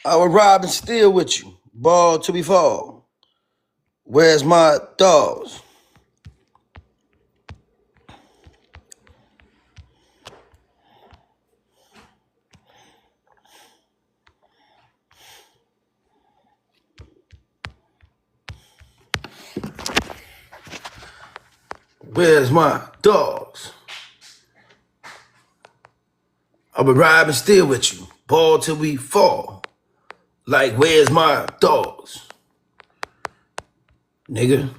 I would rob and steal with you, ball till we fall. Where's my dogs? Where's my dogs? I would rob and steal with you, ball till we fall. Like, where's my dogs? Nigga.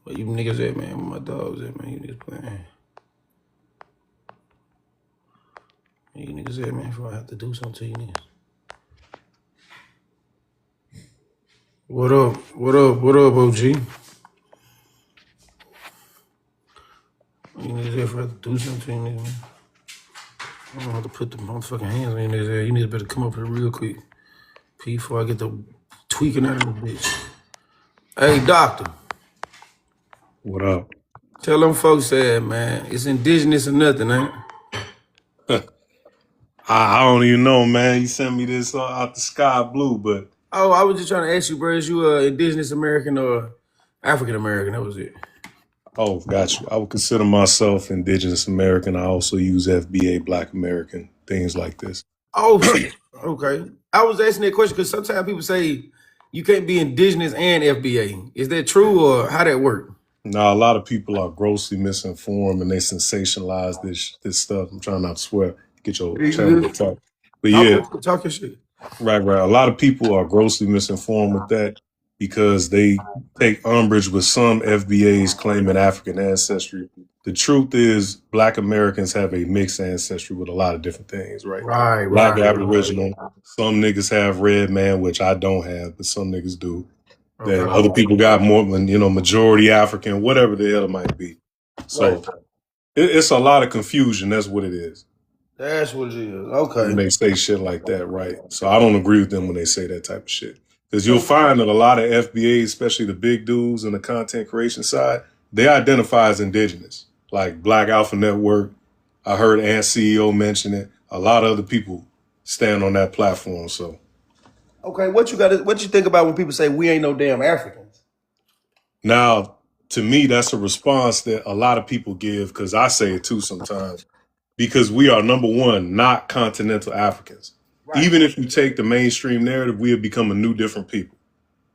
Where you niggas at, man? Where my dogs at, man? You niggas playing. Where you niggas at, man, before I have to do something to you niggas? What up? What up? What up, OG? You niggas there for I have to do something to you niggas, man? I don't have to put the motherfucking hands on you niggas there. You niggas better come up here real quick. Before I get the tweaking out of the bitch. Hey, doctor. What up? Tell them folks that, man, it's indigenous or nothing, ain't it? I don't even know, man. You sent me this out the sky blue, but Oh, I was just trying to ask you, bro, is you indigenous American or African American? That was it. oh, got you. I would consider myself indigenous American. I also use FBA, Black American, things like this. Oh, okay. I was asking that question because sometimes people say you can't be indigenous and FBA. Is that true or how that work? Now, a lot of people are grossly misinformed and they sensationalize this stuff. I'm trying not to swear. Get your channel to talk. But yeah, Talk your shit. right. A lot of people are grossly misinformed with that because they take umbrage with some FBAs claiming African ancestry. The truth is, Black Americans have a mixed ancestry with a lot of different things, right? Right, Black right. Aboriginal. Some niggas have red man, which I don't have, but some niggas do. That Okay. other people got more, majority African, whatever the hell it might be. So Right. it's a lot of confusion. That's what it is That's what it is. when Okay. they say shit like that, right? So I don't agree with them when they say that type of shit. Because you'll find that a lot of FBAs, especially the big dudes in the content creation side, they identify as indigenous. Like Black Alpha Network, I heard Ant CEO mention it. A lot of other people stand on that platform. So Okay, what you think about when people say we ain't no damn Africans? now, to me, that's a response that a lot of people give because I say it too sometimes. Because we are, number one, not continental Africans. Right. Even if you take the mainstream narrative, we have become a new, different people.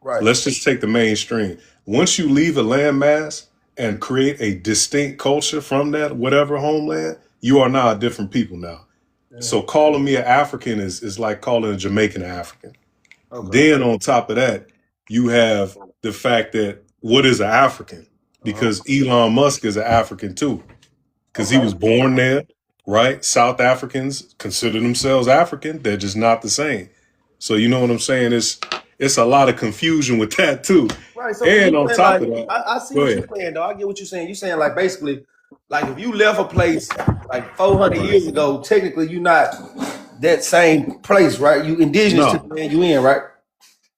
Right. Let's just take the mainstream. Once you leave a landmass and create a distinct culture from that, whatever homeland, you are now a different people now. Yeah. So calling me an African is like calling a Jamaican an African. Okay. Then on top of that, you have the fact that what is an African? Because Elon Musk is an African too. Because he was born there, right? South Africans consider themselves African. They're just not the same. So you know what I'm saying? It's a lot of confusion with that too. Right. So And on top like, of that, I see go what ahead. you're saying, though. I get what you're saying. You're saying like basically, like if you left a place like 400 years ago, technically you're not that same place, right? You indigenous to No, the land you in, right?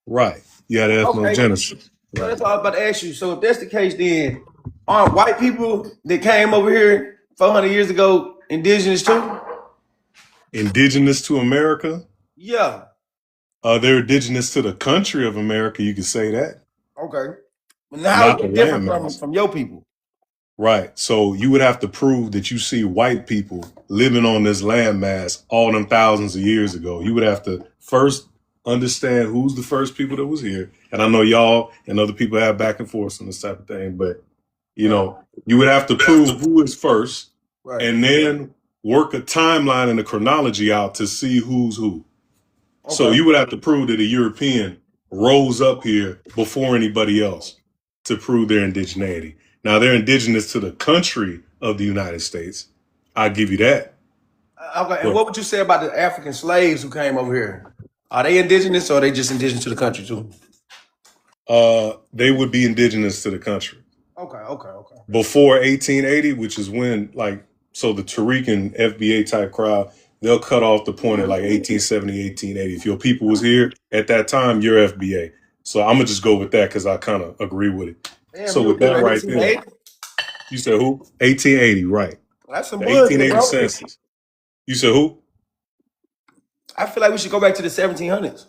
right. Yeah, the Okay. ethnogenesis. So that's all I was about to ask you. So if that's the case, then aren't white people that came over here 400 years ago indigenous too? Indigenous to America. Yeah. They're indigenous to the country of America. You could say that. Okay. But now Not it's the different landmass. from your people. Right. So you would have to prove that you see white people living on this landmass all them thousands of years ago. You would have to first understand who's the first people that was here. And I know y'all and other people have back and forth on this type of thing, but you would have to prove who is first Right. and then work a timeline and a chronology out to see who's who. So Okay. you would have to prove that a European rose up here before anybody else to prove their indigeneity. Now they're indigenous to the country of the United States. I give you that. Okay. And But what would you say about the African slaves who came over here? Are they indigenous or are they just indigenous to the country too? they would be indigenous to the country Okay. before 1880, which is when so the Tariq and FBA type crowd, they'll cut off the point at like 1870, 1880. If your people was here at that time, you're FBA. So I'm gonna just go with that because I kind of agree with it. Damn, So you with that right there, 1880? you said who? 1880, right? That's some The bullshit, 1880 bro. census. You said who? I feel like we should go back to the 1700s.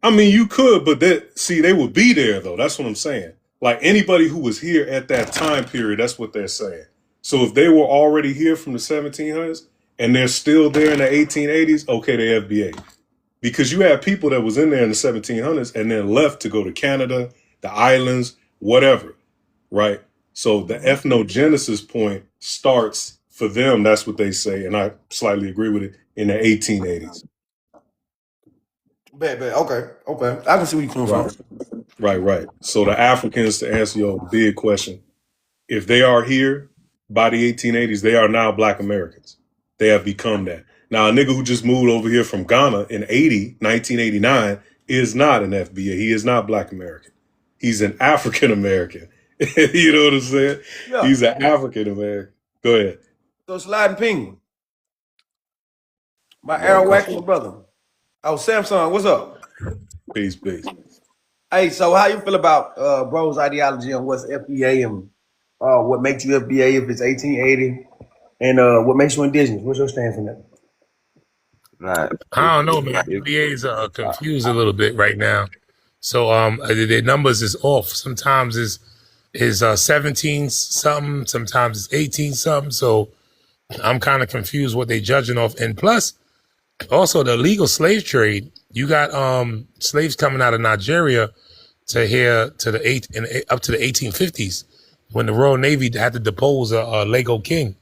I mean, you could, but they would be there though. That's what I'm saying. Like anybody who was here at that time period, that's what they're saying. So if they were already here from the 1700s and they're still there in the 1880s, okay, they FBA. Because you have people that was in there in the 1700s and then left to go to Canada, the islands, whatever, right? So the ethnogenesis point starts for them. That's what they say, and I slightly agree with it, in the 1880s. Bet. Okay. I can see where you come from. Right. So the Africans, to answer your big question, if they are here by the 1880s, they are now Black Americans. They have become that. Now, a nigga who just moved over here from Ghana in 1989, is not an FBA. He is not Black American. He's an African American. You know what I'm saying? Yeah. He's an African American. Go ahead. So sliding penguin. My Aaron Wackman brother. Oh, Samsung, what's up? Peace. Hey, so how you feel about bro's ideology on what's FBA and what makes you FBA if it's 1880 and what makes you indigenous? What's your stance on that? Like, I don't know, man. FBA's confused a little bit right now. So their numbers is off. Sometimes is 17 something, sometimes it's 18 something. So I'm kind of confused what they judging off. And plus, also the illegal slave trade. You got slaves coming out of Nigeria to here to up to the 1850s when the Royal Navy had to depose a Lagos king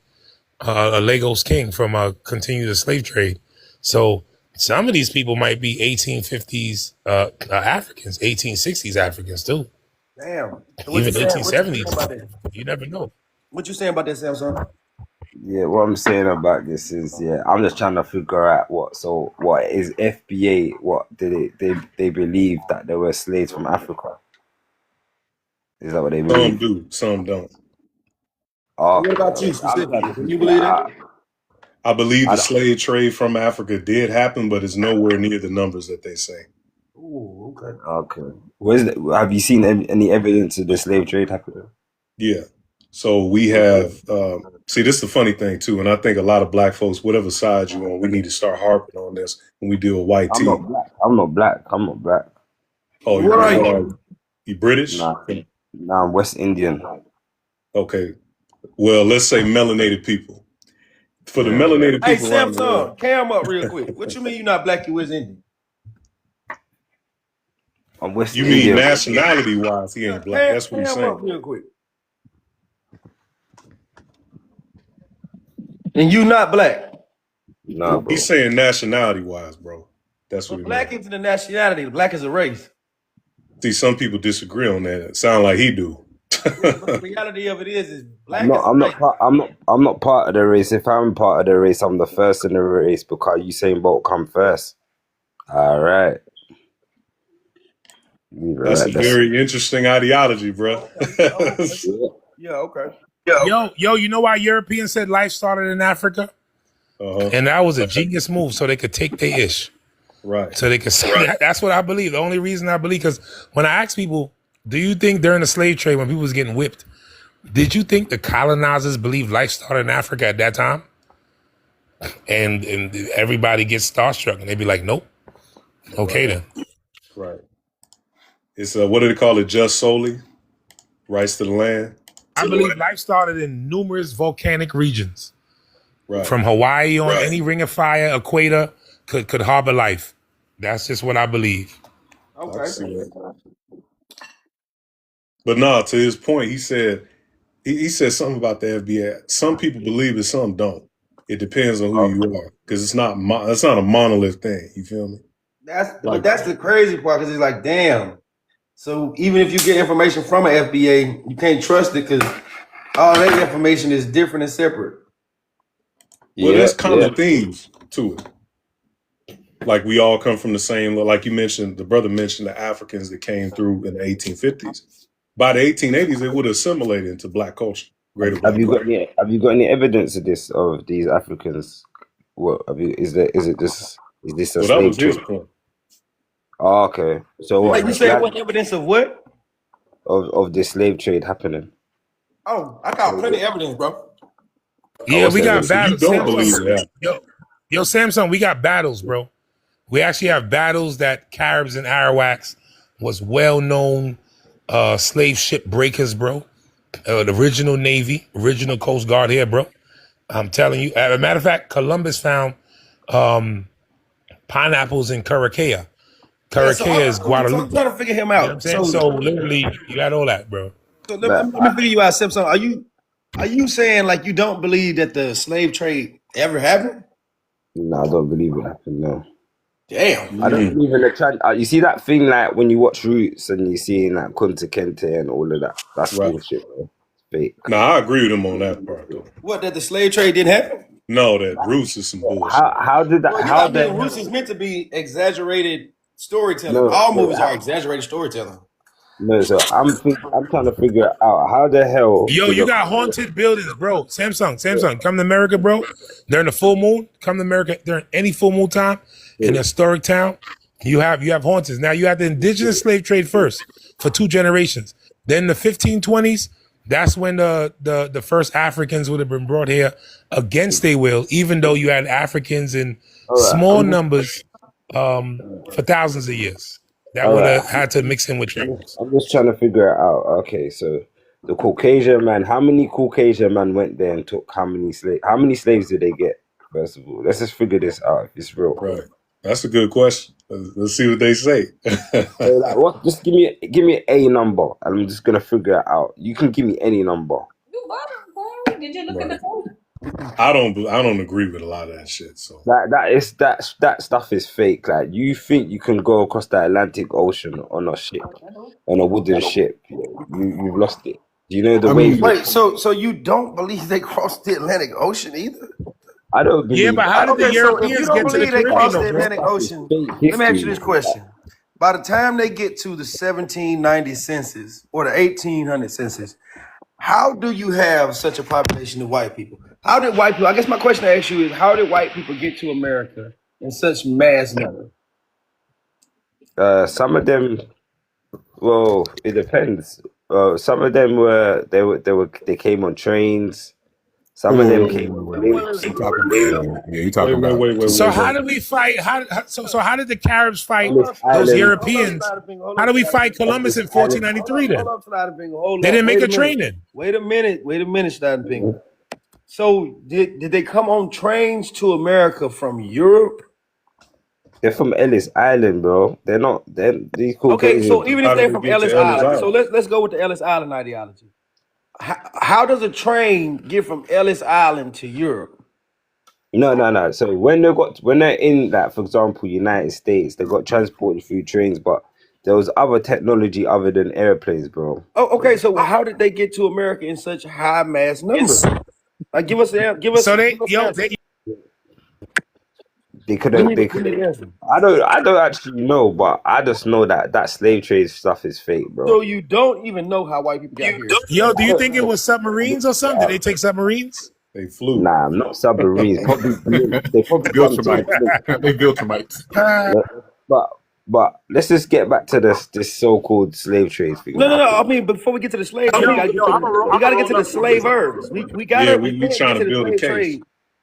from continue the slave trade. So some of these people might be 1850s Africans, 1860s Africans too. Damn. So even 1870s. You never know. What you saying about that, Samsung? Yeah, what I'm saying about this is, I'm just trying to figure out what is FBA? What did they believe that there were slaves from Africa? Is that what they believe? Some do, some don't. What about you specifically? Do you believe that? I believe the slave trade from Africa did happen, but it's nowhere near the numbers that they say. Ooh, okay. Okay. Have you seen any evidence of the slave trade happening? Yeah. So we have, see, this is the funny thing too, and I think a lot of Black folks, whatever side you're on, we need to start harping on this when we deal with white tea. I'm not black. Oh, What are you? You British? Nah, I'm West Indian. Okay. Well, let's say melanated people. For the melanated Hey, people around the world. Samsung, cam up real quick. What you mean you're not black, you West Indian? I'm West You Indian. mean nationality-wise, he ain't black. That's what he's Cam up saying. real quick. And you not black? No, bro. He's saying nationality-wise, bro. That's what But he black means. isn't a nationality. Black is a race. See, some people disagree on that. It sound like he do. But the reality of it is black I'm is I'm not part of the race. If I'm part of the race, I'm the first in the race because Usain Bolt come first. All right. That's a very interesting ideology, bro. Yeah, okay. Yo, you know why Europeans said life started in Africa? And that was a genius move so they could take their ish. Right. So they could say, that's what I believe. The only reason I believe, because when I ask people, do you think during the slave trade when people was getting whipped, did you think the colonizers believed life started in Africa at that time? And everybody gets starstruck and they'd be like, nope. Okay, then. Right. It's what do they call it? Just solely? Rights to the land? I believe life started in numerous volcanic regions. Right. From Hawaii on any ring of fire, equator could harbor life. That's just what I believe. Okay. But no, to his point, he said said something about the FBA. Some people believe it, some don't. It depends on who you are, because it's not a monolith thing. You feel me? But that's the crazy part, because it's like, damn. So even if you get information from an FBA, you can't trust it because all that information is different and separate. Well, there's common themes to it. Like we all come from the same, like you mentioned, the brother mentioned the Africans that came through in the 1850s. By the 1880s, they would have assimilated into Black culture. Have you got any evidence of this, of these Africans? What is this a that slave was his trade? point. Oh, okay. So Like you said, what evidence of what? Of the slave trade happening? Oh, I got plenty of evidence, bro. Yeah, we got battles. You don't believe that. Yo, Samsung, we got battles, bro. We actually have battles that Caribs and Arawaks was well-known slave ship breakers, bro. The original Navy, original Coast Guard here, bro. I'm telling you. As a matter of fact, Columbus found pineapples in Curaçao. Curaçao is I'm Guadalupe. trying to figure him You know what I'm out. saying? So literally, you got all that, bro. Let me figure you out, Simpson. Are you saying like you don't believe that the slave trade ever happened? No, I don't believe it happened. No, Damn. I don't believe in the you see that thing like when you watch Roots and you see like Kunta Kinte and all of that. That's Right. bullshit, bro. Fake. No, I agree with him on that part though. What, that the slave trade didn't happen? No, that Roots is some bullshit. How did that? Well, How I mean, the Roots is meant to be exaggerated storytelling. No, All no, movies are exaggerated storytelling. no? So I'm trying to figure out how the hell. Yo, did you the- got haunted buildings, bro. Samsung, come to America, bro. During the full moon, come to America during any full moon time in a historic town. You have haunteds. Now you have the indigenous slave trade first for 2 generations. Then the 1520s, that's when the first Africans would have been brought here against their will, even though you had Africans in small numbers for thousands of years. That would have had to mix in with tribes. I'm just trying to figure it out. Okay, so the Caucasian man, how many Caucasian man went there and took how many slaves? How many slaves did they get? First of all, let's just figure this out. If it's real, Right. That's a good question. Let's see what they say. So, like, what? Just give me a number, and I'm just gonna figure it out. You can give me any number. Did you look at the phone? I don't agree with a lot of that shit. So That stuff is fake. Like you think you can go across the Atlantic Ocean on a ship, on a wooden ship? You've lost it. Do you know the way? Wait, so you don't believe they crossed the Atlantic Ocean either? I don't believe. Yeah, but how did the Okay, so if Europeans you don't get to the believe they Caribbean? crossed the though, bro? Atlantic Ocean, Fake let me ask you history. this question. By the time they get to the 1790 census or the 1800 census, how do you have such a population of white people? How did white people, I guess my question to ask you is, how did white people get to America in such mass number? Some of them. Well, it depends. Some of them they came on trains. Some of them came on planes. You talking about? wait. So how did we fight? So how did the Caribs fight Ellis those Island. Europeans? How did we fight Columbus in 1493 then? Hold up, Schneiderfinger, hold They up. didn't make Wait a minute. train then. Wait a minute, Schneiderfinger. So did they come on trains to America from Europe? They're from Ellis Island, bro. They're not. These Okay, so Caucasians. even How if did they're we from get Ellis to Ellis Island, so Island? let's go with the Ellis Island ideology. How does a train get from Ellis Island to Europe? No. So when they're in, like, for example, United States, they got transported through trains, but there was other technology other than airplanes, bro. Oh, okay. So how did they get to America in such high mass numbers? Like, give us. So give us the answer. They We couldn't. need They we need the couldn't. answer. I don't actually know, but I just know that slave trade stuff is fake, So bro. you don't even know how white people got here. Yo, do you think it was submarines or something? Did they take submarines? They flew. Nah, not submarines. They probably Built come some to. They built some mites. But let's just get back to this so-called slave trade thing. No. I mean, before we get to the slave, we gotta get to the slavers. We gotta. Yeah, we we can't trying get to the build a slave case. trade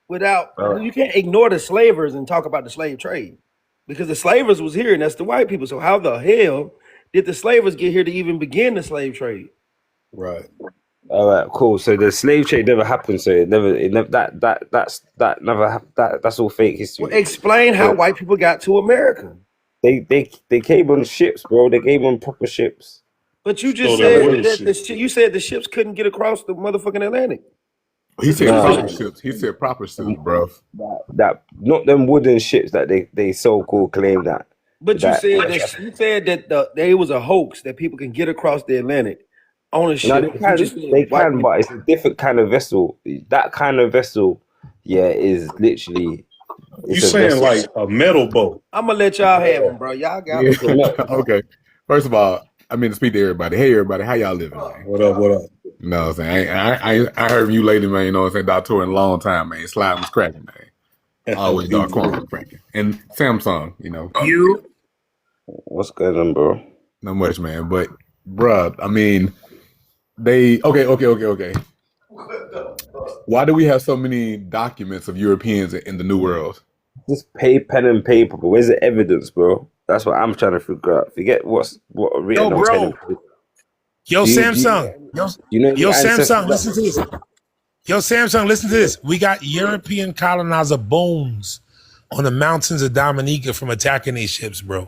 without. Alright. You can't ignore the slavers and talk about the slave trade because the slavers was here and that's the white people. So how the hell did the slavers get here to even begin the slave trade? Right. All right, cool. So the slave trade never happened. So it never that's all fake history. Well, explain how white people got to America. They came on ships, bro. They came on proper ships. But you just So that said was that you said the ships couldn't get across the motherfucking Atlantic. He said Nah. proper ships. He said proper ships, bro. That not them wooden ships that they so-called claim that. But you That- said that they was a hoax that people can get across the Atlantic on a ship. No, You just said they white can, people- but it's a different kind of vessel. That kind of vessel, yeah, is literally. You it's a saying vessel. like a metal boat? I'm gonna let y'all have them, bro. Y'all got Yeah. them. Okay. First of all, I mean to speak to everybody. Hey, everybody, how y'all living, man? What up? You know what I'm saying? I heard from you lately, man. You know what I'm saying? Doctor in a long time, man. Slide was cracking, man. Always dark corner was cracking. And Samsung, you know, You What's going on, bro? not much, man. But, bruh, I mean, they okay. Why do we have so many documents of Europeans in the New World? just pen and paper, but where's the evidence, bro? That's what I'm trying to figure out. Forget what written Yo, on pen and bro. paper. Yo, Do you Samsung. you know Yo, the ancestors Samsung, listen to this. Yo, Samsung, listen to this. We got European colonizer bones on the mountains of Dominica from attacking these ships, bro.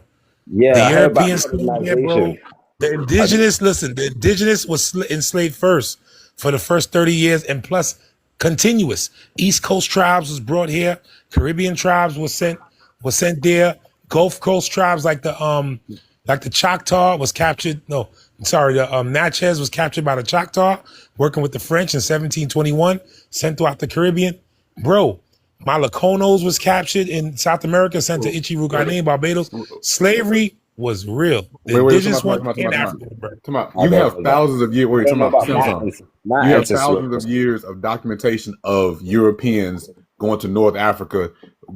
Yeah, The I heard about Europeans came here, bro. colonization. The indigenous, listen, the indigenous was enslaved first for the first 30 years and plus continuous. East Coast tribes was brought here. Caribbean tribes was sent there. Gulf Coast tribes like the Choctaw was captured. No, sorry, the Natchez was captured by the Choctaw, working with the French in 1721, sent throughout the Caribbean. Bro, Malaconos was captured in South America, sent to Ichiru, Barbados. Slavery was real. The indigenous one in Africa, bro. You have thousands of years. Wait, I don't know talking about about my Samsung. my You have ancestors. thousands of years of documentation of Europeans going to North Africa,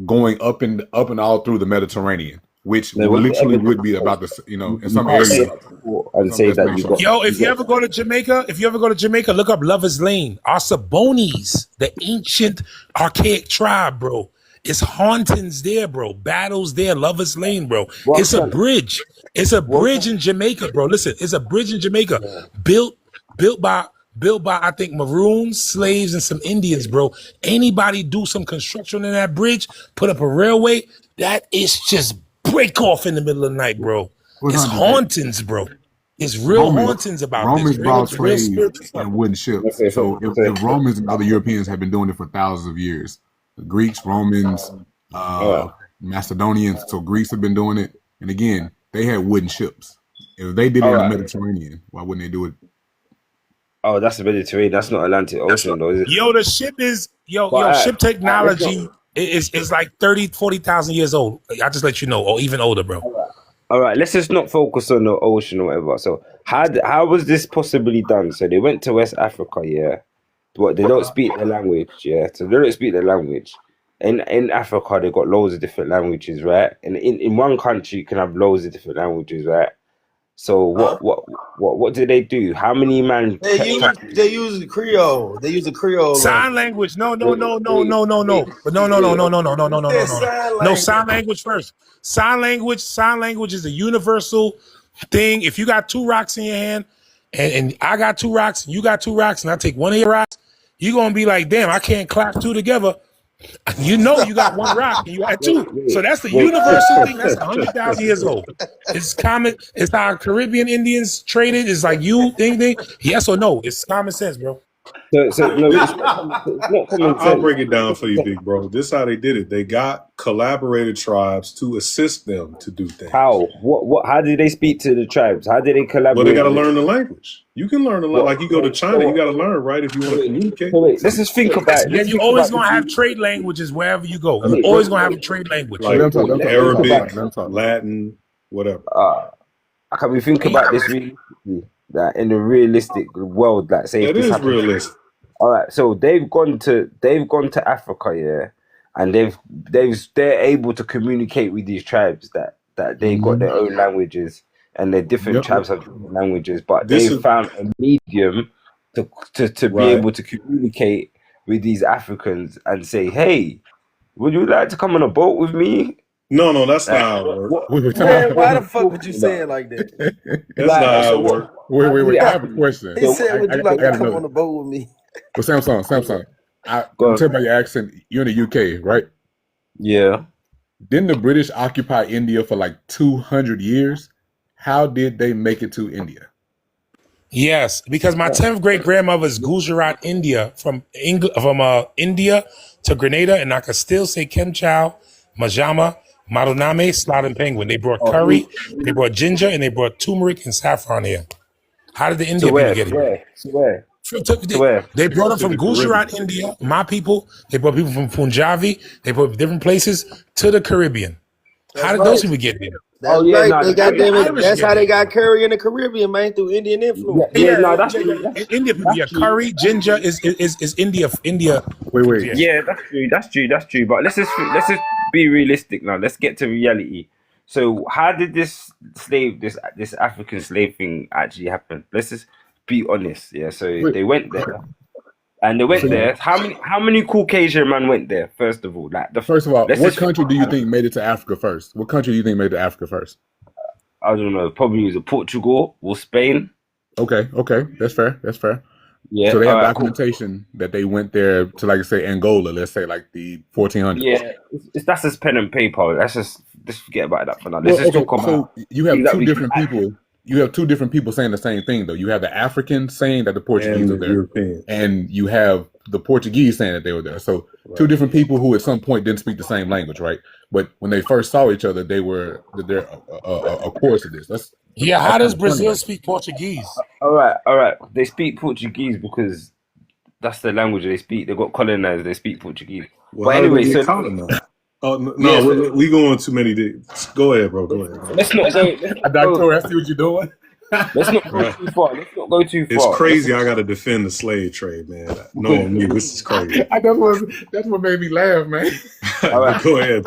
going up and all through the Mediterranean, which Now, what's the literally evidence? would be about the in You some can't say areas. that and say that you got. Yo, if you ever go to Jamaica, look up Lover's Lane. Our Sabonis, the ancient archaic tribe, bro. It's hauntings there, bro. Battles there, Lover's Lane, bro. What It's a kind- bridge. It's a bridge in Jamaica, bro. Listen, it's a bridge in Jamaica, built by I think maroons, slaves, and some Indians, bro. Anybody do some construction in that bridge, put up a railway, that is just break off in the middle of the night, bro. Well, It's not that. hauntings, bro. It's real hauntings about Romans this. brought Real slaves spiritual stuff. and wooden ships. Okay, So if Romans and other Europeans have been doing it for thousands of years, the Greeks, Romans, Macedonians. So Greeks have been doing it, and again, they had wooden ships. If they did it in the Alright. Mediterranean, why wouldn't they do it? Oh, that's the Mediterranean. That's not Atlantic Ocean, though, is it? Yo, the ship is But, ship technology let's is like 30, 40,000 years old. I just let you know, or even older, bro. All right, let's just not focus on the ocean or whatever. So, how was this possibly done? So they went to West Africa, yeah. What, they don't speak the language, yeah. So they don't speak the language. In Africa, they got loads of different languages, right? And in one country, you can have loads of different languages, right? So what did they do? How many man? They use the Creole. They use the Creole. Sign language. No. But no. No, sign language first. Sign language is a universal thing. If you got two rocks in your hand and I got two rocks and you got two rocks and I take one of your rocks, you're gonna be like, damn, I can't clap two together. You know you got one rock and you got two. So that's the universal thing. That's 100,000 years old. It's common. It's how Caribbean Indians traded. It's like you thing. Yes or no? It's common sense, bro. So no, it's not common I'll sense. break it down for you, big bro. This is how they did it. They got collaborated tribes to assist them to do things. How? What? How did they speak to the tribes? How did they collaborate? Well, they got to with learn the language. You can learn the language. Like you go to China, you got to learn, right? If you want to communicate. So wait, let's just think about it. Yeah, you're always gonna have trade languages wherever you go. You're always gonna have a trade language. Like Let them talk. Arabic, Let them talk. Latin, whatever. Can we think about this realistically? That in a realistic world, like say if It this is happens. realistic. All right, so they've gone to Africa, yeah, and they're able to communicate with these tribes that they got their own languages and their different Yep. tribes have different languages, but This they is- found a medium to be Right. able to communicate with these Africans and say, hey, would you like to come on a boat with me? No, that's not how it works. Man, why the fuck would you say it like that? That's not how it works. Wait. I have a question. He said, "Would you like to got come another. on the boat with me?" But Samsung. Go I'm on. telling by your accent, you're in the UK, right? Yeah. Didn't the British occupy India for like 200 years? How did they make it to India? Yes, because my 10th great grandmother is Gujarat, India, from India to Grenada, and I could still say Kem Chow, Majama, Maduname, Slot and Penguin. They brought curry, they brought ginger, and they brought turmeric and saffron here. How did the Indian To where? people get here? Where? Where? They brought them To from the Caribbean. Gujarat, India. My people. They brought people from Punjabi. They brought different places to the Caribbean. How did those people get here? That's Oh, yeah, right. no, They got them. Irish That's get how they it. got curry in the Caribbean, man, through Indian influence. Yeah, no, that's true. India people. Yeah, curry, ginger is India. Wait. Yeah, that's true. But let's just be realistic now. Let's get to reality. So, how did this African slave thing actually happen? Let's just be honest. Yeah. So Wait. they went there, and they went So, there. How many Caucasian man went there? First of all, like first of all, let's what just, country do you think made it to Africa first? What country do you think made it to Africa first? I don't know, probably was it Portugal or Spain? Okay, that's fair. That's fair. Yeah, So they all have right, cool. documentation that they went there to, like, say, Angola. Let's say like the 1400s. Yeah, that's just pen and paper. Let's just forget about that for now. Let's Well, just okay, talk about so you have things that two we different can people. You have two different people saying the same thing, though. You have the Africans saying that the Portuguese And are the there, Europeans. and you have the Portuguese saying that they were there. So two different people who at some point didn't speak the same language, right? But when they first saw each other, they were there a course of this. Yeah, That's how does kind of funny, Brazil right? speak Portuguese? All right. They speak Portuguese because that's the language they speak. They got colonized. They speak Portuguese. Well, But how anyway, did they so get colonized? Oh no, yeah, we going too many days. Go ahead, bro. Go ahead. let's not go. Doctor, I see what you're doing. Let's not go Right. too far. Let's not go too It's far. crazy. I got to defend the slave trade, man. No, me. This is crazy. That's what made me laugh, man. right. Go ahead.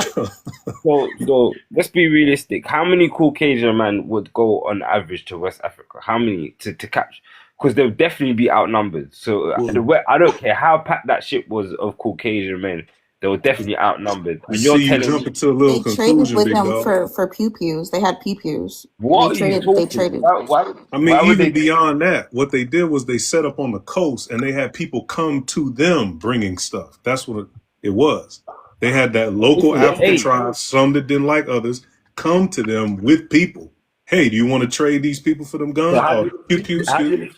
So let's be realistic. How many Caucasian men would go on average to West Africa? How many to catch? Because they'll definitely be outnumbered. So I don't care how packed that ship was of Caucasian men. They were definitely outnumbered. And you're See, you telling jump me into a little They traded conclusion, with big them dog. for pew-pews. They had pew-pews. what They are you traded. They talking? traded. I mean, why would even they? beyond that, what they did was they set up on the coast and they had people come to them bringing stuff. That's what it was. They had that local African Hey, tribe, some that didn't like others, come to them with people. Hey, do you want to trade these people for them so guns? how Oh, did pew pew, excuse me.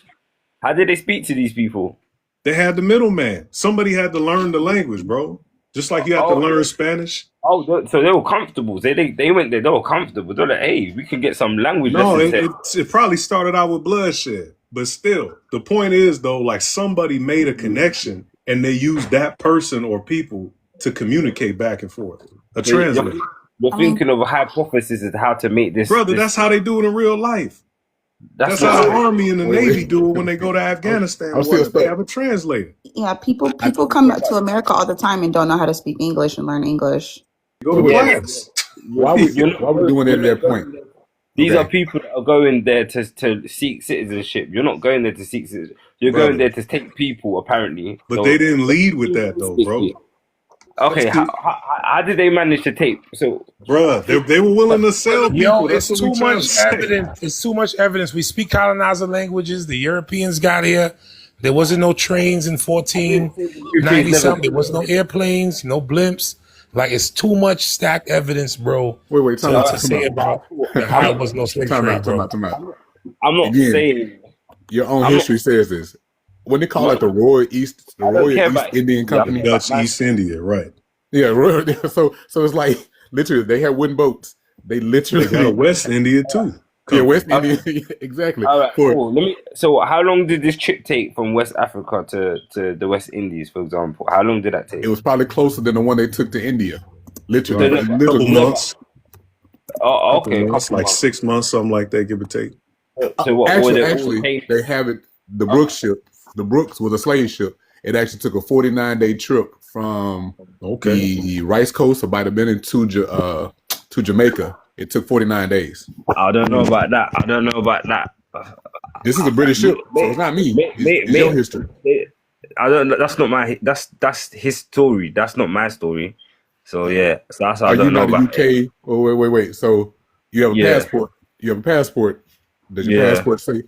how did they speak to these people? They had the middleman. Somebody had to learn the language, bro. Just like you have to learn Spanish. So they were comfortable. They went there. They were comfortable. They're like, hey, we can get some language No, lessons. it probably started out with bloodshed, but still, the point is though, like somebody made a connection and they used that person or people to communicate back and forth. A translator, You're I mean, thinking of a hypothesis as to how to make this. brother. That's how they do it in real life. That's how the Army and the Navy do it when they go to Afghanistan. I'm still They stuck. have a translator. yeah, people come to America all the time and don't know how to speak English and learn English. Go to Yeah. class. Why we doing it at that point? These Okay. are people that are going there to seek citizenship. You're not going there to seek citizenship. You're Brother. going there to take people, apparently. But So- they didn't lead with that though, bro. Okay, how did they manage to take? So Bruh, they were willing to sell people. Yo, That's it's what we too trying much to say. evidence. It's too much evidence. We speak colonizer languages. The Europeans got here. There wasn't no trains in 1490 something. There was no airplanes, no blimps. Like, it's too much stacked evidence, bro. Wait, time To out. say about how there was no slave Time trade, out. bro. I'm not Again. saying Your own I'm history says this. When they call it the Royal East Indian Company. Dutch East India, right? Yeah, Royal. So it's like literally they had wooden boats. They literally They got West India too. Yeah, West India. Exactly. all right, For- cool. So how long did this trip take from West Africa to the West Indies, for example? How long did that take? It was probably closer than the one they took to India. Literally. Right. Couple months. Oh, okay. It's like 6 months, something like that, give or take. So what? were they all Actually, paid- they have it. The Brooks ship. The Brooks was a slave ship. It actually took a 49-day trip from the Rice Coast of Benin to Jamaica. It took 49 days. I don't know about that. This is a British ship, so it's not me. It's your history. I don't. That's not my. That's his story. That's not my story. So yeah. So that's I Are you don't know not about. UK? Oh, wait. So you have a Yeah. passport. You have a passport. Does your Yeah. passport say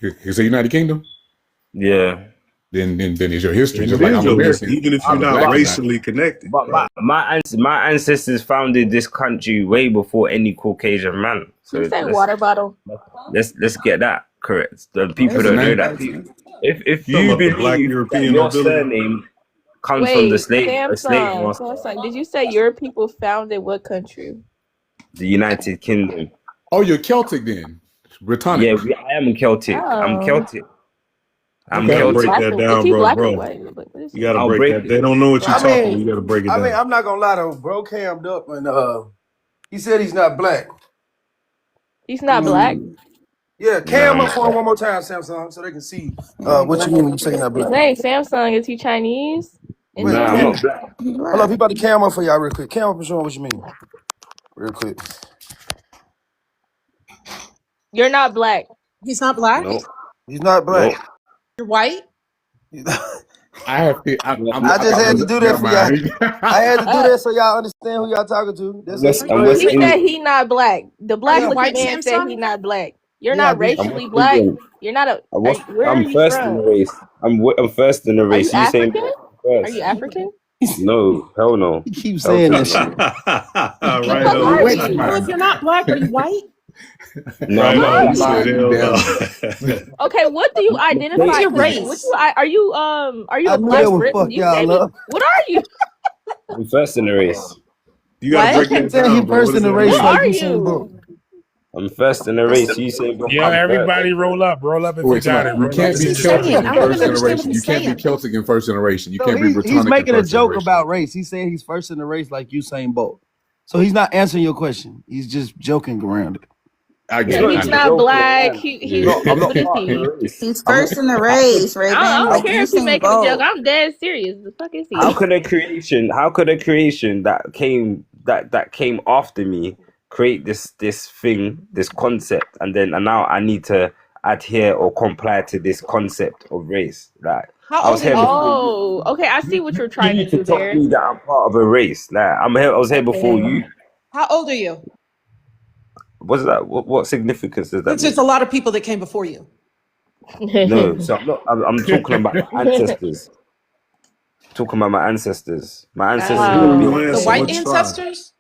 it's the United Kingdom? Yeah. Then it's your history. Just like I'm Individualism, American. even if you're I'm not black. racially connected. But my ancestors founded this country way before any Caucasian man. So Who's that water bottle? let's get that correct. The people That's don't a know name. that. If Some you of the believe Black that European your nobility. surname comes from the slave master, Samsung. Did you say your people founded what country? the United Kingdom. Oh, you're Celtic then. Britannic. Yeah, I am Celtic. I'm Oh. Celtic. I'm You gotta Celtic. break that down, Is he bro, black bro. or white? What is You he? gotta I'll break break that. it. They don't know what you're I talking. mean- You gotta break it I down. mean, I'm not gonna lie though, bro. Cammed up and he said he's not black. He's not black. Yeah, cam Nah. up for him one more time, Samsung, so they can see what you mean when you say you're not His black. name Samsung. Is he Chinese? Wait, Nah, I'm not black. Hold up, he about to cam up for y'all real quick. Cam up and show him what you mean. Real quick. You're not black. He's not black. Nope. He's not black. Nope. You're white. I have to. I just had to do that Never for y'all. mind. I had to do Uh, that so y'all understand who y'all talking to. That's West, it. I'm Go West ahead. he said Indian. he not black. The Are black you looking white, man said he Samson? not black. You're Yeah, not bitch. I'm racially West black. Indian. You're not a. Where are I'm you first in the from? race. I'm first in the Are you race. You saying African? Are you first? African? No, hell no. He keeps Hell saying to that the shit. no. The Right fuck on. are West you? Well, if man. you're not black, are you white? No, Right I'm not on. black. He said, Mind you, hell damn. no. Okay, what do you My What's identify? state your is What race? you are you I a knew black that would Brit? fuck You y'all said up. what are you? I'm first in the race. You got to He What? break keeps that saying he down, bro. What first in does the that race What mean? like are you saying, bro. you? I'm first in the race. You say, but Yo, I'm first. everybody roll up if you Wait, got somebody. it. You Roll up can't What is and be he just give Celtic it saying? to in I don't us. even first understand what generation. You he's can't be saying. Celtic in first generation. You No, can't be he's Britannic in making a first joke generation. about race. He's saying he's first in the race like Usain Bolt. So he's not answering your question. He's just joking around it. I It's get Yeah, it. not I he's even get it. not joking black. around. He's I'm not what is part of the he? race. He's I'm. first in the How could race, I Raven, don't like care if he's Usain making a joke. Bolt. I'm dead serious. The fuck is how he? could a creation? How could a creation that came after me create this thing, this concept, and now I need to adhere or comply to this concept of race? Like I How was old are here you? before you. Oh, okay. I see what you're You trying to need to do tell there. me that I'm part of a race. Like I was here before Okay. you. How old are you? What's that? What significance does that Since there's make? a lot of people that came before you. No, so I'm not. I'm talking about my ancestors. Talking about my ancestors. My ancestors would have been. Your The answer, white what Oh, tribe? ancestors?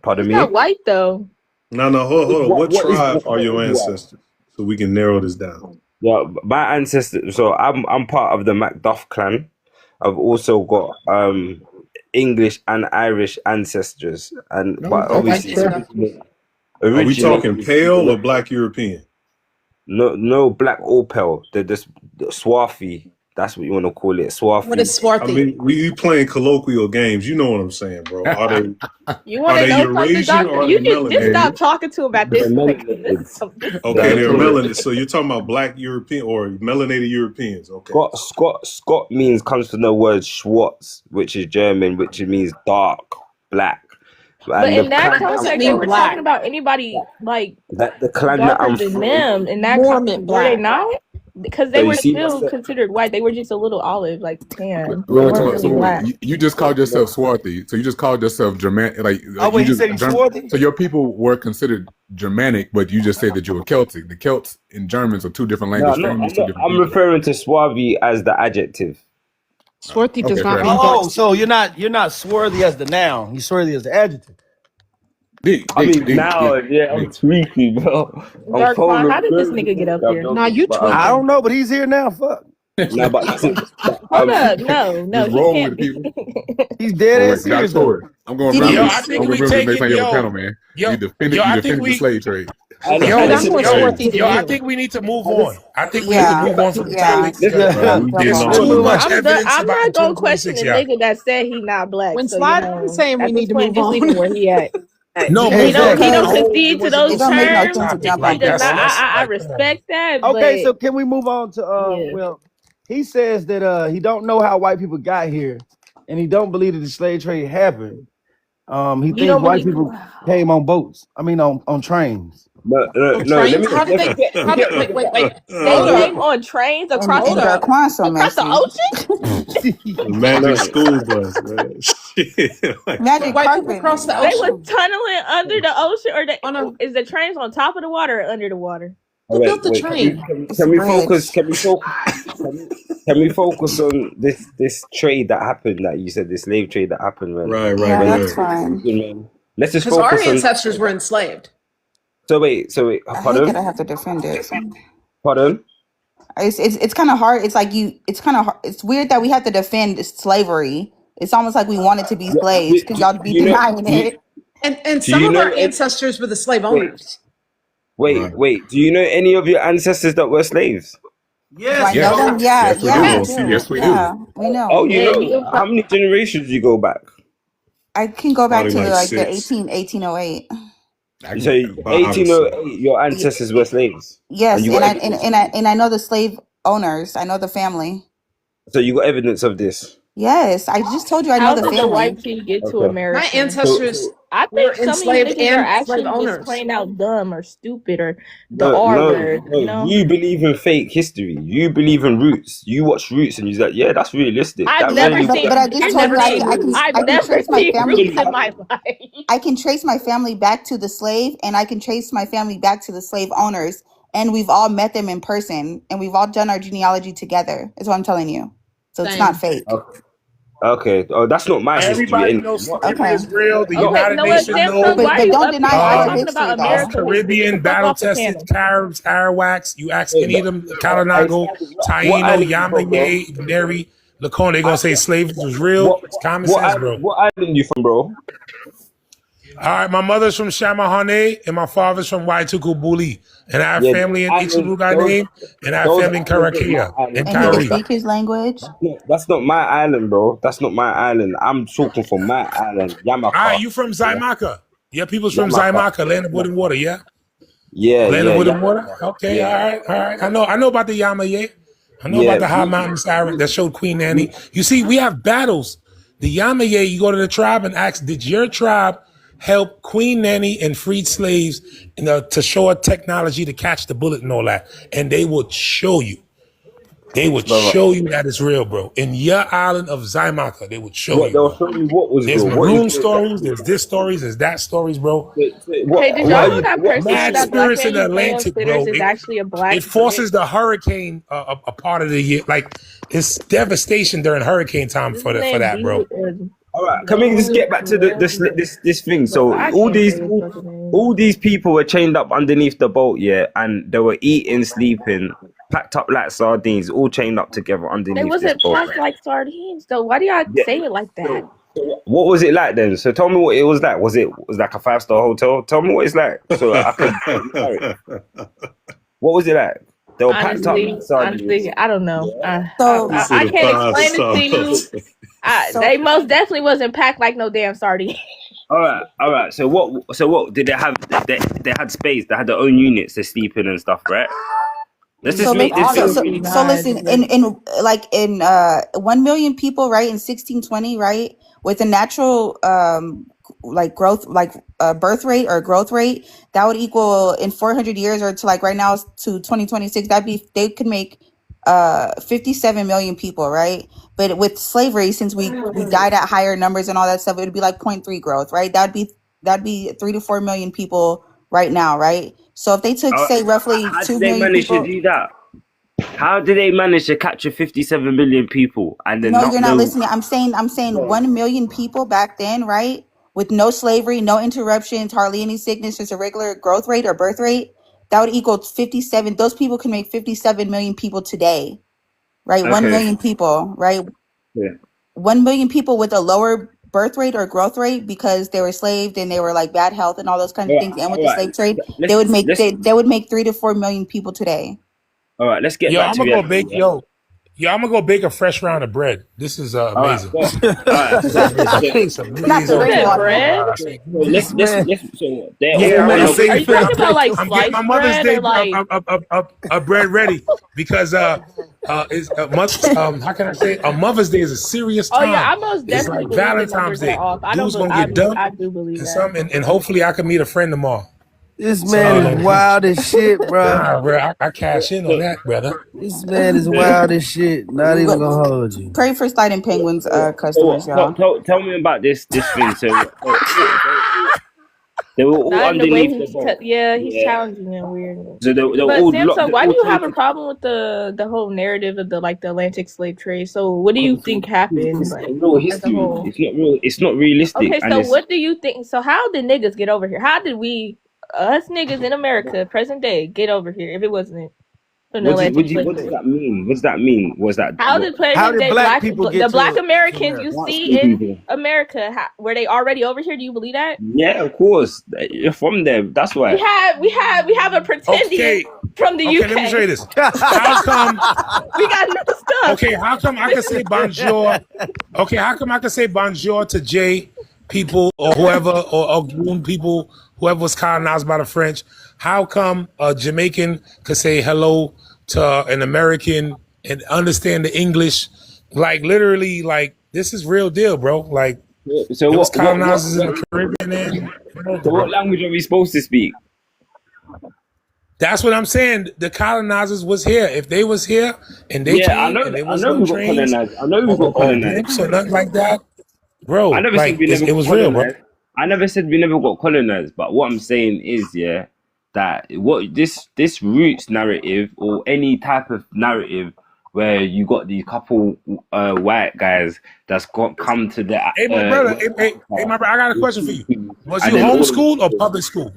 Pardon he's not me. white though. No, hold on. What tribe are What your is white? ancestors? So we can narrow this down. Yeah, my ancestors. So I'm part of the Macduff clan. I've also got English and Irish ancestors, and No, but that's White obviously is fair. enough. Are we talking pale or originally black European? no black or pale. They're just swarthy. That's what you want to call it, What is swarthy. I swarthy? mean, we playing colloquial games. You know what I'm saying, bro. You Are want to they know something, Eurasian doctor? or are You they just Hey, stop melanated? talking to him at They're this point because melanated. this is Okay, They're they're ridiculous. melanated. So you're talking about black European or melanated Europeans. Okay. Scott comes from the word Schwarz, which is German, which means dark, black. But And the in that clan How does that it context, they mean were talking black? about anybody like the clan that darker I'm than from. them. In that More meant context, were they black. not? Because So they you were see, still considered white. They were just a little olive, like tan. They wait, weren't so really wait, black. you just called yourself swarthy. So you just called yourself Germanic, Oh, you wait, he just said he's swarthy? So your people were considered Germanic, but you just said that you were Celtic. The Celts and Germans are two different no, language I'm not. families, I'm two not. different I'm people. referring to Swazi as the adjective. Swarthy does Okay, not fair mean enough. black. Oh, so you're not swarthy as the noun. You're swarthy as the adjective. I mean, now, yeah, I'm tweaky, bro. I'm Darkwan, how did this phone nigga get up I'm here? Nah, joking, you but I tweaking. don't know, but he's here now. Fuck. no, but listen, Hold up, no, Just he roll can't with it, be. people. He's dead Oh ass wait, serious Dr. though. Torre. I'm going Did around he? Yo, the I think I'm going we to the take next it. time you have a panel, man. You I think defended the we. slave trade. and Yo, But I'm listen, more Hey, swarthy than I you. think we need to move on. I think we need to Yeah, move on from the yeah. topic. listen, right, we There's getting Double. off Let's the too move on. much I'm done. evidence I'm about not gonna question 2026, the y'all. nigga that said he not black. When So you Sly was know, saying we at this need to point, move just leave on. him where he at. No, He move don't. on. He Exactly. But don't no, concede it to wasn't those It no don't make no serious terms. sense to topic. jump He off Like does the not. boat. I like, come on. respect that, Okay, but so can we move on to yeah. well, he says that he don't know how white people got here, and he don't believe that the slave trade happened. He You thinks don't white believe people came on boats. I mean on trains. but On no, let trains? me How did they? How did? Wait, wait, wait. they Hold came up. on trains And Hold up. Darkwan's so across the messy. ocean? The magic no. school bus, man. Shit. The Magic white people carpet. crossed the They was ocean tunneling under the ocean, or on a. is the trains on top of the water or under the water? Oh, Who built the wait. train? It's Can a we focus? bridge. Can we focus on this trade that happened? That you said, the slave trade that happened Right. Yeah, that's fine. when let's just Because our focus on. ancestors were enslaved. So wait. I hate that I Pardon. have to defend it. Pardon. It's kind of hard. It's like it's kind of it's weird that we have to defend slavery. It's almost like we wanted to be Yeah, slaves because y'all be you know? denying it. And Do some you of know? our ancestors were the slave Wait, owners. wait. Do you know any of your ancestors that were slaves? Do I Yes, know Yes. them? Yeah, Yes, we yeah, do. we Yes. do. Yes, we do. Yeah, we know. Oh, you Yeah, know, how many generations do you go back? I can go back Probably to like like the 6. 1808. I So can, About, I would say. 1808, your Ye- ancestors were slaves, and Yes, you and got I evidence. and I know the slave owners. I know the family. So you got evidence of this. Yes, I just told you I know How the did the family. white tea get to Okay. America? My ancestors I were think some of you enslaved niggas are and slave actually just owners. plain out dumb or stupid or the No, R no, word, no. you know? You believe in fake history. You believe in Roots. You watch Roots and you're like, yeah, that's realistic. I've That Yeah, never really but seen I happened. just I've told you never seen I've I can never trace my seen family. Roots in my life. I can trace my family back to the slave, and I can trace my family back to the slave owners, and we've all met them in person, and we've all done our genealogy together. Is what I'm telling you. So it's not Same. fake. Okay. Oh, that's not my history. Everybody Anyway. knows Not, slavery Okay, is real. The not, Okay, United no, what, Nations Samsung, knows. why are but you don't up deny here our talking history, about though. America history? Get Caribbean the fuck battle off the tested panel. Caribs, Arawaks. You ask any of them, hey, Kalanago, what Taino, island you from, bro? Yamaye, Neri, Lacone, they gonna say slavery was real. It's common sense, bro. What island you from, bro? All right, my mother's from Shamahane and my father's from Waitukubuli. And I have Yeah, family in island. Ichibuga name, and I have Those family in islands are my Karakia island. and And he can Kari. speak his language. That's not my island, bro. That's not my island. I'm talking from my island, All right, Yamaka. you from Yeah, Zaimaka. Your people's from Yamaka. Zaimaka, land of wood and water, yeah? Yeah, Land of wood and water? Yamaka. Okay, Yeah, all right. I know about the Yamaye. I know about yeah. the high mountain siren that showed Queen Annie. You see, we have battles. The Yamaye, you go to the tribe and ask, did your tribe help Queen Nanny and freed slaves to show her technology to catch the bullet and all that? And they would show you. They would Brother. show you that it's real, bro. In your island of Zaimaka, they would show What you, they'll bro. show you what was There's real. What maroon is real? stories, there's this stories, there's that stories, bro. Hey, did What y'all are know you? that What person Mad that black spirits in man the you say on Atlantic, Twitters bro. is actually a black It forces the hurricane a part of the year. Like it's devastation during hurricane time His for name that, bro. All right, can we just get back to this thing? So I all can't these say his fucking name. all these people were chained up underneath the boat, yeah, and they were eating, sleeping, packed up like sardines, all chained up together They underneath this wasn't boat. packed like sardines, though. Why do y'all Yeah. say it like that? What was it like then? So tell me what it was like. Was like a 5-star hotel? Tell me what it's like, so I could. What was it like? They were packed up like sardines. Honestly, I don't know. So- I can't explain it to you. They most definitely wasn't packed like no damn sardine. All right. So what did they have? They had space. They had their own units to sleep in and stuff, right? Let's just make this. So listen, in 1 million people, right, in 1620, right, with a natural growth, birth rate or growth rate, that would equal in 400 years or to like right now to 2026, they could make 57 million people, right? But with slavery, since we died at higher numbers and all that stuff, it would be like 0.3 growth, right? That'd be 3 to 4 million people right now, right? So if they took, say, roughly 2 million people, to do that? How did they manage to capture 57 million people and then? No, you're not listening. I'm saying 1 million people back then, right? With no slavery, no interruptions, hardly any sickness, just a regular growth rate or birth rate. That would equal 57. Those people can make 57 million people today, right? Okay. 1 million people, right? Yeah. 1 million people with a lower birth rate or growth rate because they were enslaved and they were like bad health and all those kinds of things. And with the slave trade, they would make 3 to 4 million people today. All right, let's get Yo, back I'm to gonna go reality, bake. I'm gonna go bake a fresh round of bread. This is amazing. All right. It's amazing. Not the regular bread. Let's so they're Yeah, all man, on I say Are you talking about like I'm sliced getting my Mother's bread Day or like? a bread ready because is how can I say a Mother's Day is a serious Oh time. yeah, I most It's definitely like believe Valentine's the numbers Day. are off. I don't. Dude's gonna I get dumped do believe and that. and hopefully I can meet a friend tomorrow. This man is wild as shit, bro. Nah, bro, I cash in on that, brother. This man is wild as shit. Not even gonna hold you. Pray for Sliding Penguins customers, y'all. Tell me about this thing. So they were all Not in the way underneath the boat. he's challenging and weird. So they were But all Samsung, why do you have a taken- problem with the whole narrative of the Atlantic slave trade? So what do you think happened? It's Like, not real as a history. whole? It's not real. It's not realistic. Okay, and so it's- what do you think? So how did niggas get over here? How did us niggas in America, present day, get over here if it wasn't from the Atlantic slave what does trade? that mean? What does that mean? Was that How did present day black people get the to black Americans you Black see in people. America, were they already over here? Do you believe that? Yeah, of course. You're from there. That's why. We have a pretending Okay. from the Okay, UK. let me show you this. How come? We got new stuff. Okay, how come I can say bonjour? Okay, how come I can say bonjour to Jay people or whoever or Goon people, whoever was colonized by the French? How come a Jamaican could say hello to an American and understand the English? Like literally, like This is real deal, bro. Like So there was what colonizers in the Caribbean and so what language are we supposed to speak? that's what I'm saying. The colonizers was here. If they was here and they Yeah, came and there I was know no we got trains colonized. I know we got or colonized. blimps or nothing like that, I bro, never said like we never it got was real, bro. colonized. I never said we never got colonized. But what I'm saying is, yeah, that what this roots narrative or any type of narrative where you got these couple white guys that's got come to the Hey, my brother. Hey, my brother. I got a question for you. Was and you then all of homeschooled or public school?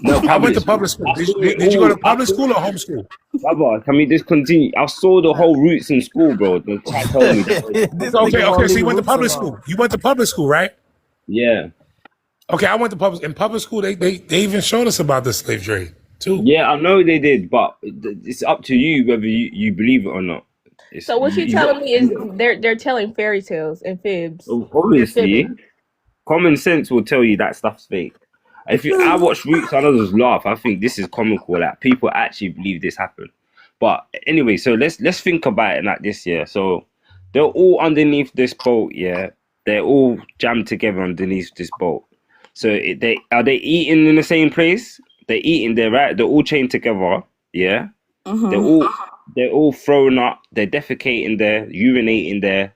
no I went public to school. public school. I Did saw you, it did you go all. to public school or homeschool? Brother, can we just continue? I saw the whole roots in school, bro. The chat told me that. This Okay, nigga won't okay. So leave you the went to roots public alone. school. You went to public school, right? Yeah. Okay, I went to public school. They even showed us about the slave trade too. Yeah, I know they did, but it's up to you whether you believe it or not. It's, So what you you got, telling me is they're telling fairy tales and fibs. They're obviously, fibbing. common sense will tell you that stuff's fake. I watch Roots and others laugh, I think this is comical. Like people actually believe this happened. But anyway, so let's think about it like this, yeah. So they're all underneath this boat, yeah. They're all jammed together underneath this boat. So are they eating in the same place? They're eating there, right? They're all chained together, yeah. They're all thrown up. They're defecating there, urinating there,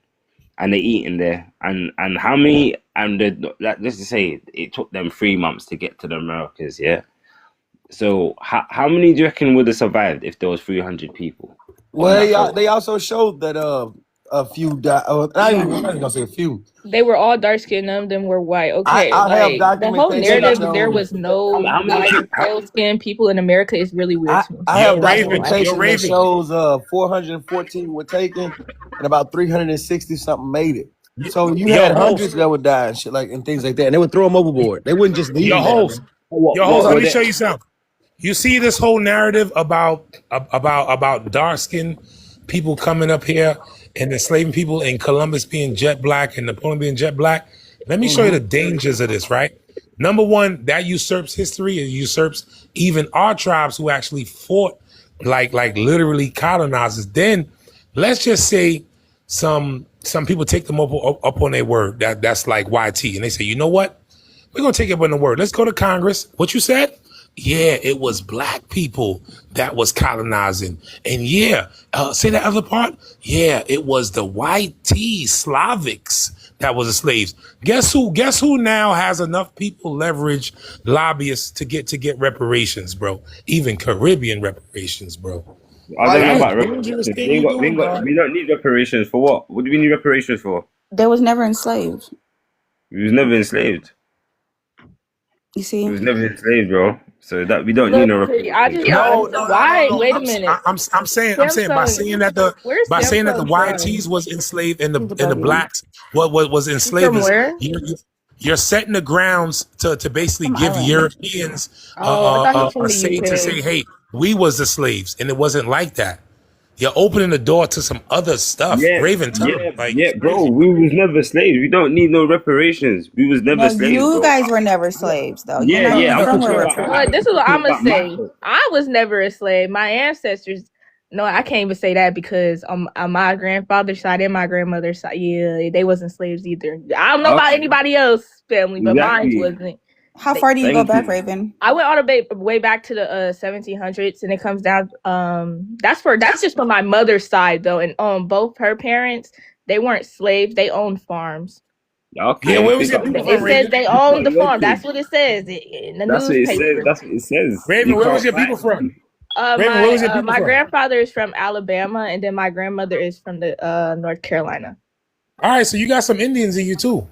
and they're eating there. And how many? And let's just say it took them 3 months to get to the Americas, yeah. So how many do you reckon would have survived if there was 300 people on Well, that boat? they also showed that a few died. I'm not even gonna say a few. They were all dark skinned, none of them were white. Okay, I have like the whole documentation narrative that there shows. was no How many? light pale skinned people in America is really weird to me. I Yo, have Raven. Yo, documentation that Raven. shows 414 were taken and about 360 something made it. So you Yo, had host. hundreds that would die and shit like and things like that, and they would throw them overboard. They wouldn't just leave Your them there. host. What, Yo, what host. Let were me they? show you something. You see this whole narrative about dark skinned people coming up here and enslaving people and Columbus being jet black and Napoleon being jet black. Let me show you the dangers of this, right? Number one, that usurps history. It usurps even our tribes who actually fought like literally colonizers. Then let's just say some people take them up on their word. That's like YT. And they say, you know what? We're going to take it up on the word. Let's go to Congress. What you said? Yeah, it was black people that was colonizing. And yeah, say that other part? Yeah, it was the white Slavics that was the slaves. Guess who now has enough people leverage lobbyists to get reparations, bro? Even Caribbean reparations, bro. I don't know about Dangerous reparations. thing you doing, dog. We don't need reparations for what? What do we need reparations for? They was never enslaved. We was never enslaved. You see? We was never enslaved, bro. So that we don't need no Look, I reparations. just why? Wait a minute. I'm saying by Samsung. saying that the Where's Samsung YTs was enslaved and the blacks what was enslaved from is where? you're setting the grounds to basically From give Ireland. Europeans Oh, I thought he a was from say the to UK. say, hey, we was the slaves, and it wasn't like that. You're opening the door to some other stuff. Yeah, Raven, tell him, like, yeah, it's bro. crazy. We was never slaves. We don't need no reparations. We was never No, slaves, you bro. guys were never slaves, though. You're Yeah, not yeah. even I'm from talking where we're about. from. Well, this is what I'm gonna about my say. folk. I was never a slave. My ancestors. No, I can't even say that because on my grandfather's side and my grandmother's side, yeah, they wasn't slaves either. I don't know about Okay, anybody else's family, but mine exactly. wasn't. How They, far do you go Thank back, you. Raven? I went all the way back to the 1700s, and it comes down. That's just for my mother's side though, and both her parents they weren't slaves; they owned farms. Yeah, Okay, where was big your up, people It from, says Raven? they big owned the up your farm. That's kids. what it says in the That's what it says. newspaper. That's what it says. Raven, You where was can't your people fight. from? Raven, where was your people My from? grandfather is from Alabama, and then my grandmother is from the North Carolina. All right, so you got some Indians in you too.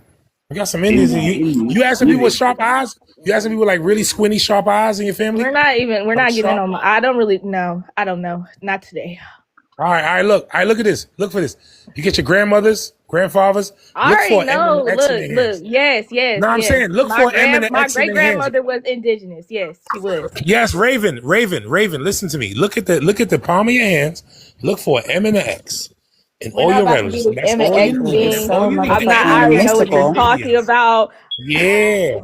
You got some Indians in you. Indian. You asking people with sharp eyes? You asking people like really squinty, sharp eyes in your family? We're not getting Sharp. on. I don't really know. I don't know. Not today. All right, look at this. Look for this. You get your grandmothers, grandfathers. I Look already for know. M&X in their hands. Look. Yes. No, I'm saying look for My M&X in great their hands. grandmother was indigenous. Yes, she was. Yes, Raven. Listen to me. Look at the palm of your hands. Look for M&X in We're all not your about to relatives. do And this that's all you M&X need. thing. That's all you need. I'm not. I already know what you're Mystical. talking Indians. about. Yeah.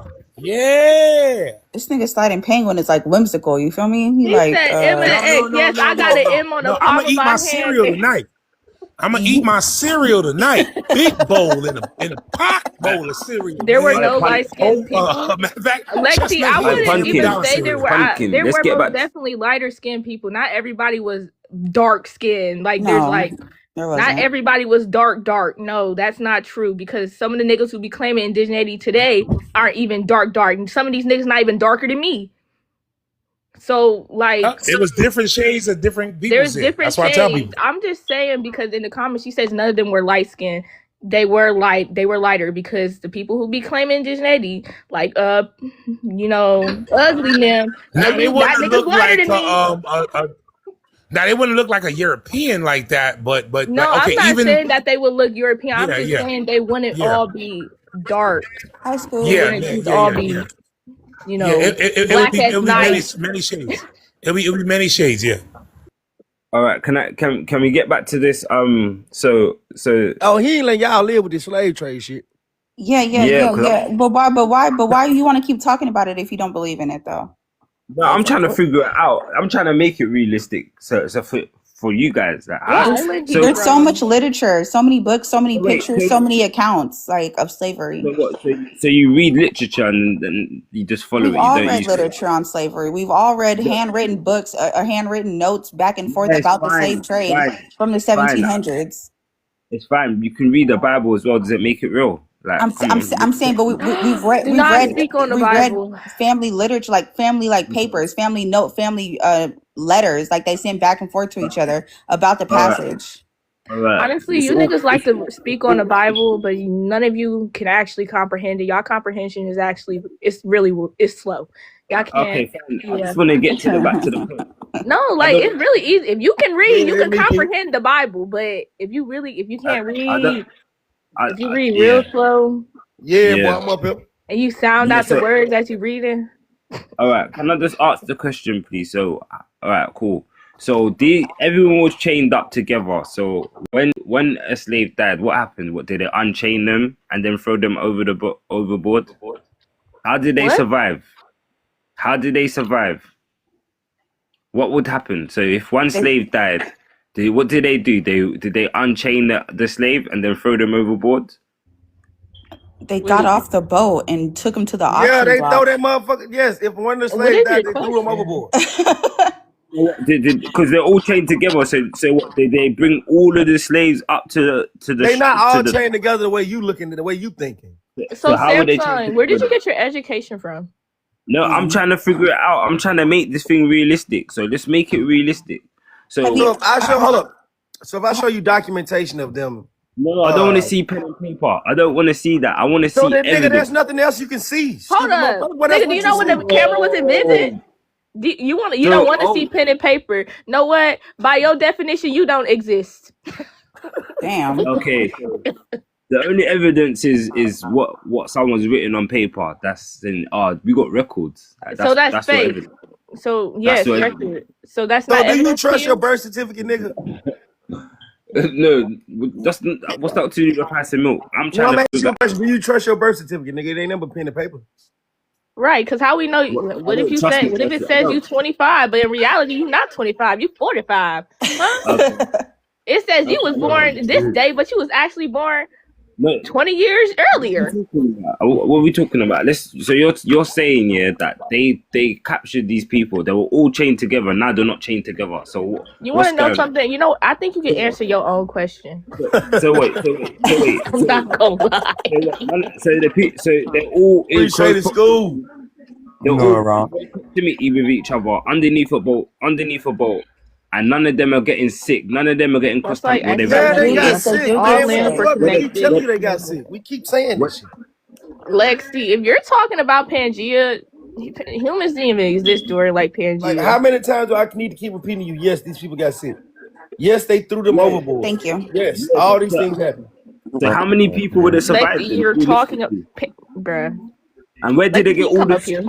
This nigga sliding penguin is like whimsical. You feel me? He He like said M&X. Yes, I got an M on the No, I'm palm gonna of eat my my hand. cereal tonight. I'm gonna eat my cereal tonight. Big bowl in a pot bowl of cereal. There were Man. no light skinned people. Matter of fact, Lexi, Chestnut I Hill wouldn't Pumpkin. even down say there cereal. were Pumpkin. there Let's were get most back. definitely lighter skinned people. Not everybody was dark skinned. Like there's No, like there not wasn't. everybody was dark. No, that's not true because some of the niggas who be claiming indigeneity today aren't even dark. And some of these niggas not even darker than me. So like It was different shades of different people. there's different That's why I tell shades. people. I'm just saying because in the comments she says none of them were light skinned. They were lighter because the people who be claiming indigeneity, like you know, ugly them. Now they That wouldn't niggas look lighter like than me. now they wouldn't look like a European like that, but No, like, okay, I'm not even saying that they would look European. I'm yeah, just yeah, saying they wouldn't yeah, all be dark. High school. They yeah, wouldn't yeah, just yeah, all yeah, be, yeah. you Yeah, know, it would black be as night. many shades. It'll be many shades, yeah. All right, can we get back to this? So Oh, he ain't letting y'all live with this slave trade shit. yeah, because But why you want to keep talking about it if you don't believe in it though? I'm trying to figure it out. I'm trying to make it realistic. So for you guys, like, Yeah, how, I legit, so There's so bro. much literature, so many books, so many wait, pictures, so many accounts like of slavery. so what? So you read literature and then you just follow We've it. You all don't read use literature on slavery. We've all read handwritten books or handwritten notes back and forth Yes, about the slave fine, trade fine, from the fine. 1700s. It's fine. You can read the Bible as well. Does it make it real? Like, come on. I'm saying, but we've read Do not speak on the Bible. family literature, like family papers, family letters, like they send back and forth to each other about the All right, passage. all right. Honestly, It's you all, niggas like to speak on the Bible, but none of you can actually comprehend it. Y'all comprehension is actually it's slow. Y'all okay, can't. fine. I Yeah. just want to get to the back to the point. No, I like don't. it's really easy. If you can read, you Yeah, can me too. comprehend the Bible. But if you can't I don't. read, if you read Yeah, real slow Yeah, boy, yeah, I'm up here. and you sound yeah. out the So, words that you reading, all right. Can I just ask the question, please? So, all right, cool. So, everyone was chained up together. So, when a slave died, what happened? What did they unchain them and then throw them overboard? How did they what? survive? How did they survive? What would happen? So, if one They slave died, what did they do? Did they unchain the slave and then throw them overboard? they What got is off the boat and took him to the Yeah, auction they throw block. that motherfucker. Yes, if one of the what slaves is died, your they threw him question? overboard. Because they're all chained together. So what? Did they bring all of the slaves up to They not all the? chained together the way you looking, the way you thinking. So how would they chain Samson, where did you together? get your education from? No, I'm trying to figure it out. I'm trying to make this thing realistic. So let's make it realistic. Have So you? So if I show, hold up. So if I show you documentation of them, no, I don't want to see pen and paper. I don't want to see that. I want to so see that nigga, there's evidence. nothing else you can see. Hold Stupid up, motherfucker. What else nigga. Do would you you know when the see? camera was invented? You So don't want to see pen and paper. Know what? By your definition, you don't exist. Damn. okay. So the only evidence is what someone's written on paper. That's in we got records. So that's That's your fake. evidence. So That's yes, your evidence. record. So that's So not do you evidence to trust your you. birth certificate, nigga? No, that's what's that to do with the price of milk? I'm No, trying I'm to asking figure you a question. Do you trust your birth certificate, nigga? It ain't never pen and paper. Right, because how we know? I What if don't you trust say? it. What if it I says you don't. 25, but in reality you not 25? You 45, huh? Okay. It says you was Okay. born this day, but you was actually born No, 20 years earlier. what are we talking about? So you're saying that they captured these people. They were all chained together. Now they're not chained together. So You want what's to know going on? something? I think you can answer your own question. So wait. I'm not gonna lie. So they're all in close Appreciate it, school. They're all No, wrong. in proximity with each other underneath a boat, and none of them are getting sick. None of them are getting That's crossed like up. Or they've Yeah, they They got they sick, do all get man. What the land sick. fuck? We keep connected. telling you they got sick. We keep saying What? this shit. Lexi, if you're talking about Pangea, humans didn't even exist during like Like, how Pangea. many times do I need to keep repeating you? Yes, these people got sick. Yes, they threw them Yeah. overboard. Thank you. Yes, all these things happen. So how many people would have survived? Lexi, you're talking, Realistically? bruh. And where did they Lexi, get you all come the? up here.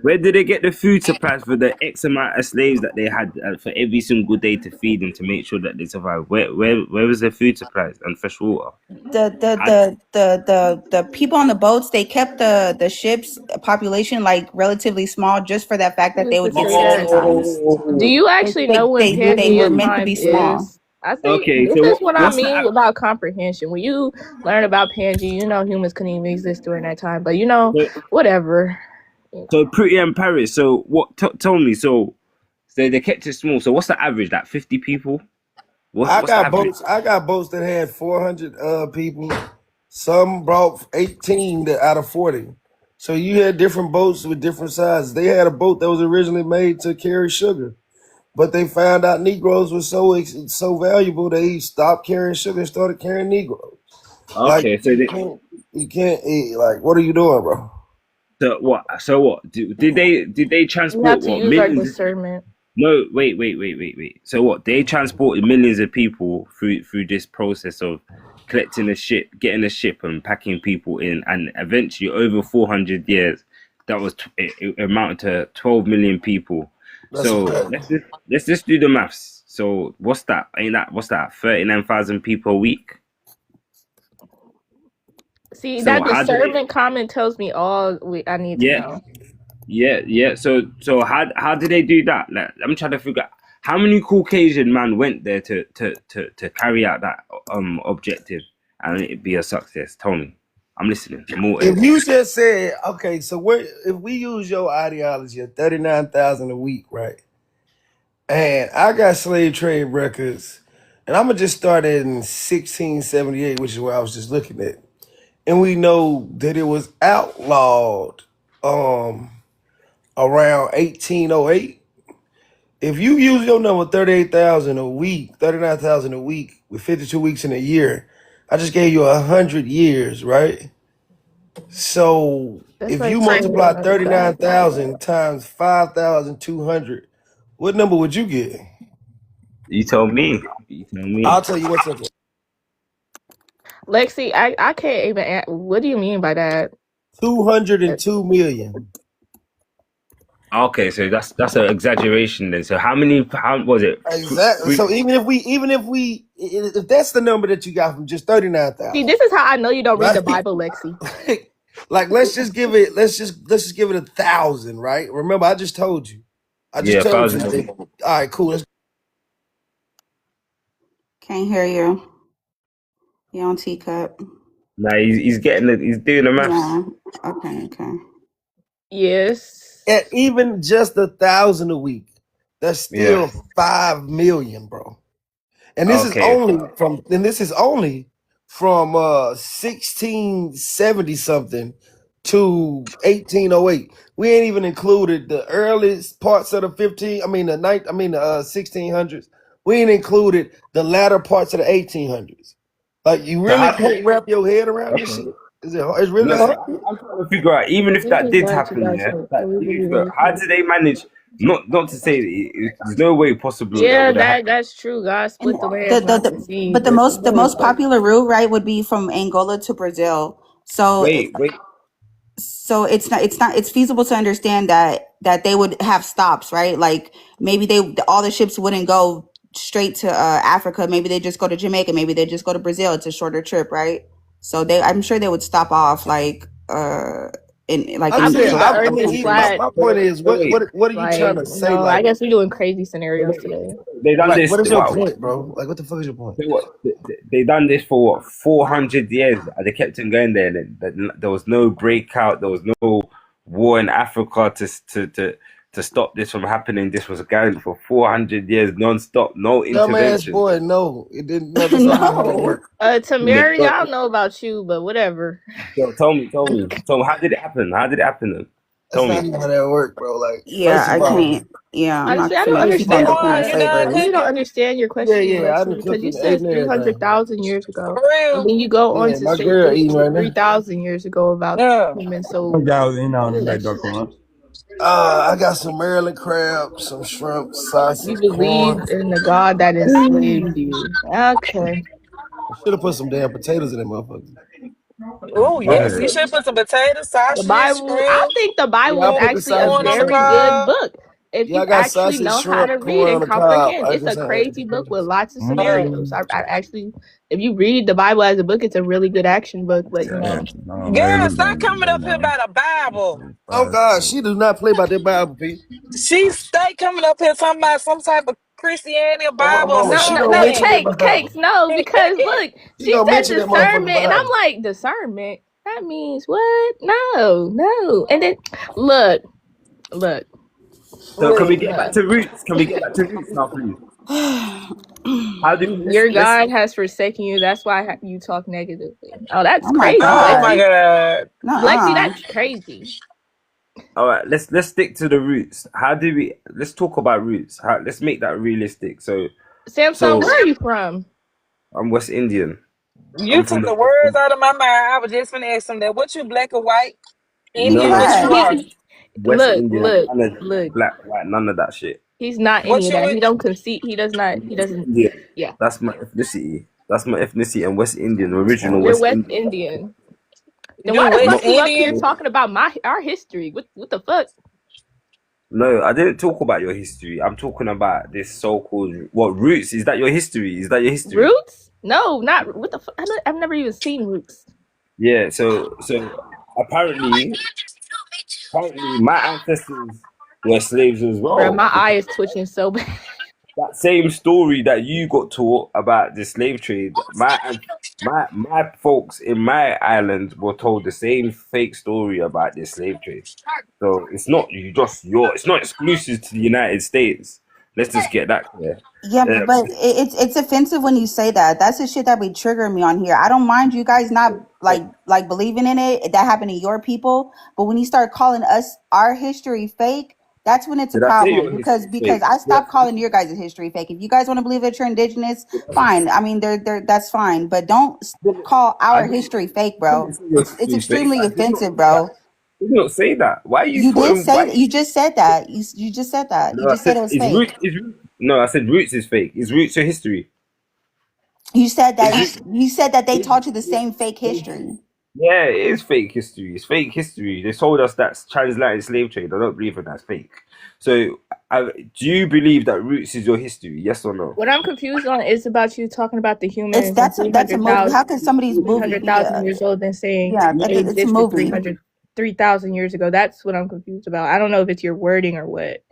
Where did they get the food supplies for the X amount of slaves that they had for every single day to feed them to make sure that they survive? Where was their food supplies and fresh water? The people on the boats, they kept the ship's population like relatively small just for that fact that they would get sick sometimes. Do you actually know when They were Pangea meant to be times small. is? I say Okay, this so is what I what's the mean about comprehension. When you learn about Pangea, you know humans couldn't even exist during that time. But you know, so, whatever. so Pretty and Paris? So what? Tell me. So they kept it small. So what's the average? Like 50 people? What's the average? I got boats that had 400 people. Some brought 18 out of 40. So you had different boats with different sizes. They had a boat that was originally made to carry sugar, but they found out Negroes were so valuable they stopped carrying sugar and started carrying Negroes. Like Okay, so you can't like what are you doing, bro? so what? So what? Did they We have transport to what use our millions? discernment. No, wait. So what? They transported millions of people through this process of collecting a ship, getting a ship, and packing people in, and eventually, over 400 years, that was it amounted to 12 million people. That's So a fact. let's just do the maths. So what's that? What's that? 39,000 people a week. See, So that how did it? discernment comment tells me all I need to Yeah, know. yeah. So how did they do that? Like, I'm trying to figure out how many Caucasian man went there to carry out that objective and it be a success. Tell me, I'm listening. I'm all If ears. you just said, okay, so if we use your ideology of 39,000 a week, right? And I got slave trade records, and I'm gonna just start in 1678, which is where I was just looking at. And we know that it was outlawed around 1808. If you use your number 38,000 a week, 39,000 a week with 52 weeks in a year, I just gave you 100 years, right? So That's if like you saying multiply another God. 39,000 times 5,200, what number would you get? You tell me. You tell me. I'll tell you what's up. Lexi, I can't even. What do you mean by that? 202 million. Okay, so that's an exaggeration then. So how was it? Exactly. So even if that's the number that you got from just See, 39,000, this is how I know you don't read the right? Bible, Lexi. Like let's just give it 1,000, right? Remember, I just told you. Yeah, All 1,000. right, cool. Let's Can't hear you. You're on teacup. Nah, he's getting it. He's doing the maths. Yeah. Okay. Yes. at even just 1,000 a week. That's still Yeah. 5 million, bro. And this is Okay. only from 1670 something to 1808. We ain't even included the earliest parts of the 1600s. We ain't included the latter parts of the 1800s. Like you So really how? can't wrap your head around this Okay. shit. It's really No, hard. I'm trying to figure out. Even if This that is did what you happen, guys yeah. think. Like, So we believe but how it. did they manage? Not to say there's no way possible that Yeah, would have happened. that's true. God And split the land the, from the the sea, but the but most popular route, right, would be from Angola to Brazil. So Wait. it's feasible to understand that they would have stops, right? Like maybe all the ships wouldn't go straight to Africa. Maybe they just go to Jamaica. Maybe they just go to Brazil. It's a shorter trip, right? So I'm sure they would stop off like in like I'm I in saying, believe short the Earth is my, flat. my point is, Wait. what are you trying Like, to say? I Like, guess we're doing crazy scenarios today. They done like, this. what is your Wow. point, bro? Like, what the fuck is your point? They done this for what, 400 years. They kept on going there. There was no breakout. There was no war in Africa to stop this from happening. This was going for 400 years non-stop, no Dumbass intervention. boy, no, it didn't. No, that's not how that no. worked. Tamara, I don't know about you, but whatever. So tell me. So how did it happen? How did it happen then? That's Tell me. not how that worked, bro. Like, Yeah, first I of all, can't. Yeah, I'm not Honestly, I don't finna keep on understand. defending I slavery. really don't understand your question, yeah, I done Lexi, because cooked you and ate said and everything. 300,000 years ago, For and real. then you go on Yeah, to my say girl eating right now. 3,000 years ago about Yeah. humans. So Y'all in on yeah, the back that's door, I got some Maryland crab, some shrimp, you sausage, believe corn. in the God that enslaved you. Okay. I should have put some damn potatoes in that motherfucker. Oh, yes. You man. should put some potatoes, The sausages, Bible, I shrimp, think the Bible Yeah, I is put the actually a corn sausage, on the very shrimp. good cob. book if Yeah, I you got actually sausage, know how to shrimp, read corn on and the cob. comprehend. I It's can a say, crazy book with lots of Uh, scenarios. I actually, if you read the Bible as a book, it's a really good action book. But you know, girl, stop coming up here by the Bible. oh God, she does not play by that Bible, Pete. She stay coming up here talking about some type of Christianity or Oh, my Bible or mama, No, she no, gonna no, mention something. that cakes, Bible. no, because look, She she gonna said mention that motherfucking discernment, and I'm Bible. like, discernment? That means what? No, no. And then look, look, So can we look, get back no. to roots? Can we get back to roots now, please? How do we, Your let's God has forsaken you. That's why you talk negatively. Oh, that's Oh my crazy, Oh my God. Lexi. God. Lexi, Nuh-uh. that's crazy. all right, let's stick to the roots. How do we let's talk about roots. Let's make that realistic. Samsung, So where are you from? I'm West Indian. You I'm from took the the words out of my mind. I was just gonna ask him that. What you, black or white? He's Indian, no what you black. are? West Look, Indian, look, none of look. black, white, none of that shit. He's not any What of you that. with? He don't concede. He does not. He West doesn't. Indian. Yeah, That's my ethnicity. That's my ethnicity and West Indian, original you're West West Indian. Indian. Then You why the I'm West fuck not you up here Indian? talking about our history? What the fuck? no, I didn't talk about your history. I'm talking about this so-called what roots? Is that your history? Is that your history? Roots? No, not what the fuck. I've never even seen Roots. Yeah, so apparently my ancestors were slaves as Bro, well. my eye is twitching so bad. That same story that you got taught about the slave trade, my folks in my island were told the same fake story about the slave trade. So it's not it's not exclusive to the United States. Let's just get that clear. Yeah, Uh, but it's offensive when you say that. That's the shit that be triggering me on here. I don't mind you guys not like believing in it. That happened to your people. But when you start calling us our history fake, that's when it's a did I say problem. your Because history because fake? I Yeah. stopped calling your guys' history fake. If you guys want to believe that you're indigenous, fine. I mean, they're that's fine. But don't call I our didn't, history fake, I bro. didn't say your It's history fake. extremely I did not offensive, say that. bro. I did not say that. Why are you You did putting say why? you just said that. You just said that. You No, I just said said it was is fake. roots. No, I said roots is fake. Is roots your history? You said that Is you said that they it? taught you the same fake history. Yeah, it is fake history. It's fake history. They told us that's transatlantic slave trade. I don't believe in that's fake. So, do you believe that roots is your history? Yes or no? What I'm confused on is about you talking about the It's humans and that's a movie. How can somebody's three movie hundred be thousand years old and saying yeah, it it's a existed movie. 3,000 years ago? That's what I'm confused about. I don't know if it's your wording or what,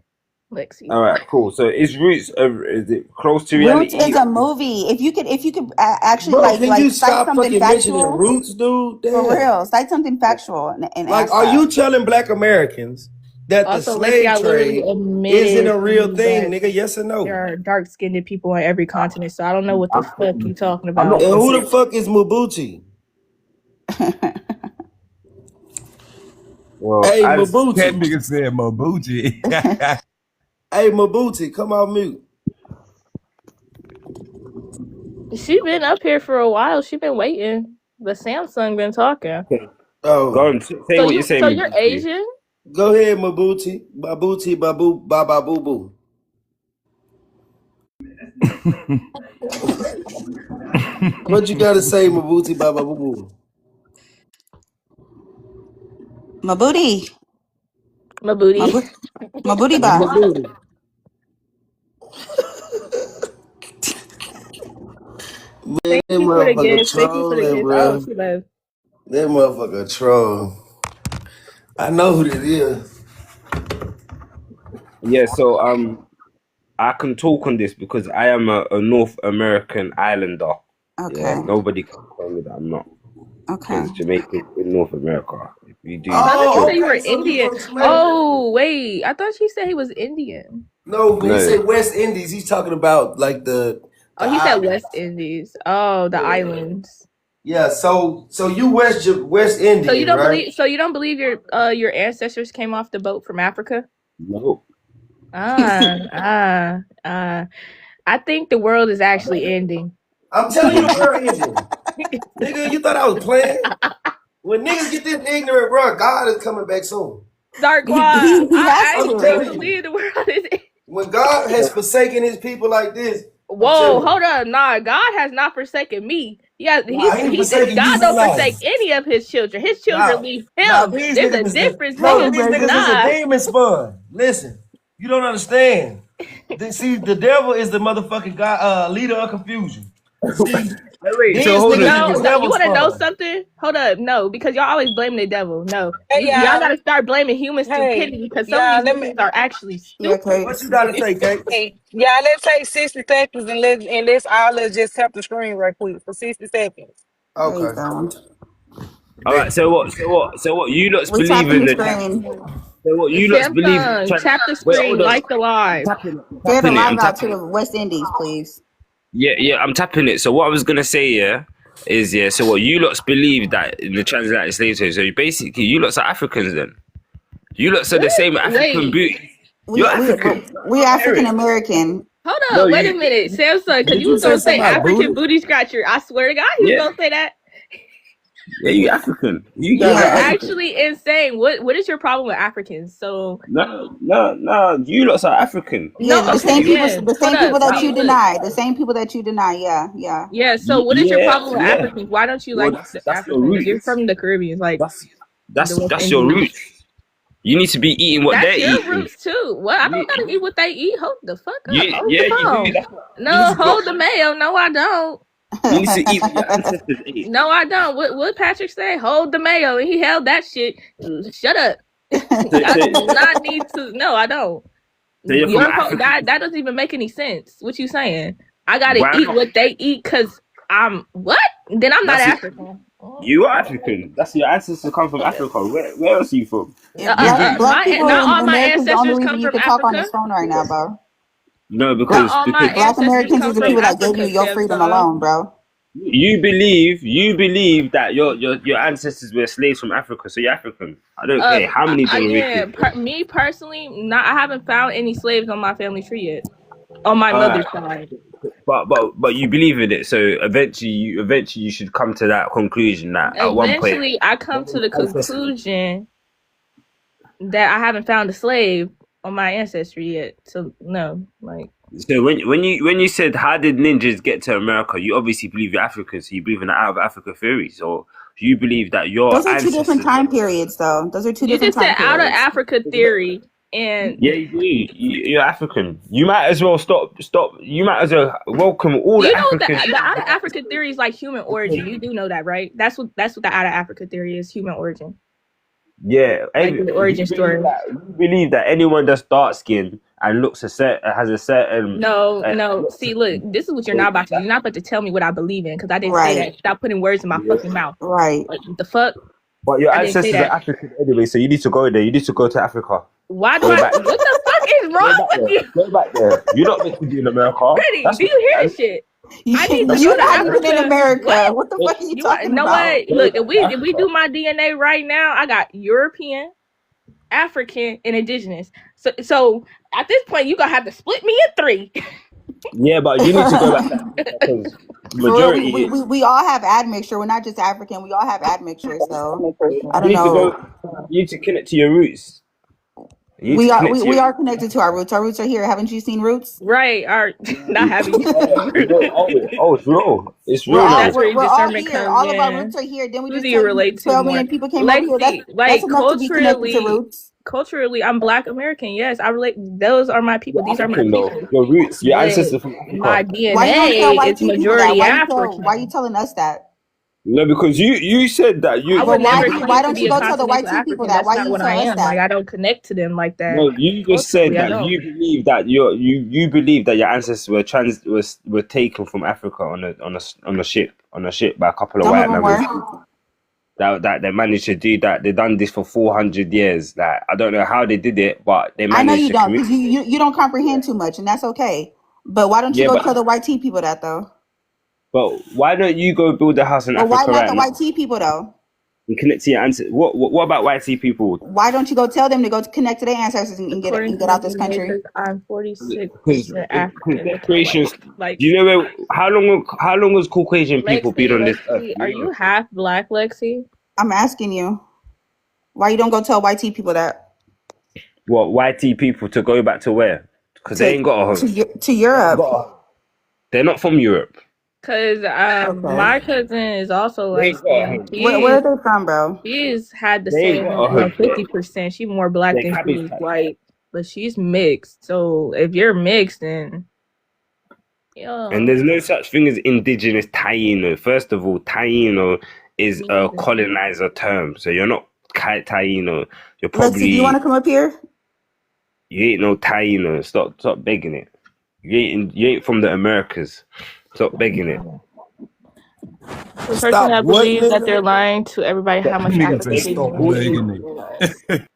Lexi. All right, cool. So, is roots is it close to Roots reality? is a movie. If you could actually Bro, can you cite stop something fucking mentioning factual roots, dude? for Damn. real, cite something factual and Like, ask are that. you telling black Americans that the Also, Lexi, slave I literally trade isn't admitted a to real you thing, that nigga? Yes or no? there are dark-skinned people on every continent, so I don't know what the fuck you talking I'm not about. And gonna who say the fuck is Mabuti? well. Hey, I That Mabuti. nigga said Mabuchi. Hey, Mabuti, come on mute. She been up here for a while. She been waiting. But Samsung been talking. Go Oh, on, say what you're saying, So you're Mabuchi. Asian? go ahead, Mabuti. Babuti, babu, baba, boo boo. What you gotta say, Mabuti, baba, boo boo? My booty. My booty. My booty My ba. booty. Man, that Thank you for the motherfucker gift. Thank you for the trolling, gift. Oh, bro. she left. That motherfucker troll. I know who that is. Yeah, so I can talk on this because I am a North American islander. Okay. Yeah, nobody can tell me that I'm not. Okay. Because Jamaica is in North America. If you do, I thought you Oh, said you were okay. So you Indian. from Jamaica? Oh, wait. I thought she said he was Indian. No, when he no. said West Indies, he's talking about like the Oh, he said islands. West Indies. Oh, the islands. Yeah. So you West So you Indian, don't right? believe? So you don't believe your ancestors came off the boat from Africa? No. I think the world is actually ending. I'm telling you, the world ending. Nigga, you thought I was playing? When niggas get this ignorant, bro, God is coming back soon. Dark He Quad. I has I'm actually telling you. believe the world is ending. When God has forsaken his people like this, I'm Whoa, telling you. hold up. Nah, God has not forsaken me. Yeah, Nah, he ain't forsaken God you don't for forsake life. any of his children. His children Nah, leave nah, him. these There's a niggas is difference, no, nigga. these niggas is a demon spawn. Listen, you don't understand. See, the devil is the motherfucking God, leader of confusion. See, wait. So These hold niggas on. use No, you devil want to know spawn. something? Hold up, no, because y'all always blame the devil. No, Hey y'all y'all. got to start blaming human Hey, stupidity because some of y'all, these let me humans are actually Yeah, stupid. Kate. What you gotta say, Kate? hey, y'all, let's take 60 seconds and let's all let's just tap the screen right quick for 60 seconds. There you Okay. go. All Bet. right. So what? So what? So what? You lots We believe tapping in the the? screen. So what? You lots believe? Samsung, tap the Wait, hold screen, on. like the live. I'm Share the tapping it. live I'm out to tapping it. the West Indies, please. Yeah, yeah. I'm tapping it. So what I was gonna say, yeah, is yeah. So what? You lots believe that in the transatlantic slave trade. So basically, you lots are Africans then. You lots are the What? same African Wait, beauty. We You're we African. we African Eric. American. hold No, up, wait a you. minute, Samsung, because Did you you was say gonna say something about African booty? booty scratcher. I swear to God, he was Yeah, gonna say that. yeah. You African. You You guys are are Yeah. African. actually insane. What is your problem with Africans? So No, no, no. You lots are African. Yeah, no, the okay, same people yeah. the Hold same people up. that See, you look. deny. The same people that you deny. Yeah, yeah. Yeah, so what is your Yeah, problem with yeah. Africans? Why don't you Well, like that's the that's your Africans? You're roots. from the Caribbean, like That's the that's West that's your Indies. roots. You need to be eating what they're That's your eating. roots too. Well, I don't You, gotta eat what they eat. Hold the fuck up. you, Hold yeah, the you do. phone. That's what, you need No, to go. hold the mayo. No, I don't. You need to eat what your ancestors ate. No, I don't. What Patrick say? Hold the mayo, and he held that shit. Shut up. So, I so, do not need to. No, I don't. so you're from That African. that doesn't even make any sense. What you saying? I gotta Why eat not? what they eat because I'm what? Then I'm not That's it. African. Oh, You are African. That's your ancestors come from Africa. Where else are you from? Yeah, You black be black people not in all my America is the only ancestors reason come you from could talk on Africa. this phone right now, bro. no Not Black all my black ancestors Americans come is the from people that gave Africa, you your freedom Samsung. alone, bro. you believe that your ancestors were slaves from Africa, so you're African. I don't care how many Yeah, generations. me personally, not. I haven't found any slaves on my family tree yet. On my Alright, mother's side. but you believe in it, so eventually you should come to that conclusion that at one point. Eventually, I come to the conclusion that I haven't found a slave on my ancestry yet. So no, like So when you said how did ninjas get to America, you obviously believe you're African, so you believe in the out of Africa theory. So you believe that your Those are two different ancestors. time periods, though. Those are two you different just said time out of periods. Africa theory, and Yeah, you do. You're African. You might as well stop. You might as well welcome all you the know the Africans. out of Africa theory is like human origin. You do know that, right? That's what the out of Africa theory is, human origin, Yeah, like the origin story. you believe that anyone that's dark skinned and looks has a certain. No, Uh, no. See, look, this is what you're not about to do. You're not about to tell me what I believe in because I didn't say Right, that. Stop putting words in my fucking mouth. right. Like the fuck? but your I didn't say ancestors are that. African anyway, so you need to go there. You need to go to Africa. Why do Go I? back. What the fuck is Go wrong back with there. you? Go back there. You're not meant to be in America. Pretty, That's do what you hear man. this shit? You, I need to That's go you're what to not even in Africa. America. What? What the fuck are you You talking know about? what? Go Look, back to if we Africa. do my DNA right now, I got European, African, and indigenous. So at this point, you gonna have to split me in three. Yeah, but you need to go back to Africa because For real, majority. we all have admixture. We're not just African. We all have admixture. So I You don't need to know. go. You need to connect to your roots. You need We to are connect to we your. are connected to our roots. Our roots are here. Haven't you seen Roots? Right? Or not having you. Oh, it's real. It's We're real all now. That's where your we're all discernment here. comes All of our in. roots are here. Then we Who just do you tell you relate to 12 more? million people came over here. Legacy, That's like enough to be connected to roots. culturally, I'm Black American. Yes, I relate. Those are my people. You're These are my African though. people. Your roots, your But ancestors from my Africa. Why you don't tell DNA white is people that? majority Why you African. telling us that? No, because you said that I But would why never why claim to don't be you a go tell the white continental people African. that? That's Why not you what I tell us am. Like that? I don't connect to them like that. no, you just said Culturally, I that don't. you believe that you believe that your ancestors were taken from Africa on a ship by a couple of Some of white them men were. that they managed to do that. They done this for 400 years. Like I don't know how they did it, but they I know managed you to don't, because communicate. you don't comprehend too much, and that's okay. But why don't you Yeah, go but tell the white tea people that though? why don't you go build a house in But why Africa not right the now white tea people though? and connect to your ancestors? What about white sea people? Why don't you go tell them to go connect to their ancestors and According get to out this country? Matrix, I'm 46% Because African. their Look at white. creations. Like Do you know how long has Caucasian people been on this earth? Lexi, are you half Black, Lexi? I'm asking you, why you don't go tell white tea people that? What YT people to go back to where? Because they ain't got a home. To Europe. They're not from Europe. Cause Okay. my cousin is also They light ain't got a skinned. home. Where are they from, bro? She's had the They ain't same got a home. 50%. She's more Black They're than cabbage she is patch. white, but she's mixed. So if you're mixed, then And there's no such thing as indigenous Taino. First of all, Taino is Me a neither. colonizer term. So you're not Taino. You're Lexi, do you want probably, to come up here? you ain't no Taino. Stop begging it. You ain't from the Americas. Stop begging it. The person Stop that what, believes that they're nigga? lying to everybody how much Nigga Africa say they stop know. begging it.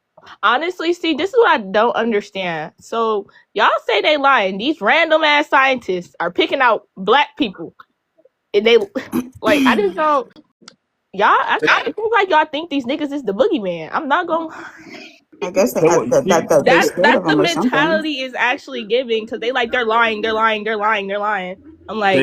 Honestly, see, this is what I don't understand. So y'all say they lying. These random ass scientists are picking out black people, and they like I just don't. It feels like y'all think these niggas is the boogeyman. I'm not gonna. I guess they So have what, that. They That's scared of the them or something. mentality is actually giving because they like they're lying. I'm like,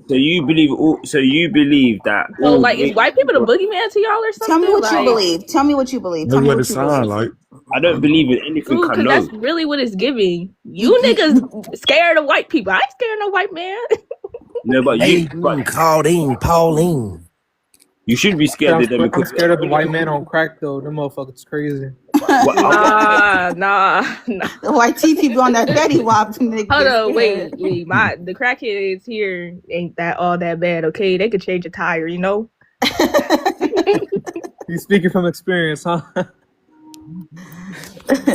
so you believe that so all like is white people the nations. boogeyman to y'all or Tell me something? what you Like, believe. Tell me what you believe. Tell That's me what it what you sound believe. like. I don't believe in anything dude, I because that's know. really what it's giving. You niggas scared of white people. I ain't scared of no white man. No, but Hey, Claudine, Pauline. you should be scared of them I'm because scared of the white man on crack though. Them motherfuckers crazy. Nah. The white tea people on that Betty Wap. Hold on, wait. The crackheads here ain't that all that bad, okay? They could change a tire, you know? You speaking from experience, huh?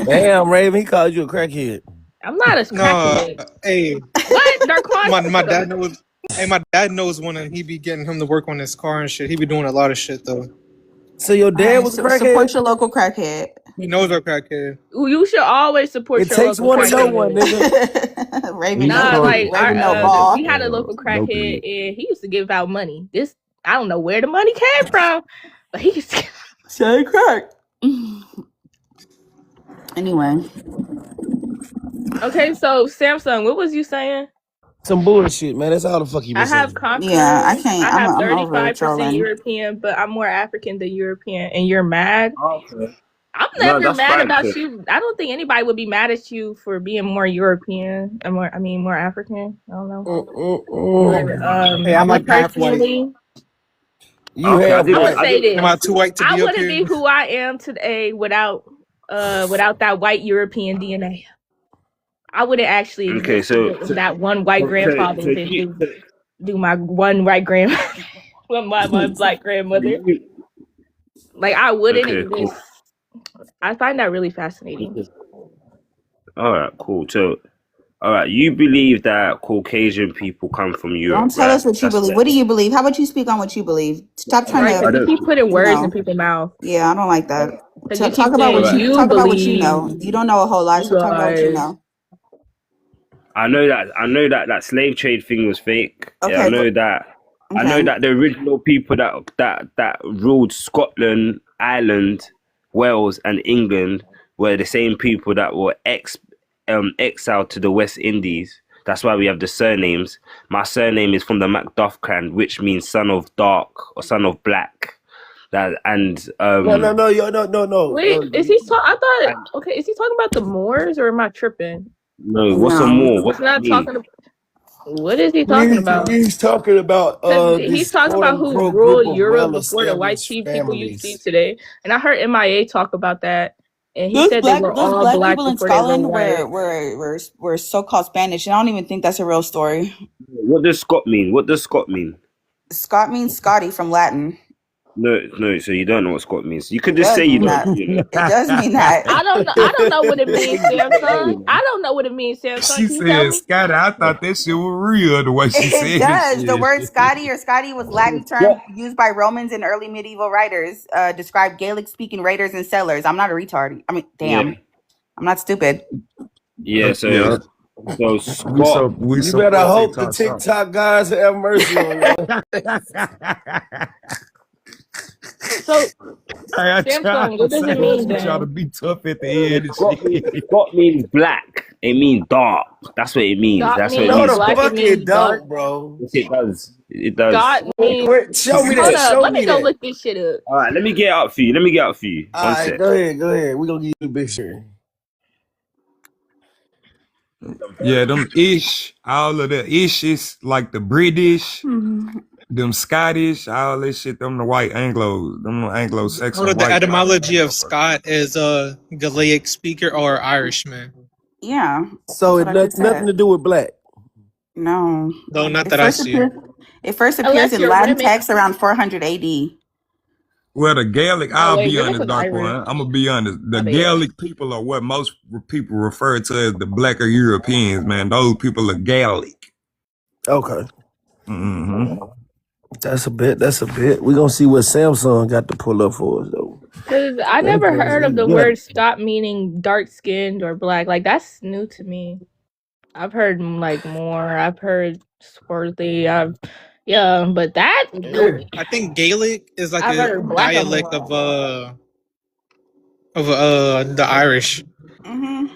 Damn, Raven, he called you a crackhead. I'm not a No, crackhead. hey, What? Darquan? my dad knows. Hey, my dad knows when he be getting him to work on his car and shit. He be doing a lot of shit though. So your dad was a Support crackhead? your local crackhead. He knows our crackhead. You should always support It your takes local one to know crackhead. one, nigga. Raven, Nah, no, like Raven, no ball. we had a local crackhead and he used to give out money. I don't know where the money came from, but he used to say crack. Anyway. Okay, so Samsung, what was you saying? Some bullshit, man. That's all the fuck you been I have saying. conquerors. Yeah, I can't. I have I'm over 35% trolling. European, but I'm more African than European, and you're mad. Okay. I'm No, never that's mad fine. about So, you. I don't think anybody would be mad at you for being more European and more African. I don't know. But, Hey, I'm me like half white. personally, You okay, have I'm gonna white. say Am I this: too white to I be up wouldn't here? be who I am today without that white European DNA. I wouldn't actually okay, exist so with that one white grandfather so to do my one white grandmother, my black grandmother. Like I wouldn't okay, exist. cool. I find that really fascinating. All right, cool. So, all right, you believe that Caucasian people come from Europe, Don't tell right? us what you believe. What do you believe? How about you speak on what you believe? Stop trying Right, to. because you keep putting words in people's mouth. Yeah, I don't like that. Because you Talk keep about saying what you you talk about what you believe. know. You don't know a whole lot, so talk about what you know. I know that slave trade thing was fake. Okay, Yeah, I know that. I know okay. that the original people that ruled Scotland, Ireland, Wales, and England were the same people that were exiled to the West Indies. That's why we have the surnames. My surname is from the Macduff clan, which means son of dark or son of black. No. No. Wait, is he talking? I thought. Okay, is he talking about the Moors or am I tripping? No, what's a Moor? What's He's not that mean? talking. What is he talking about? He's talking about He's this talking quote about who unquote ruled group of Europe before the white well-established people you see families. today. And I heard MIA talk about that, and he said they were Those all black black people in before they were Scotland white. were so-called Spanish, and I don't even think that's a real story. What does Scot mean? What does Scot mean? Scot means Scotty from Latin. No. So you don't know what Scot means. You could It just does say you mean don't. that. You know. It does mean that. I don't know what it means, Samsung. I don't know what it means, Samsung. She Can you tell said, me? Scotty, I thought that shit was real the way she said It does. The word shit. Scotty or Scotty was Latin term used by Romans and early medieval writers. Describe Gaelic-speaking raiders and settlers. I'm not a retard. I mean, damn. Yeah. I'm not stupid. Yeah. So Yeah. so Scot. You better hope the TikTok guys have mercy on you. So, I Samsung, what does it mean try to then? be tough at the end. Scot means black. It means dark. That's what it means. Scot That's means what it means. black, it means dark. bro. Yes, it does. It does. Scot means. Show me Hold that. up, Show let me me go that. look this shit up. All right, let me get it up for you. All One right, sec. go ahead. We're gonna give you a big shirt. Yeah, them ish, all of the ishes, like the British, them Scottish, all this shit, them the white Anglos, them Anglo-Saxon Part of the white. etymology of Scot is a Gaelic speaker or Irishman. Yeah. So it That's what I has just nothing said. to do with black. No. No, not It that I first see. appears. It first appears Unless in you're Latin Remic. text around 400 AD. Well, the Gaelic, Oh I'll wait, be Remic honest, was Dark Irish. One. I'm gonna be honest. The My bad. Gaelic people are what most people refer to as the blacker Europeans, man. Those people are Gaelic. Okay. Mm-hmm. That's a bit. That's a bit. We're gonna see what Samsung got to pull up for us though. Cause I They never crazy. heard of the Yeah. word stop meaning dark skinned or black. Like that's new to me. I've heard like more. I've heard swarthy. But that nope. I think Gaelic is like I've a heard black dialect of the Irish. Mm-hmm.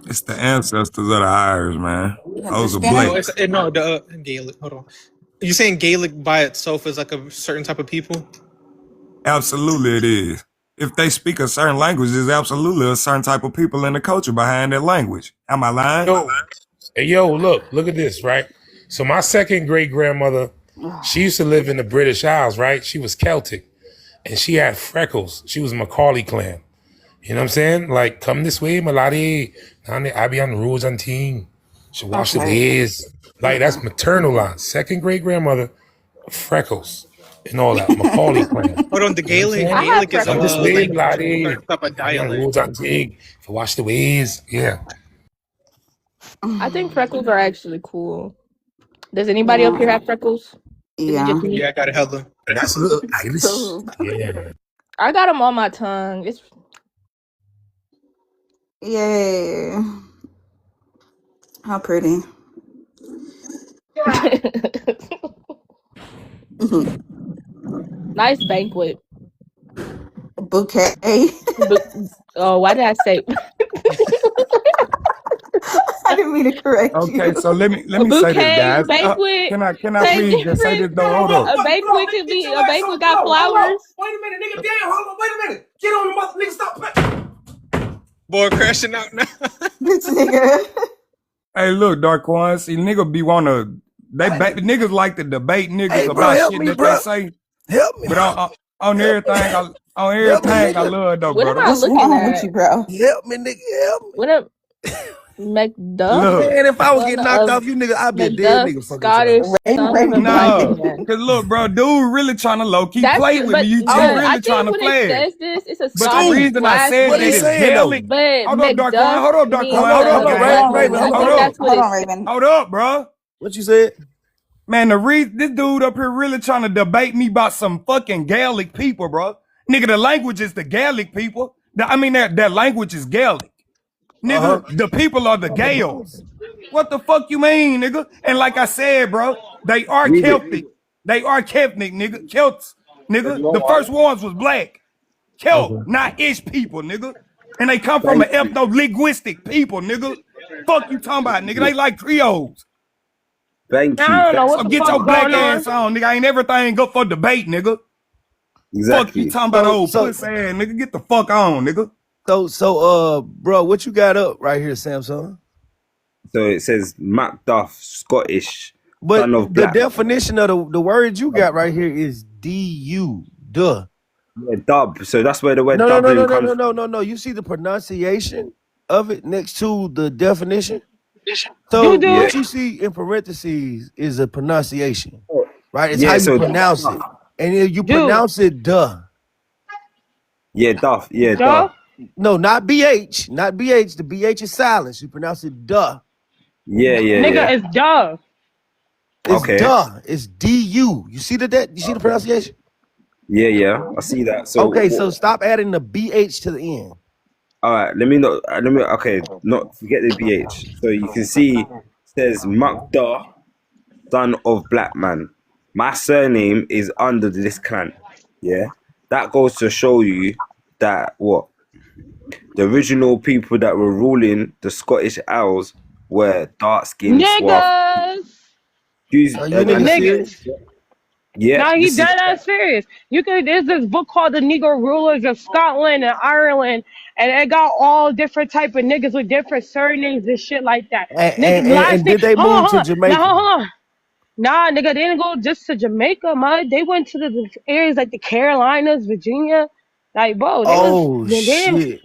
It's the ancestors of the Irish, man. Those are blacks. No, the Gaelic. Hold on. You saying Gaelic by itself is like a certain type of people? Absolutely, it is. If they speak a certain language, there's absolutely a certain type of people in the culture behind that language. Am I lying? Yo, look at this, right? So my second great grandmother, she used to live in the British Isles, right? She was Celtic, and she had freckles. She was Macaulay clan. You know what I'm saying? Like, come this way, my laddie. I be on the rules and team. She wash the ways. Like, that's maternal line. Second great grandmother, freckles and all that. Macaulay clan. Hold on, the Gaelic. You know what I'm Gaelic is saying? Come this way, like laddie. certain type of I be on the dialect. rules and team. If you wash the ways, yeah. I think freckles are actually cool. Does anybody up here have freckles? Is it just me? Yeah, I got a hella. That's a little Irish. Yeah. I got them on my tongue. It's Yay. How pretty. nice banquet. Bouquet. Oh, why did I say? I didn't mean to correct you. Okay, so let me say this, Bouquet, guys. banquet. Can I please just say this though? Hold up. A banquet could be a banquet got flowers. Wait a minute, nigga. Damn, hold on. Wait a minute. Get on the mother, nigga. Stop playing. Boy, crashing out now. This nigga. Hey, look, Darquan. See, niggas be wanna niggas like to debate niggas Hey, bro, about help shit me, that bro. they say. Help me. But on everything, I love though, What brother. am I What's looking wrong at? with you, bro? Help me, nigga. Help me. What a McDuff? Look. Man, if I was One getting knocked of off, you nigga, I'd be a dead McDuff, nigga fucking Scottish time. son of a No, black man. cause look, bro, dude really trying to low key That's play with but me. You I really trying think to when it play. says this, it's a But the Scottish reason I black said What that he is saying, though? Gaelic. But Hold up, Darquan. McDuff Hold up, Darquan. means Hold Hold up, on, gang. Raven. I Hold think on. that's what Hold on, it's. Raven. Hold up, bro. What you said? Man, this dude up here really trying to debate me about some fucking Gaelic people, bro. Nigga, the language is the Gaelic people. That language is Gaelic. Nigga, the people are the Gaels. What the fuck you mean, nigga? And like I said, bro, they are Read it. Celtic. They are Celtic, nigga. Celts, nigga. The first ones was black. Celt, not ish people, nigga. And they come from an ethno-linguistic people, nigga. Fuck you talking about, nigga. They like Creoles. Thank you. I don't know what So the get fuck your black going on. ass on, nigga. Ain't everything good for debate, nigga. Fuck you Exactly. talking about old So- pussy ass, nigga. Get the fuck on, nigga. Bro, what you got up right here, Samsung? So it says Macduff, Scottish, But son of the black. definition of the word you got right here is D-U, duh. Yeah, dub. So that's where the word No, W comes no. You see the pronunciation of it next to the definition? So You do. what you see in parentheses is a pronunciation, right? It's Yeah, how you so- pronounce it. And then you Dude. pronounce it duh. Yeah, duff. Yeah, Duh? duff. No, not BH. Not BH. The BH is silence. You pronounce it duh. Yeah, Nigga, yeah. it's duh. It's Okay. duh. It's D-U. You see that? You see the pronunciation? Yeah. I see that. So Okay, so stop adding the BH to the end. all right, let me not forget the BH. So you can see it says Macduff, son of black man. My surname is under this clan. Yeah. That goes to show you that what? The original people that were ruling the Scottish Isles were dark skinned Niggas. Are you niggas Niggas. serious? Yeah. No, he this is- dead ass serious. There's this book called The Negro Rulers of Scotland and Ireland, and it got all different type of niggas with different surnames and shit like that. And did they move to Jamaica? Now, hold on. Nah, nigga, they didn't go just to Jamaica, man. They went to the areas like the Carolinas, Virginia. Like, bro, they Oh they didn't- shit!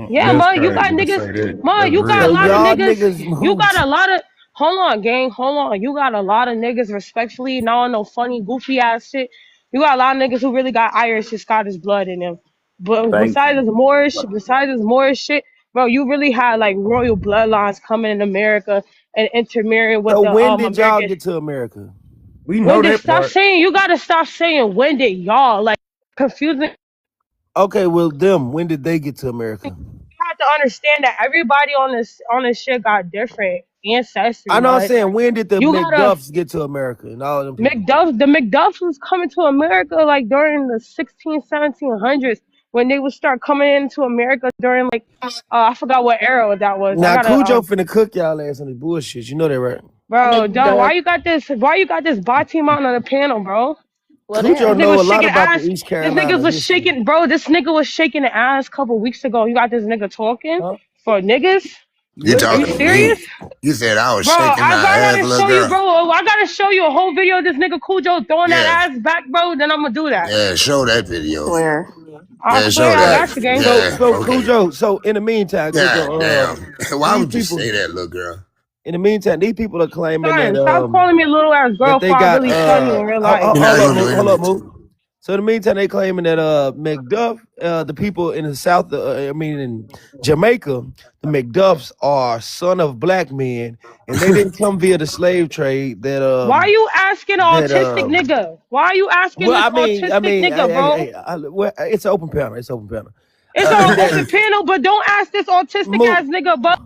Yeah, That's man, you got crazy to niggas. say that. Man, That's you got real. a lot So of y'all niggas. niggas You moved. got a lot of. hold on, gang, hold on. You got a lot of niggas, respectfully, not on no funny, goofy ass shit. You got a lot of niggas who really got Irish and Scottish blood in them. But Thank you. besides this Moorish shit, bro, you really had like royal bloodlines coming in America and intermarrying with So the when did y'all American. get to America? We When know did that stop part. saying? You gotta stop saying when did y'all like confusing. Okay, well, them. When did they get to America? You have to understand that everybody on this shit got different ancestry. I know. I'm Like saying, when did the you gotta McDuffs get to America and all of them people? The McDuffs was coming to America like during the 1700s when they would start coming into America during like I forgot what era that was. I Now gotta Cujo finna cook y'all ass on this bullshit. You know that, right? bro, John, McDuff. why you got this bot team out on the panel, bro? What Cujo This happened? nigga know a was lot shaking about ass. the East This Carolina nigga was history. shaking, bro. This nigga was shaking the ass a couple weeks ago. You got this nigga talking Huh? for niggas? You What? Are you talking to me? serious? You said I was Bro, shaking my I ass, gotta little show you, girl. bro. I gotta show you a whole video of this nigga Cujo throwing that Yeah, ass back, bro. Then I'm gonna do that. yeah. Show that video. Swear. I Yeah, show swear, I that. got you, gang. So Yeah, so okay. Cujo. So in the meantime, God Cujo. damn. Why These would you people. say that, little girl? In the meantime, these people are claiming Son, that stop calling me a little ass girl that they before I got really stun you in real life. You're hold not up, gonna do Moo, hold up, anything Moo. to me. So in the meantime, they claiming that McDuff, the people in the South, in Jamaica, the McDuffs are son of black men, and they didn't come via the slave trade. That Why you asking an that autistic nigga? Why you asking well, this I autistic nigga, bro? well, it's an open panel. It's an open panel. It's I an think that open panel, but don't ask this autistic Moo, ass nigga, but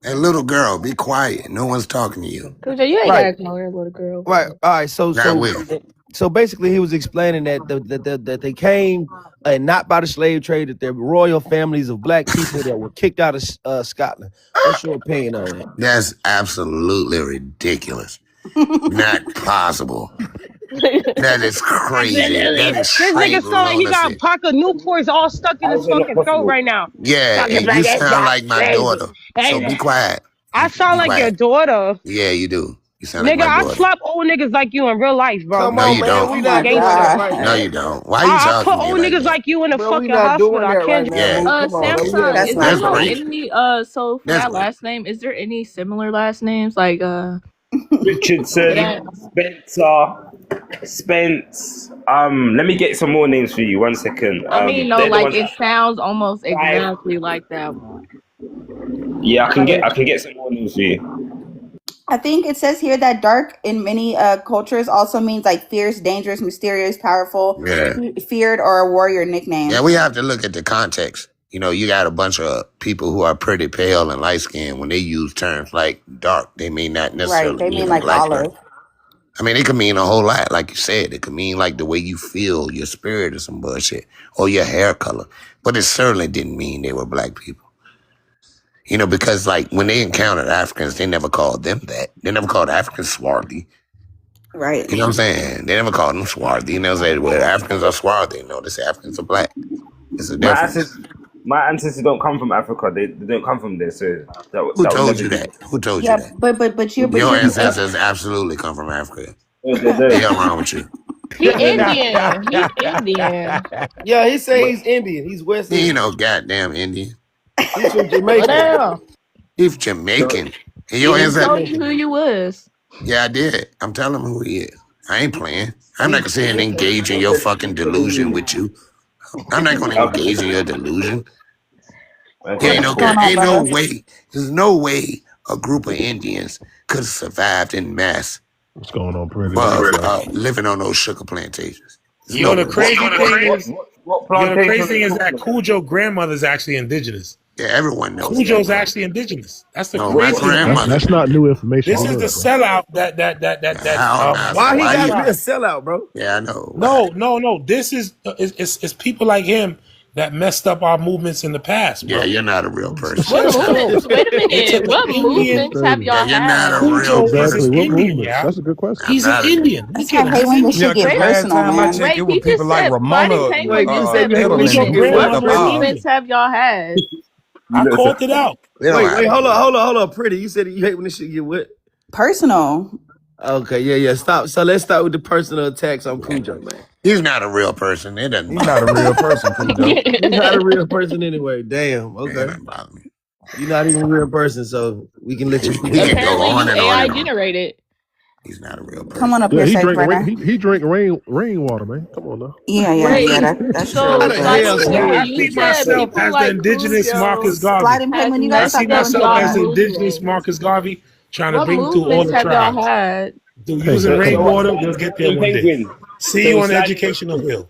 Hey, little girl, be quiet. No one's talking to you. Cujo, you ain't right, gotta ignore your little girl, right, bro. all right. I will. So basically, he was explaining that they came not by the slave trade, that they're royal families of black people that were kicked out of Scotland. What's your opinion on that? That's absolutely ridiculous. Not possible. That is crazy. That is this straight nigga sound like he got lunacy. a pack of Newports all stuck in How his is it not fucking throat possible? right now. Yeah, Talking and about you that sound black like my slavery. daughter. So be quiet. I sound Be like your quiet. daughter. Yeah, you do. You sound like Nigga, my I daughter. slap old niggas like you in real life, bro. Come No, on, you man. don't. We I'm on not doing gangster. that right No, now. you don't. Why you I talking put to me old like niggas that? like you in the Bro, we fucking not hospital. doing I that right can't. now, Yeah, Moo. Come on, man. We Samsung, not is doing there that's that no right great. now. any so for That's that great. last name, is there any similar last names like for Richardson, that? Spence. Let me get some more names for you. 1 second. I mean, no, They're the like ones it that sounds almost five. exactly like that one. Yeah, Like, I can get some more names for you. I think it says here that dark in many cultures also means like fierce, dangerous, mysterious, powerful, Yeah. feared, or a warrior nickname. Yeah, we have to look at the context. You know, you got a bunch of people who are pretty pale and light skinned. When they use terms like dark, they may not Right. necessarily They mean mean a like black olive. person. I mean, it could mean a whole lot, like you said. It could mean like the way you feel, your spirit or some bullshit, or your hair color. But it certainly didn't mean they were black people. You know, because like when they encountered Africans, they never called them that. They never called Africans swarthy. Right. You know what I'm saying? They never called them swarthy. You know, say, well, Africans are swarthy. No, they say Africans are black. It's a difference. My ancestors don't come from Africa. They don't come from there. So Who that would told never you be. that? Who told you Yeah, that? but Your you're ancestors absolutely come from Africa. They There's do. nothing wrong with you. he Indian. He's Indian. Yeah, he say he's Indian. He's West He ain't Indian. no goddamn Indian. He's from Jamaica. Whatever. He's Jamaican. And He your just told ancestors? you who you was. Yeah, I did. I'm telling him who he is. I ain't playing. I'm not gonna say and engage in your fucking delusion with you. I'm not gonna engage in your delusion. There ain't no, What's going on, ain't no brother? way. There's no way a group of Indians could have survived in mass What's going on, Pretty? living on those sugar plantations. There's Yo, no the crazy way. thing is, What yo, the plantation? crazy thing is that Cujo grandmother's actually indigenous. Yeah, everyone knows Cujo's that. actually indigenous. That's the No, my craziest part. grandmother. That's not new information. This is the sellout that How not? Why he Why got to you? be a sellout, bro? Yeah, I know. No. This is it's people like him that messed up our movements in the past, bro. Yeah, you're not a real person. What movements? Wait a It's minute. an What Indian. movements have Yeah, y'all you're not had? a real Cujo is person. an What Indian, movements? yeah. That's a good question. He's an Indian. That's Look why I at hate him. when this Yeah, shit get because last personal, time I man. checked, Wait, it was he people just like said. Why Ramona. did Tango Wait, you just said said you hate when what this shit Cujo's get movements? personal. What grandmother is movements Indian. have y'all had? I called it out. They don't Wait, have hold to. on, Pretty. You said you hate when this shit get what? Personal. Okay, yeah. Stop. So let's start with the personal attacks on Cujo, man. He's not a real person. It doesn't He's bother not a me. real person, Cujo. He's not a real person anyway. Damn. It Okay. doesn't bother me. You're not even a real person, so we can let you. We can go Apparently, on you and on AI and on. generated. He's not a real person. Come on up Yeah, here, he safe drink runner. he drink rainwater, man. Come on now. Wait, That's so How true. the But hell, So y'all, I Smooth? you see said myself people as the like indigenous Marcus Cujo Garvey. slide and play has when you gotta I messed see stop doing up myself doing y'all as the that. indigenous movement. Marcus Garvey trying to What bring through all movements the have y'all tribes. had? Through Hey, using hey. rainwater, we'll get there one day. Penguin. See So you on the sliding, educational hill.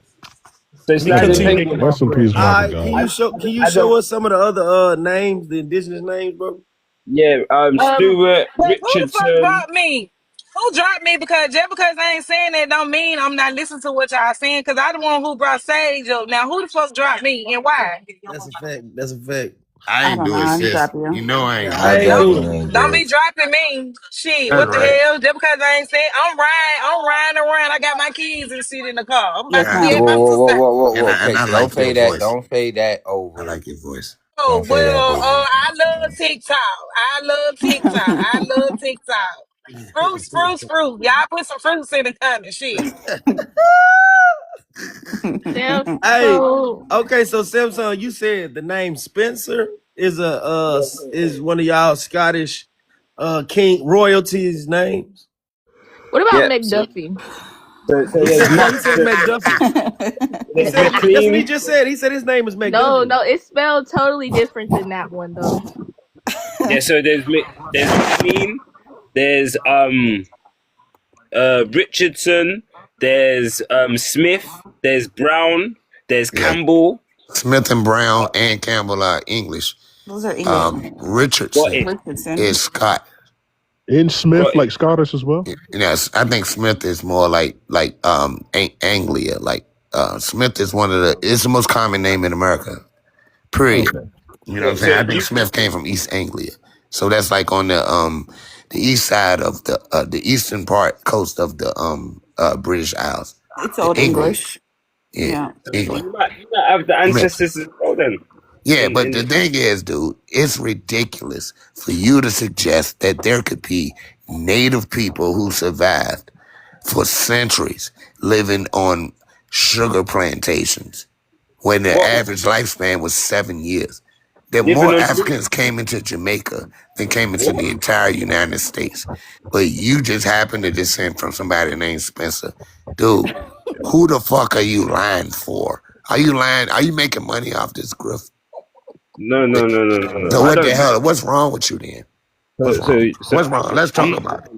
so Let me sliding continue penguin. making my Rest in point. peace, Marcus Can Garvey. you As a show us some of the other names, the indigenous names, bro? yeah, Um, Stuart But who the fuck Richardson. dropped me? Who dropped me? Because just because I ain't saying that don't mean I'm not listening to what y'all saying. Because I the one who brought Sage up. Now who the fuck dropped me and why? That's a fact. That's a fact. I I ain't don't know. do it, I didn't sis. drop you. You know I ain't Yeah, do I I it. ain't definitely do it. ain't Don't do be it. dropping me. Shit, That's what the right. hell? Just because I ain't saying I'm riding around. I got my keys and shit in the car. I'm about Yes, to Yeah, be Whoa, at ma'am. my whoa, whoa, sister's whoa, house. whoa, and whoa. I Okay, like your voice. don't fade that I over. like your voice. Oh, Don't fade that well, over. I love TikTok. I love TikTok. I love TikTok. Fruits, fruits, fruit. Y'all put some fruits in the comments. Shit. Sam, Hey, so okay, so Samson, you said the name Spencer is is one of y'all Scottish king royalties names. what about Yeah. So McDuffie? He there's said no. Mac. He said McDuffie. He There's said that's what he McLean. just said. He said his name is No, McDuffie. no, it's spelled totally different than that one though. Yeah. So there's McLean. There's Richardson. There's Smith. There's Brown. There's Yeah. Campbell. Smith and Brown and Campbell are English. Those are English names. Got Richardson it. Richardson. is Scott. In Smith, Got it. like Scottish as well. Yes, I think Smith is more like Anglia. Like Smith is one of the. It's the most common name in America. Period. Okay. You know what I'm So saying? I do think you, Smith came from East Anglia, so that's like on the east side of the eastern coast of the British Isles, It's the Old England. English. Yeah, Yeah. England. you might have the Smith. ancestors as well then. Yeah, but In the thing is, dude, it's ridiculous for you to suggest that there could be native people who survived for centuries living on sugar plantations when the what average lifespan was 7 years. That living more on Africans came into Jamaica than came into what? the entire United States. But you just happen to descend from somebody named Spencer. Dude, who the fuck are you lying for? Are you lying? Are you making money off this grift? No. So I what the don't. hell? What's wrong with you then? What's wrong? So What's wrong? Let's talk I'm. about it.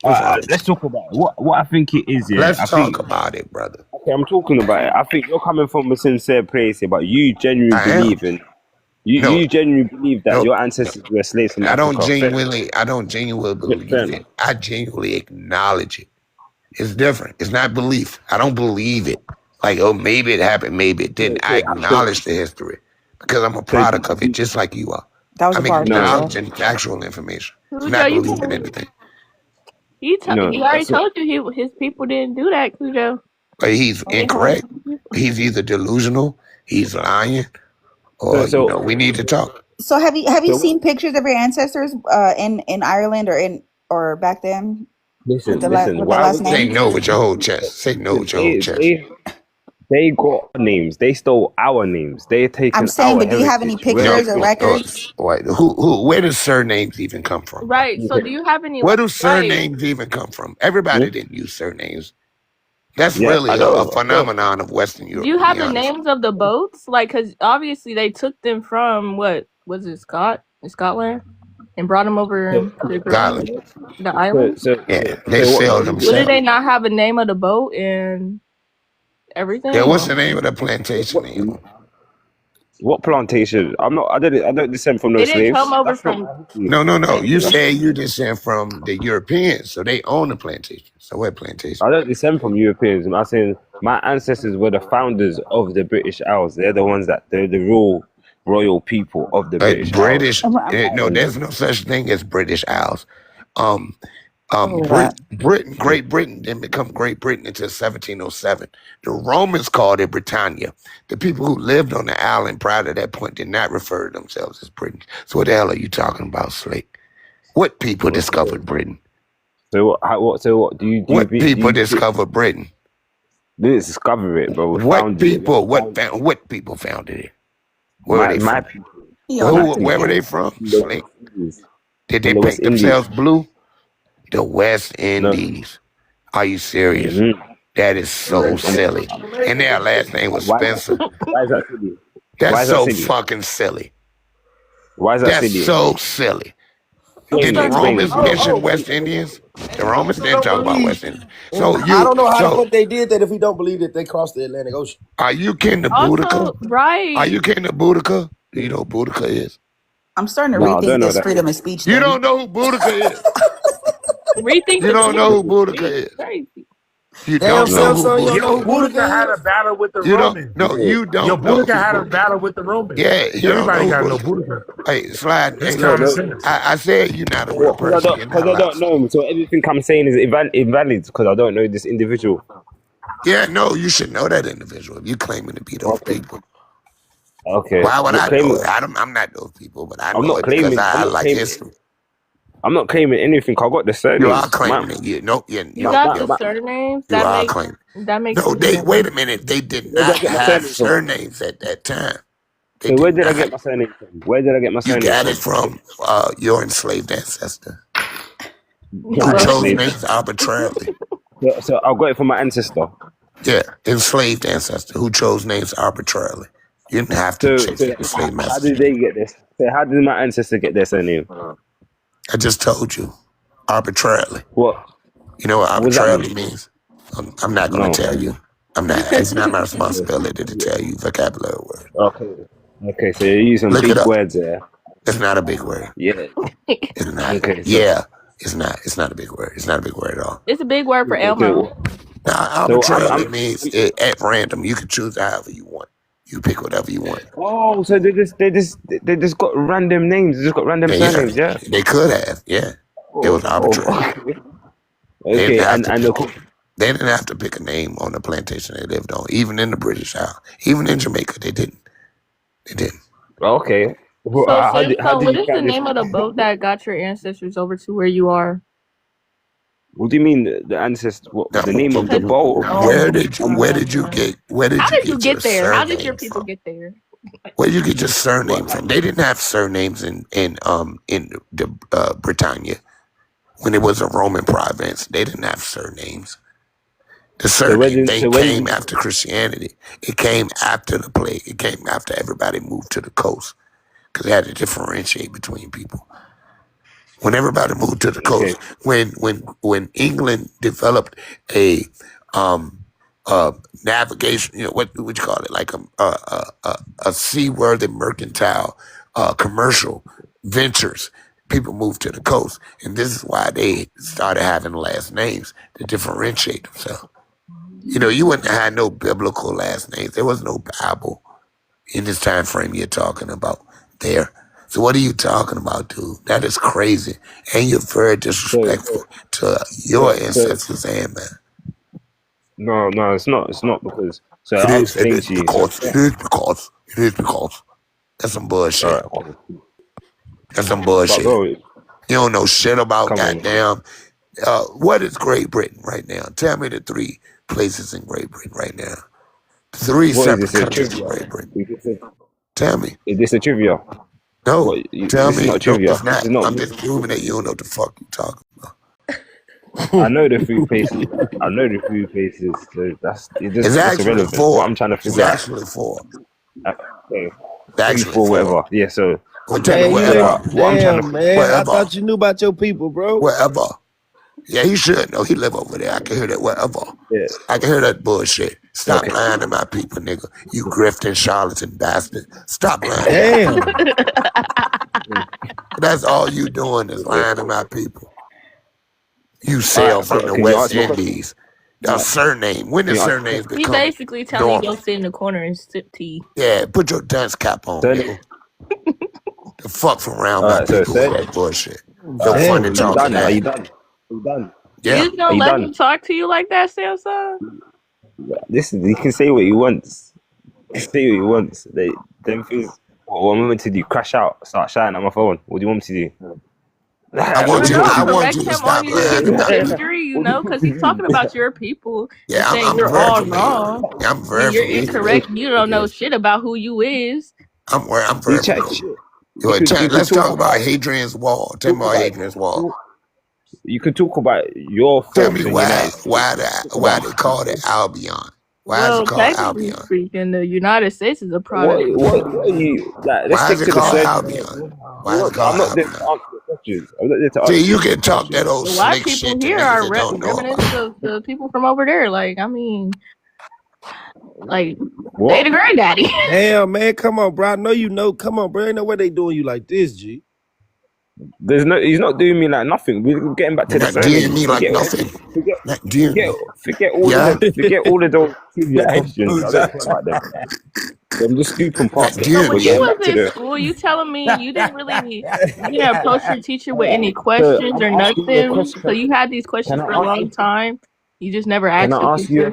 What's wrong with Let's you? talk about it. What I think it is. Yeah, Let's I talk think. about it, brother. Okay, I'm talking about it. I think you're coming from a sincere place here, but you genuinely I am. believe in. No, You genuinely believe that no. your ancestors were slaves from Africa. I don't genuinely Fair believe enough. it. I genuinely acknowledge it. It's different. It's not belief. I don't believe it. Like, oh, maybe it happened, maybe it didn't. I So, acknowledge the history because I'm a so product of it, just like you are. That was a I'm bar, Cujo. acknowledging factual information. It's Cujo, not believing anything. he already so told you his people didn't do that, Cujo. But he's Only half incorrect. of the people. He's either delusional, he's lying, or so we need to talk. So have you so seen pictures of your ancestors in Ireland or back then with listen. with the Why last would Say name? no with your whole chest. Say no with your whole chest. they got names? They stole our names. They I'm taken saying, our but do you have any heritage. We're No, pictures not or supposed to. records? where do surnames even come from? Right. So do you have any Where do right? surnames even come from? Everybody didn't use surnames. That's Yeah, I really a know. phenomenon of Western Do Europe, you to have be the honest. names of the boats? Like, cause obviously they took them from what was it, Scotland, and brought them over to Scotland. the island. Yeah, they So what? sell But did they themselves. not have a name of the boat and Yeah, everything? what's Or the name of the plantation name? What plantation? I'm not. I don't descend from no they didn't come slaves. over That's not from my history. No. You England? said you descend from the Europeans, so they own the plantation. So what plantation? I don't descend from Europeans. I'm saying my ancestors were the founders of the British Isles. They're the ones they're the real royal people of the British Isles. British? No, there's no such thing as British Isles. Um, Believe that. Great Britain didn't become Great Britain until 1707. The Romans called it Britannia. The people who lived on the island prior to that point did not refer to themselves as Britain. So what the hell are you talking about, Slick? What people discovered Britain? So what do you What people discovered Britain? They didn't discover it, but we What founded it. people? What people founded it? Where My are they my from? people. He Well, on who? that Where were again. they from? From the Slave. West Indies. Did From they the West paint Indies. themselves blue? The West No. Indies. Are you serious? Mm-hmm. That is so silly. And their last name was Why is that? Spencer. Why is that silly? That's Why is that so silly? fucking silly. Why is that That's silly? so silly. Explain Did it. the Explain Romans it. mention West Indians? The Romans didn't talk about West Indians. So I don't know how the so fuck they did that if he don't believe that they crossed the Atlantic Ocean. are you kin to Also, Boudica? Are right. you kin to Boudica? Do you know who Boudica is? I'm starting to No, I don't rethink know this that. freedom of speech You thing. don't know who Boudica is. Rethink You the don't know who freedom of Boudica speech. is. Crazy. You Damn, don't know who Samson, you don't Boudica know Yo, who is. Boudica had Boudica a is? battle with the You don't. Romans. No, you Yo, don't know Boudica who had a Boudica. battle with the Romans. Yeah, you don't know Everybody who got to know Boudica. Boudica. Hey, slide. It's Hey, No, look. common no. sense. I said you're not a real Because I person. don't. You're Because not I allowed don't to. know him. So everything I'm saying is invalid because I don't know this individual. Yeah, no, you should know that individual. If you claiming to be those Okay. people. Okay. Why would I'm not I know claiming. it? I'm not those people, but I I'm know not it because claiming. I'm I not like claiming. history. I'm not claiming anything. I got the You are surnames. claiming it. You know, You got My, the my, surnames. you That are makes claiming. you No, they human. wait a minute. They did where did not I get my have surname from? surnames at that time. They So where did did I not. get my surname from? Where did I get my You surname got it from? from your enslaved ancestor who My chose enslaved. names arbitrarily. So I got it from my ancestor. Yeah, enslaved ancestor who chose names arbitrarily. You didn't have to So, check so the enslaved how master. did they get this? So how did my ancestor get their surname? I just told you, arbitrarily. What? You know what What does that arbitrarily mean? means? I'm not going to No. tell you. I'm not. It's not my responsibility to tell you vocabulary words. Okay. Okay. So you're using Look it big up. words there. It's not a big word. Yeah. It's not. Okay. So, Yeah, it's not. It's not a big word. It's not a big word at all. It's a big word for okay. Elmo. Now, So arbitrarily means at random. You can choose however you want. You pick whatever you want. Oh, so they just got random names. They just got random Yeah, surnames. Yeah. they could have. Yeah, it was arbitrary. They Okay. didn't have And to. and They didn't have to pick a name on the plantation they lived on. Even in the British Isles, even in Jamaica, they didn't. They didn't. okay. Well, So, how Samson, did what you is the get this? name of the boat that got your ancestors over to where you are? What do you mean the ancestor? What, Now, the name of the Because boat? where did you how did you get your get there? How did your surname people from? get there? Where did you get your surname from? They didn't have surnames in the Britannia when it was a Roman province. They didn't have surnames. The So where surname did they so where came did after Christianity. It came after the plague. It came after everybody moved to the coast because they had to differentiate between people. When everybody moved to the okay. coast, when England developed a navigation, what would you call it, like a seaworthy mercantile commercial ventures, people moved to the coast, and this is why they started having last names to differentiate themselves. You wouldn't have had no biblical last names. There was no Bible in this time frame you're talking about there. So what are you talking about, dude? That is crazy. And you're very disrespectful to your ancestors and man. No, it's not. It's not because. So It I'll is. It explain is to you. because. It is because. It is because. That's some bullshit. All right, cool. That's some But bullshit. bro, You don't know shit about come on. goddamn. What is Great Britain right now? Tell me the 3 places in Great Britain right now. 3 What is separate this? A countries in trivia? Great Britain. Is this Tell me. a trivia? No. What, Tell this is me. not No, trivia. it's not. This is not. I'm just proving that you don't know what the fuck you talking about. I know the food places. I know the food places. So that's It's that's actually irrelevant. 4. What I'm trying to It's figure out. actually 4. Okay. It's 3, actually 4, 4. whatever. Yeah. So Well, tell me Man, you wherever. ain't what I'm trying to damn, man. I Wherever. thought you knew about your people, bro. Wherever. Yeah, he should know. He live over there. I can hear that wherever. yeah. I can hear that bullshit. Stop Okay. lying to my people, nigga. You grifting charlatan bastard. Stop lying. Damn. That's all you doing is lying to my people. You All sail right. from So the can you West answer my question? Indies. A surname. When Can did you answer? surnames He become basically telling you normal? go sit in the corner and sip tea. Yeah, put your dunce cap on, Surname. nigga. The fuck from around All my right. So people with surname. that bullshit. All No right. fun Damn. to Are you talking done? Are you that. done? Are you done? Yeah. You Are gonna you let done? him talk to you like that, Samson? Listen, he can say what he wants. He can say what he wants. Them things. What am I meant to do? Crash out, start shouting at my phone. What do you want me to do? I want you. No, I want correct you to him on stop his lying to my people. history, because he's talking about your people Yeah, and saying I'm you're very all familiar. wrong. I'm When very you're familiar. incorrect, you don't know shit about who you is. I'm very You chat familiar. shit. Let's talk about Hadrian's Wall. Tell me about Hadrian's Wall. You could talk about your Tell thoughts me in why United States. why they called it Albion. Why is Well, it called technically Albion? speaking, the United States is a product. What are you? Like, let's Why stick is it to the called surgery. Albion? Why is it called I'm not there to Albion? answer the questions. I'm not there to answer See, you the can talk questions. that old The white slick people shit to here niggas are that don't know remnants about it. of the people from over there. Like, I mean, like, they What? the granddaddy. Damn, man, come on, bro. I know you know. Come on, bro. Ain't no way they doing you like this, G. He's not doing me like nothing. We're getting back to You're the not doing me surnames. like nothing. Not doing me. Forget all Yeah? of those trivia questions. I don't care about them. I'm just scooping past Not them. So doing when We're me. you getting was back to in the. school, you telling me you didn't approach your teacher with any So questions or I'm asking you a nothing? question. So you had these questions Can for I a ask long you? time. You just never Can asked I the ask you? teacher.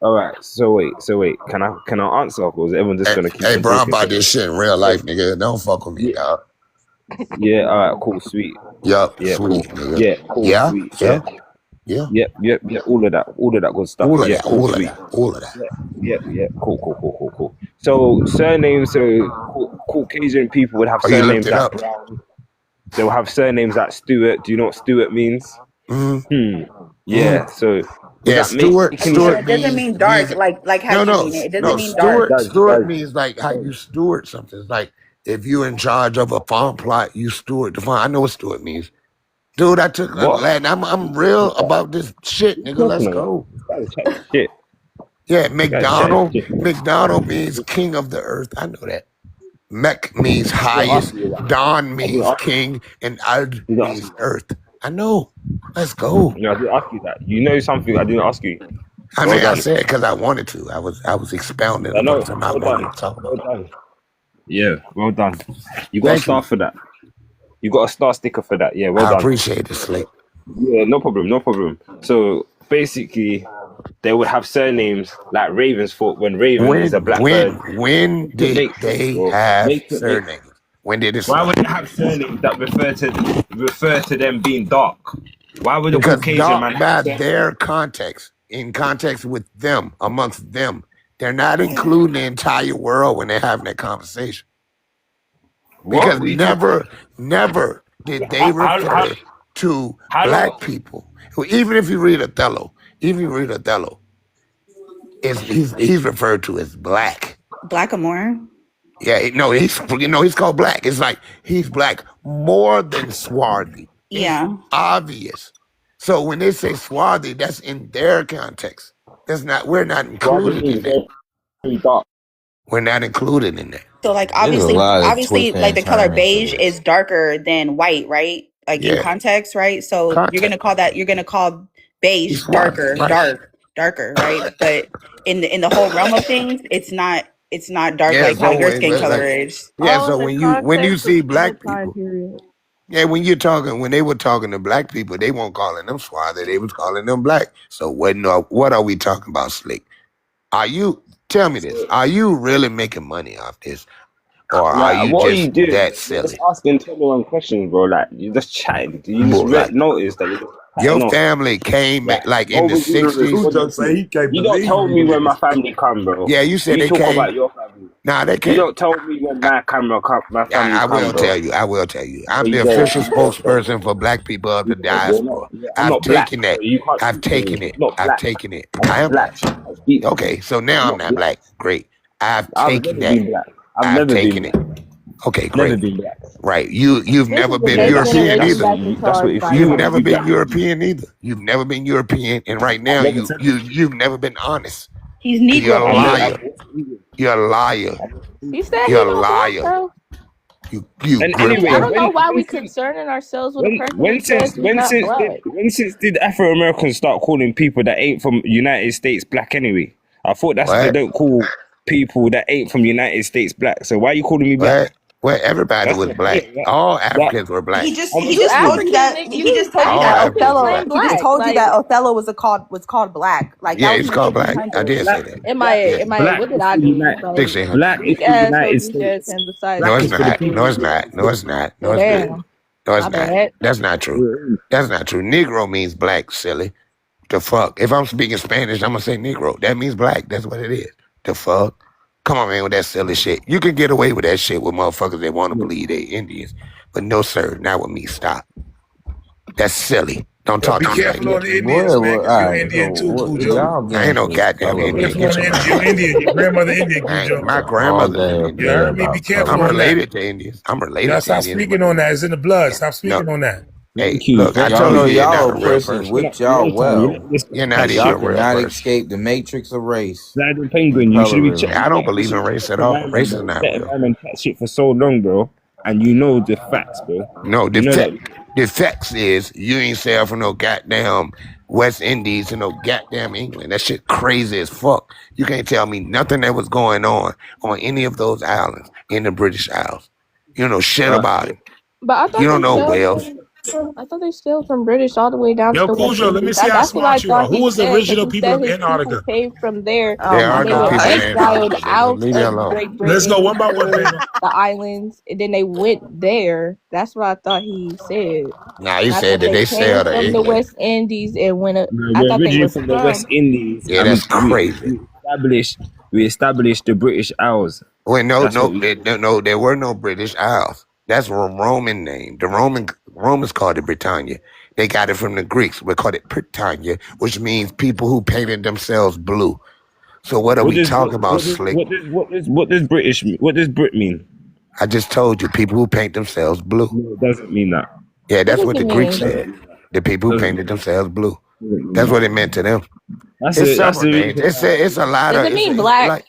All right. So wait. Can I answer? Or is everyone just gonna keep Hey, on bro, I'm talking? about this shit in real life, nigga. Don't fuck with me, dog. Yeah. All right. Cool. Sweet. Yup, Yeah. Cool. sweet, nigga. Yeah. Cool. Yeah? Sweet. Yeah? Yeah. Yeah? Yep. All of that good stuff. All of Yeah. that, Cool. all of Sweet. that, all of that. Yeah. Cool. So surnames. So Caucasian people would have Oh, you looked surnames it like up? Brown. They'll have surnames like Stewart. Do you know what Stewart means? Mm-hmm. Yeah. So would Yeah, that make Stewart any Yeah, Stewart it doesn't means mean dark means like how you mean it. It doesn't mean dark. Does Stewart means like how you steward something. It's like if you're in charge of a farm plot, you steward the farm. I know what steward means. Dude, I took what? Latin. I'm real about this shit, nigga. Let's Talking about? go. This guy's chatting shit. Yeah, This guy's chatting shit. McDonald means king of the earth. I know that. Mech means I didn't highest. ask you that. Don I didn't means ask king, and Ard you that. means earth. I know. Let's go. No, I didn't ask you that. You know something I didn't ask you. I Well mean, I done. said because I wanted to. I was expounding I upon know. something I Well wanted done. to talk Well about. done. Yeah. Well done. You got a Thank star you. for that. You got a star sticker for that. Yeah. Well I done. appreciate it, Slick. Yeah. No problem. So basically, they would have surnames like Ravensthorpe when Raven is a black bird. When did Make they sense, bro. have Make it make surnames? When did it Why start? would they have surnames that refer to them being dark? Why would a Because Caucasian dark man have by surnames? their context, in context with them, amongst them, they're not including the entire world when they're having that conversation. Because What are you talking? never did they How refer to how black long? people. Even if you read Othello, he's referred to as black. Blackamoor. Yeah, no, he's called black. It's like he's black more than swarthy. It's Yeah. obvious. So when they say swarthy, that's in their context. We're not Rather included means in that. very dark. We're not included in that. So like There's a lot of obviously twists like and the color turns to beige this. is darker than white, right? Like in Yeah, context, right? So you're gonna context. call He's beige swarthy, right? darker, right? But in the whole realm of things, it's not dark Yeah, like how so your skin color is. yeah, All so in the when you context see of black the time people, period. yeah, when they were talking to black people, they weren't calling them swarthy, they was calling them black. So what are we talking about, Slick? Tell me this, are you really making money off this? Or are Like, you what are you just doing? that You're silly? just asking 21 questions, bro. Like, you're just chatting. You just Like, notice that you're just your chatting off. family came Like, in the nobody's gonna 60s. respond to you. You don't tell me when my family come, bro. Yeah, you said You they talk came. about your family. Nah, they You came. don't tell me when my family come, I will bro. tell you. I will tell you. I'm the You don't. official spokesperson for black people of the You're not. diaspora. Yeah, I'm I've not black, taken so that. you can't I've speak for me. taken it. I'm not I've black. taken it. I'm I not am black. black. I speak. Okay, so now I'm I'm not not black. black. Great. I've I've taken never been that. black. I've I've never been taken it. black. Okay, Never great. been black. Right. You've This never is the been Yeah, next European generation either. back in that's what charge, if by you the You've want way. to never be been black. European either. You've never been European, and right now I've never said that. you've never been honest. He's 'Cause you're a Negro. liar. You're a liar. He said he You're a not black liar. though. You And I mean, grip I anyway, don't know them. why we concerning ourselves with a person who says he's when not since black. did Afro Americans start calling people that ain't from United States black anyway? I thought they What? don't call people that ain't from United States black. So why are you calling me black? Where everybody That's was not black. fair. That, All that, Africans were black. He just I'm he You just told African you that nigga, he you just told you All that Africans Othello were claim black. he just black. told you Like, that Othello was called black. Like Yeah, that was it's in the called black. I 1600s. did say black, that. am I Yeah. am I black what did is I for do? United. Like, 1600. Black is weak for ass United hoes States. just and besides No, Black it's is for the not. people. No, it's not. No, it's not. No, so it's not. damn. No, it's My not. bad. That's not true. That's not true. Negro means black, silly. The fuck? If I'm speaking Spanish, I'm gonna say Negro. That means black. That's what it is. The fuck? Come on, man, with that silly shit. You can get away with that shit with motherfuckers that want to believe they Indians. But no, sir, not with me. Stop. That's silly. Don't Yo, talk be to me like careful on that. the Indians, man, because you're Indian too, Cujo. I ain't no goddamn Indian. Careful Get on the your Indians. You're Indian. Your grandmother Indian, Cujo. My grandmother's an Indian. You heard me? Be careful I'm on related that. to Indians. I'm related Y'all to stop Indians. speaking on that. It's in the blood. Stop speaking on that. Hey, look, I Y'all told know you you're y'all not a real oppressors person. whipped y'all well. You're not Y'all even a real cannot person. escape the matrix of race. Like Penguin, you should be checking. I don't believe in race at all. Race is not real. I've been that shit for so long, bro, and you know the facts, bro. No, you know that. the facts is you ain't sail from no goddamn West Indies to no goddamn England. That shit crazy as fuck. You can't tell me nothing that was going on any of those islands in the British Isles. You don't know shit about it. But I thought You don't they know sailed Wales. I thought they sailed from British all the way down to Yo, the West Cujo, let me Indies. see how That's what I smart you are. thought Who he was the said, because original he people said of his people Antarctica? came from there Oh There my are and they no were people god. in exiled Antarctica. out Leave me of alone. Great Britain Let's go one by one, to Daniel. the islands, and then they went there. That's what I thought he said. Nah, he And I said thought that they they came sailed to from the England. West Indies and went up. No, I we're thought they originally was from the West from. Indies, Yeah, and that's crazy. we established the British Isles. Wait, That's what we there were no British Isles. That's a Roman name. The Romans called it Britannia. They got it from the Greeks. We called it Britannia, which means people who painted themselves blue. So what are we talking about, Slick? What does Brit mean? I just told you, people who paint themselves blue. No, it doesn't mean that. Yeah, What that's does what it the Greeks mean? said. The people who painted themselves blue. That's what it meant to them. That's It's a several names. It's a lot Does of. it mean It's black? like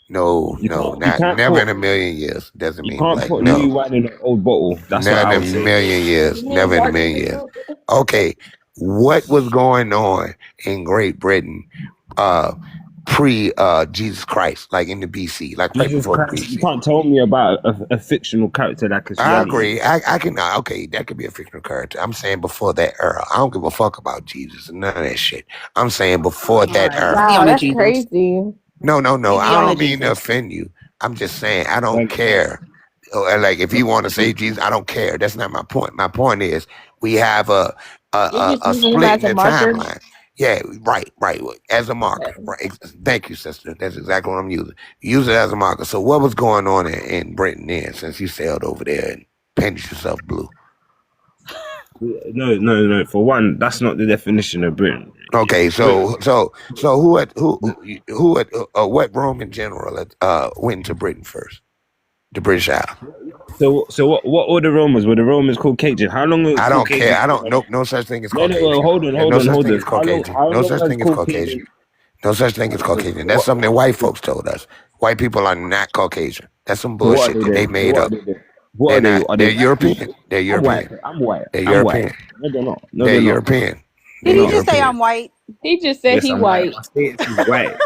no, you not can't never put in a million years. Doesn't you mean can't black. put No, new wine in an old bottle. That's what not I in would a say. million years. You mean Never in a darker million than years. milk? Okay, what was going on in Great Britain, pre Jesus Christ, like in the BC, like right Jesus before the Christ, you BC? can't tell me about a fictional character like it's I reality. agree. I can. Okay, that could be a fictional character. I'm saying before that era. I don't give a fuck about Jesus and none of that shit. I'm saying before that era. Wow, that's crazy. No. Easy I on don't the mean to Jesus. offend you. I'm just saying I don't care. Like if you want to say Jesus, I don't care. That's not my point. My point is we have a You're just using him split as in a the marker. timeline. Yeah, right. As a marker. Right. Thank you, sister. That's exactly what I'm using. Use it as a marker. So what was going on in Britain then since you sailed over there and painted yourself blue? No. For one, that's not the definition of Britain. Okay, so what Roman general went to Britain first? The British Isles. So what were the Romans? Were the Romans Caucasian? How long? I don't care. I don't. No such thing as Caucasian. No. Hold on. No such thing as How long? Caucasian. How No long such has thing as Caucasian. No such thing as Caucasian. That's something that white folks told us. White people are not Caucasian. That's some bullshit that they made up. What They're are not. they? They're European. They're European. I'm white. They're I'm European. white. No, they're not. No, They're they're not. European. Did They're he just say European. I'm white? He just said Yes, he I'm white. My status is white.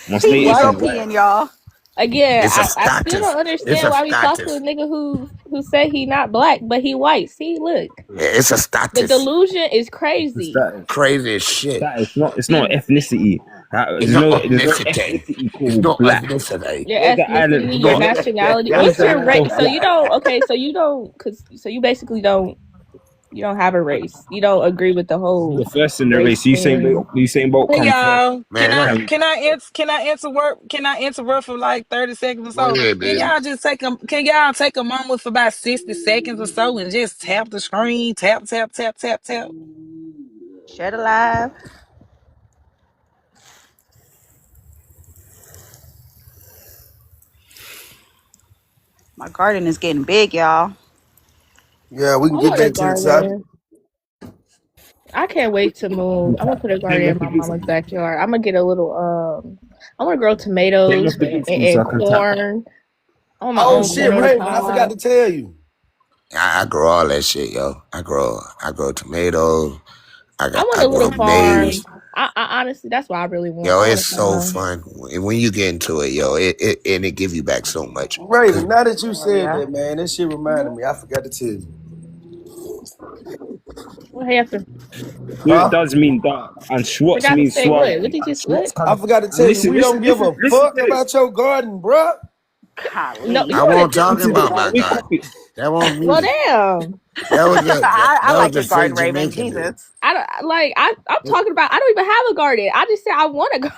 My He status is white. European, y'all. Again, It's a I still status. don't It's understand a why we talk to status. a nigga who say he not black, but he white. See, look, It's a the status. delusion is crazy. Crazy as shit. It's not ethnicity. It's There's not no ethnicity. ethnicity It's called not black. ethnicity. Your There's the island. ethnicity, your nationality. What's your race? So Black. you don't. Okay, so you don't. So you basically don't. You don't have a race. You don't agree with the whole The first in the race race. You saying thing. Hey come first. y'all, Man, look. can I interrupt for like 30 seconds or Go so? ahead, baby. Can y'all take a moment for about 60 seconds or so and just tap the screen, tap. Shut alive. My garden is getting big, y'all. Yeah, we I can get want a back to the topic. garden. I can't wait to move. I'm gonna put a garden in my mama's backyard. I'm gonna get a little. I want to grow tomatoes and corn. I want my Oh own shit, corn on the Raymond, I forgot cob. to tell you. I grow all that shit, yo. I grow tomatoes. I want I a grow little farm. maize. I honestly, that's what I really want. Yo, I want it's a so farm. fun when you get into it, yo. It give you back so much. Raven, now that you Oh, said yeah. that, man, that shit reminded me. I forgot to tell you. What happened? It does mean dark, and Schwartz Forgot to means say suave. what? What did you say? I forgot to tell you, we don't give a fuck about your garden, bruh. No, I won't talk about my garden. That won't me. Well, damn. That was the I like your fake garden, Raven. Jamaican dude. Jesus. I don't like. I'm talking about. I don't even have a garden. I just said I want a garden.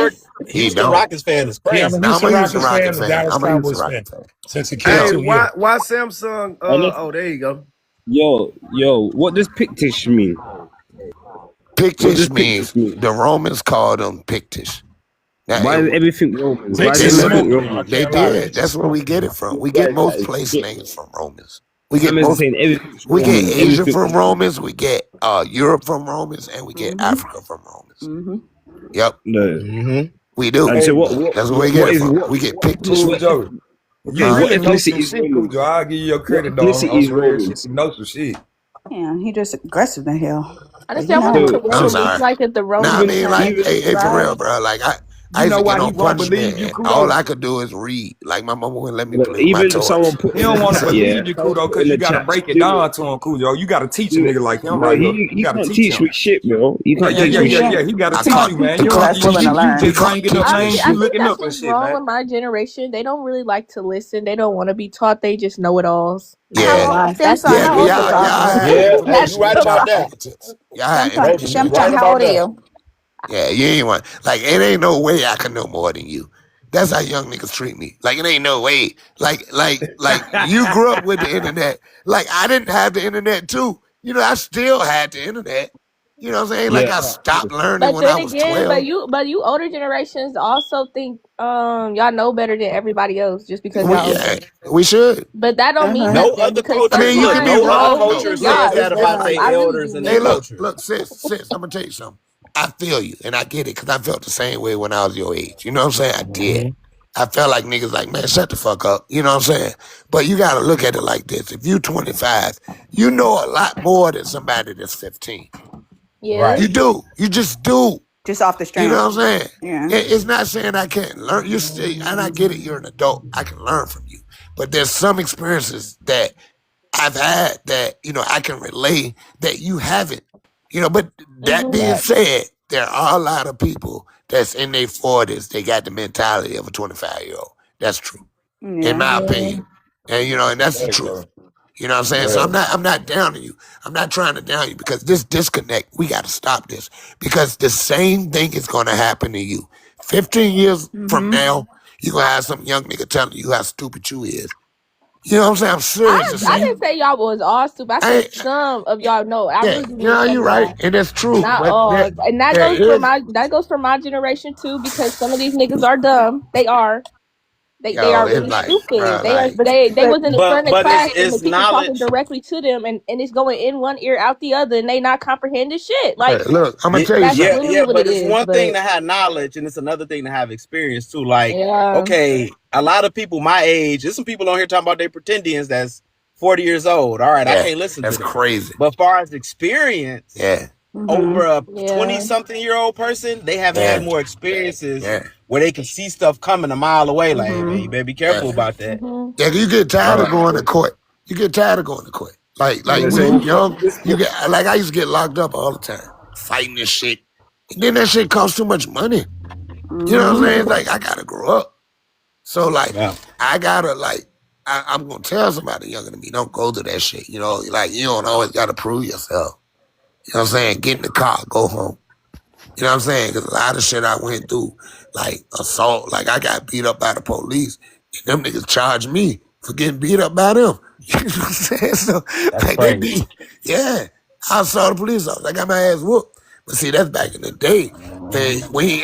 Dallas. Houston Rockets fan is Yeah, I'm crazy. a Houston I'm a Rockets Houston fan Rockets and fan. Dallas I'm a Houston Cowboys fan. Rockets fan. Since a kid Hey, too, yeah. why Samsung? Oh, there you go. Yo, what does Pictish mean? Pictish means the Romans called them Pictish. Now, Why is everything Romans? Why Mix is and everything smoke. Romans? they did. That's where we get it from. We get most place names from Romans. We get I'm most. saying everything's We get Romans. Asia Everything. from Romans. We get Europe from Romans, and we get Africa from Romans. Yep, No. we do. And so what? That's where we get What it is from. what? We get Pictish. Cool, Joe. You What really know ethnicity some is shit, Cool Romans? Joe. I'll give you your What credit, dog. ethnicity On is some real shit. Romans? You know some shit. Yeah, he just aggressive the hell. I But just you say I wonder what know, the I'm room looks sorry. like if the No, I Romans mean, had like, hey, for real, lives. bro. Like, I you used know to why get he on won't punishment, believe you, and all Kudo? I could do is read. Like, my mama wouldn't let me But play with my even if someone toys. put He in don't the want to chat, yeah, believe you, someone Kudo, put in because you the got to chat, break it do it. down to him, Kudo. You got to teach a Do it. nigga like him No, right here. You he got to can't teach teach him. me shit, bro. You can't teach me shit. Yeah. He got to I teach caught you, man. he You caught that's me willing to cheating. you learn. He just caught bringing me up I cheating. mean, names I you think looking that's up and what's shit, wrong man. with my generation. They don't really like to listen. They don't want to be taught. They just know it alls. Yeah, Femson, yeah, how old you? y'all had Yeah, information That's you at right your about the that. fingertips. Y'all had information Femson, at your Right how about old are that. fingertips. you? Yeah, you ain't one. Like, it ain't no way I can know more than you. That's how young niggas treat me. Like, it ain't no way. Like you grew up with the internet. Like, I didn't have the internet too. You know, I still had the internet. You know what I'm saying? Like, Yeah. I stopped learning But when I then was again, 12. you older generations also think y'all know better than everybody else just because y'all older. We should. But that don't mean No nothing other because I culture, mean, you can look, be no sometimes other wrong old though. culture niggas Look, says lie. that listen. about I their really elders do in Hey, their mean that. look, culture. sis, I'm gonna tell you something. I feel you, and I get it, because I felt the same way when I was your age. You know what I'm saying? I did. I felt like niggas like, man, shut the fuck up. You know what I'm saying? But you gotta look at it like this. If you 25, you know a lot more than somebody that's 15. Yeah. You do. You just do. Just off the You know strength. what I'm saying? Yeah. It's not saying I can't learn. You still, and I get it. You're an adult. I can learn from you. But there's some experiences that I've had that, you know, I can relay that you haven't. You know, but that being said, there are a lot of people that's in their 40s. They got the mentality of a 25-year-old. That's true, in Yeah. my Yeah. opinion. And you know, and that's the truth. You know what I'm saying? So I'm not downing you. I'm not trying to down you, because this disconnect, we got to stop this, because the same thing is going to happen to you. 15 years from now, you're going to have some young nigga telling you how stupid you is. You know what I'm saying? I'm serious. The I same. didn't say y'all was all stupid. I said some of y'all know. I Yeah, really do you mean know, some you're of right, y'all. and that's true. Not But all. And that there is, that goes for my generation too, because some of these niggas are dumb. They are. They yo, are it's really like, stupid. bro, like, They was in the front of But class and the it's teacher talking knowledge. directly to them and it's going in one ear out the other and they not comprehending shit. Like look, I'm gonna Yeah, tell you that's something. literally what but it it's is. one thing But to have knowledge and it's another thing to have experience too. Like, yeah. okay, a lot of people my age, there's some people on here talking about they pretendians that's 40 years old. All right, I Yeah, can't listen to that's them. crazy. But far as experience, Yeah, over a Yeah. 20-something-year-old person, they have had more experiences yeah, where they can see stuff coming a mile away. Like, hey, man, you better be careful yeah. about that. Yeah, you get tired of going to court. You get tired of going to court. Like when you young, you get like I used to get locked up all the time, fighting this shit. And then that shit costs too much money. You know what I'm saying? It's like I gotta grow up. So like I gotta I'm gonna tell somebody younger than me, don't go to that shit. You know, like you don't always gotta prove yourself. You know what I'm saying? Get in the car, go home. You know what I'm saying? Because a lot of shit I went through, like assault, like I got beat up by the police. And them niggas charged me for getting beat up by them. You know what I'm saying? So, like, they beat, yeah. I saw the police officer. I got my ass whooped. But see, that's back in the day.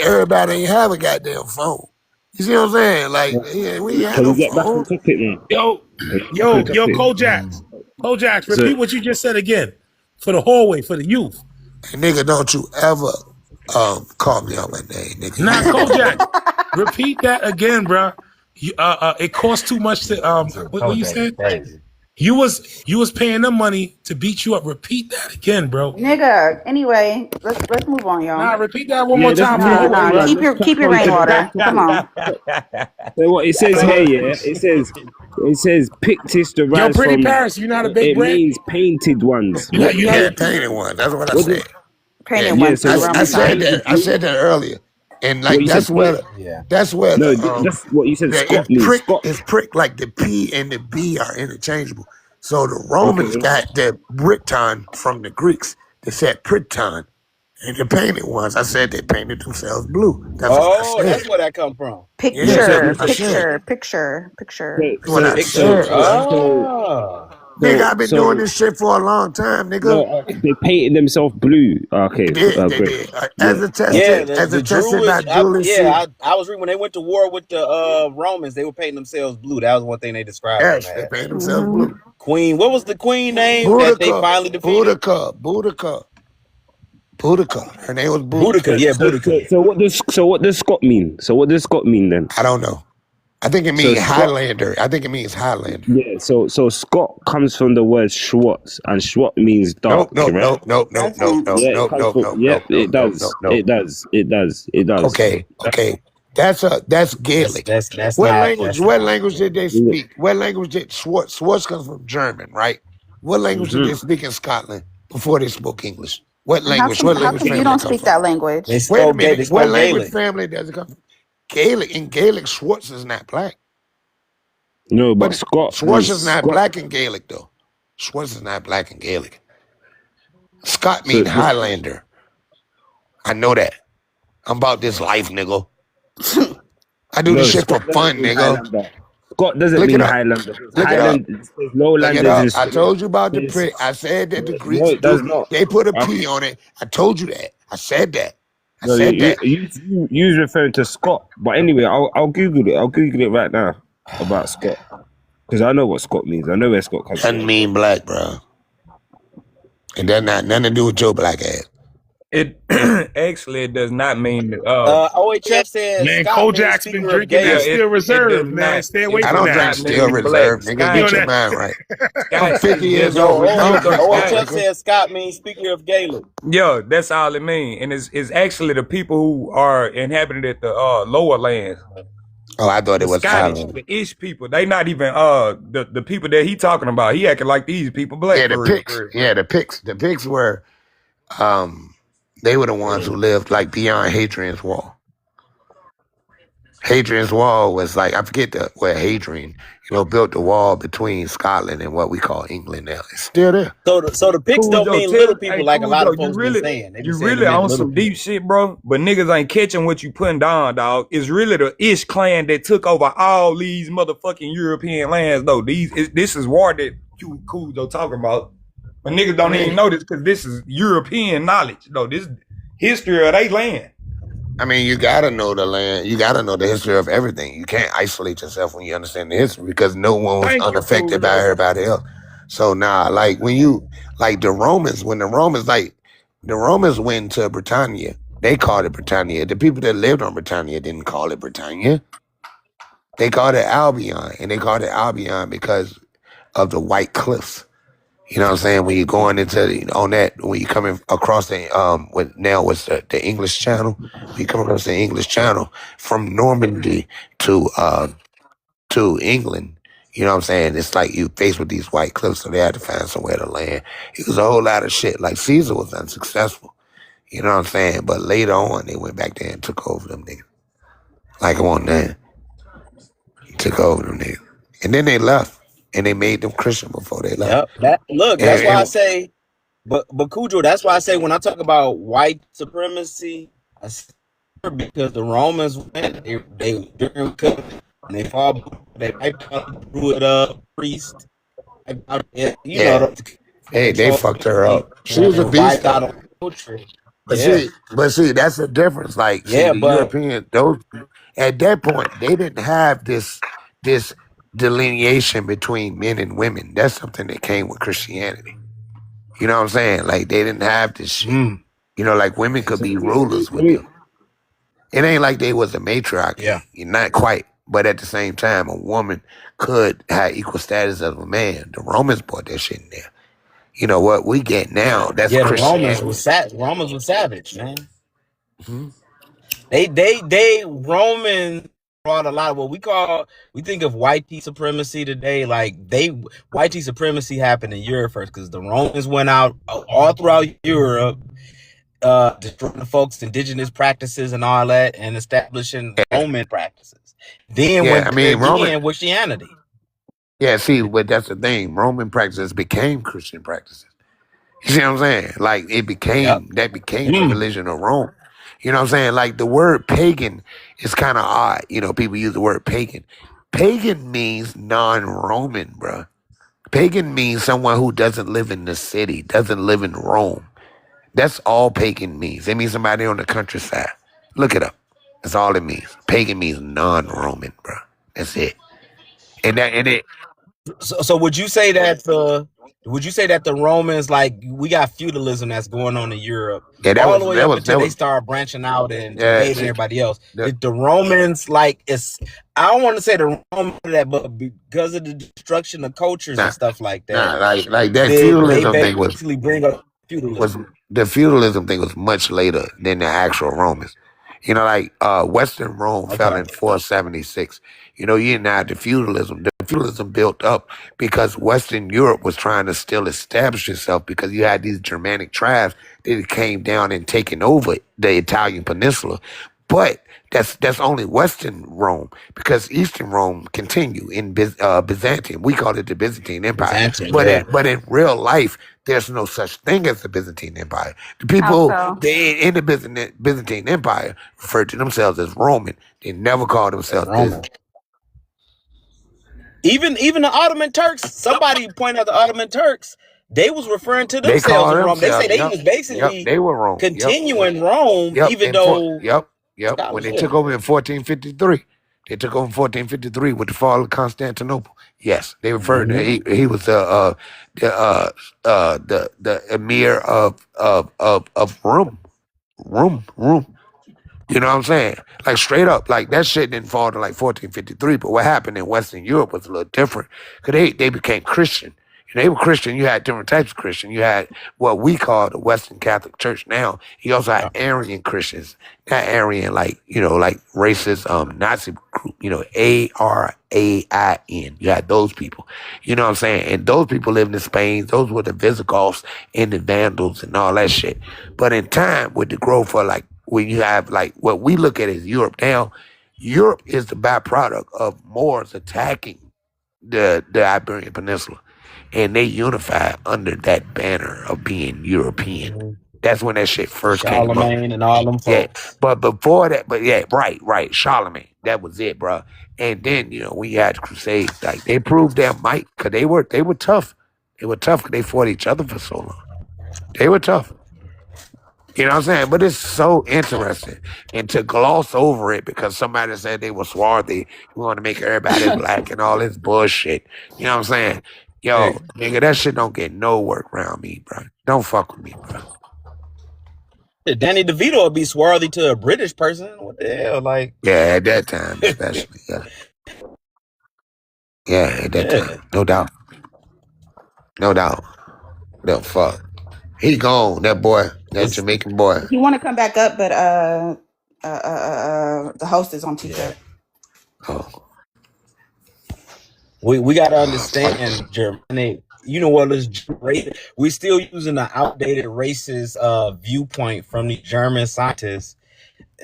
Everybody ain't have a goddamn phone. You see what I'm saying? Like, yeah, we ain't had Can no we get back on phone. topic, man? Yo, Kojax. Kojax, So, repeat what you just said again. For the hallway, for the youth. Hey, nigga, don't you ever call me on my name, nigga. Nah, Kojax. Repeat that again, bro. It costs too much to what you said? You was paying them money to beat you up. Repeat that again, bro. Nigga. Anyway, let's move on, y'all. Nah, repeat that one yeah, more time for the let's hallway, move bro. on. Keep your Let's rainwater. Come on. So what it says here, yeah, it says Pictus Yo, derives Pretty from. Paris, you not a big It bread? means painted ones. You not Yeah, painted one. That's what I What said. does, Painted yeah, ones so too. what I I'm does said sorry. painted that. I mean? said that earlier, and What like you said? that's where No, the that's what you said. Scott it's means prick. Scott. It's prick. Like the P and the B are interchangeable. So the Romans Okay. got the Briton from the Greeks. They said Priton, and the painted ones. I said they painted themselves blue. That's what I Oh, said. that's where that come from. Yeah, that's Picture, what I said. picture. That's what I Picture. said, bro. Nigga, I've been doing So this shit for a long time, nigga. no, they painted themselves blue. Okay, They did. They great. did. Yeah. Yeah, As the attested by Druids. Julius Caesar. I was reading when they went to war with the Romans. They were painting themselves blue. That was one thing they described them Yes, they as. painted themselves blue. Queen. What was the queen name that they Boudica, finally defeated? Boudica. Her name was Boudica. Boudica. Yeah, Boudica. So what does Scott mean? So what does Scott mean then? I don't know. I think it So means Scott, Highlander. I think it means Highlander. yeah. So Scott comes from the word Schwartz, and Schwartz means dark, Nope, right? nope. Yeah, it comes from. Yep, it does. It does. It does. It does. Okay. That's Gaelic. That's What not language? What language did they speak? What language did Schwartz comes from German, right? What language did they speak in Scotland before they spoke English? What language? What How language come you family don't that come speak from? that language? They Wait a spoke minute. they What spoke language Gaelic. family does it come from? Gaelic. In Gaelic, Schwartz is not black. No, but But Scott Schwartz is is not Scott. black in Gaelic, though. Schwartz is not black in Gaelic. Scott So mean Highlander. I know that. I'm about this life, nigga. I do no, this shit for Scott doesn't fun, mean nigga. Highlander. Scott doesn't Look mean it up. Highlander. Look it up. Highland, there's Look it lowlanders up. in I told you about the there's- prick. I said that the No, Greeks it does do. not. They put a P Okay. on it. I told you that. I said that. I No, said that. you was referring to Scott, but anyway, I'll Google it. I'll Google it right now about Scott because I know what Scott means. I know where Scott comes Doesn't from. mean black, bro. It does not nothing to do with your black ass. It actually it does not mean that. OHF says Man, Scott means Kojak's been speaker of drinking that Gaelic. Still Reserve, man. Stay away I from don't that. drink Still Reserve, nigga. Scott, Get You your know mind right. Scott I'm 50 years is old. I don't drink OHF Scott, nigga. says Scott means speaker of Gaelic. Yeah, that's all it means, and it's actually the people who are inhabited at the lower lands. Oh, I thought it The was Scottish, Highlander. the Ish people. They not even the people that he talking about. He acting like these people black. Yeah, the for real, pigs. for real. Yeah, the pigs. The pigs were they were the ones who lived like beyond Hadrian's Wall. Hadrian's Wall was like, I forget where Hadrian, built the wall between Scotland and what we call England now. It's still there. So the pigs don't mean little people like a lot of folks really, been saying. They been you saying really it meant on little some people. deep shit, bro. But niggas ain't catching what you putting down, dog. It's really the Ish clan that took over all these motherfucking European lands, though. This is war that you Kujo talking about. But niggas don't even know this because this is European knowledge, though. This history of they land. I mean, you gotta know the land. You gotta know the history of everything. You can't isolate yourself when you understand the history because no one was Thank you, unaffected by Kujo. everybody else. So now, like when you like the Romans went to Britannia, they called it Britannia. The people that lived on Britannia didn't call it Britannia. They called it Albion, and they called it Albion because of the White Cliffs. You know what I'm saying? When you're going into when you're coming across the the English Channel, when you come across the English Channel from Normandy to England, you know what I'm saying? It's like you faced with these white cliffs, so they had to find somewhere to land. It was a whole lot of shit. Like Caesar was unsuccessful. You know what I'm saying? But later on, they went back there and took over them niggas. Like on that, took over them niggas, and then they left. And they made them Christian before they left. Yep. That's why I And- say, but Cujo, that's why I say when I talk about white supremacy, I say because the Romans went, they during covenant, and they fought, they wiped out the Druid priest, wiped out, They fucked her up. She was a beast. Wiped out though. a culture. But Yeah. see, that's the difference. Like, Yeah, the but- Europeans, those at that point, they didn't have this delineation between men and women. That's something that came with Christianity. You know what I'm saying? Like, they didn't have this shit. Like women could be rulers with them. It ain't like they was a matriarch. Yeah. Not quite. But at the same time, a woman could have equal status as a man. The Romans brought that shit in there. You know what we get now? That's Yeah, the Christianity. Romans was savage, man. Mhm. They Roman brought a lot of what we think of white supremacy today. Like white supremacy happened in Europe first because the Romans went out all throughout Europe, destroying the folks' indigenous practices and all that, and establishing Roman practices. Then Roman Christianity. Yeah, see, but that's the thing. Roman practices became Christian practices. You see what I'm saying? Like that became the religion of Rome. You know what I'm saying? Like the word pagan is kind of odd. People use the word pagan. Pagan means non-Roman, bro. Pagan means someone who doesn't live in the city, doesn't live in Rome. That's all pagan means. It means somebody on the countryside. Look it up. That's all it means. Pagan means non-Roman, bro. That's it. And So would you say that the Romans, like, we got feudalism that's going on in Europe Yeah, all the way up until that they was start branching out and yeah. invading See, everybody else? the, Did the Romans, like, I don't want to say the Romans that, but because of the destruction of cultures nah, and stuff like nah, that, like that they feudalism thing basically bring up feudalism. was the feudalism thing was much later than the actual Romans. You know, like Western Rome fell Okay. in 476. You know, you didn't have the feudalism. The feudalism built up because Western Europe was trying to still establish itself because you had these Germanic tribes that came down and taken over the Italian peninsula. But that's only Western Rome because Eastern Rome continued in Byzantium. We call it the Byzantine Empire. Byzantium, But yeah. in real life, there's no such thing as the Byzantine Empire. The How people so? in the Byzantine Empire referred to themselves as Roman. They never called themselves Roman. Byzantine. Even the Ottoman Turks, somebody pointed out the Ottoman Turks, they was referring to They themselves called as Rome. They say themselves. they Yep, was yep. basically They were Rome. Yep, continuing Rome, yep. even And though yep. When scholars, they yeah. took over in 1453, they took over in 1453 with the fall of Constantinople. Yes, they referred to he was the emir of Rome. You know what I'm saying? Like straight up, like that shit didn't fall to like 1453. But what happened in Western Europe was a little different because they became Christian. And they were Christian. You had different types of Christian. You had what we call the Western Catholic Church now. You also had Aryan Christians, not Aryan like like racist Nazi group. Arain. You had those people. You know what I'm saying? And those people lived in Spain. Those were the Visigoths and the Vandals and all that shit. But in time, with the growth of like when you have like what we look at as Europe now, Europe is the byproduct of Moors attacking the Iberian Peninsula. And they unified under that banner of being European. That's when that shit first came up. Charlemagne and all them Yeah, folks. but before that, right, Charlemagne. That was it, bro. And then we had the Crusades. Like they proved their might because they were tough. They were tough because they fought each other for so long. They were tough. You know what I'm saying? But it's so interesting. And to gloss over it because somebody said they were swarthy, you want to make everybody black and all this bullshit. You know what I'm saying? Yo, nigga, that shit don't get no work around me, bro. Don't fuck with me, bro. Danny DeVito would be swarthy to a British person. What the hell? Like, yeah, at that time, especially. Yeah, at that time. No doubt. No doubt. No fuck. He gone, that boy, that Jamaican boy. You want to come back up, but the host is on T-shirt. Oh. We gotta understand, Germany. You know what is we still using the outdated racist viewpoint from the German scientists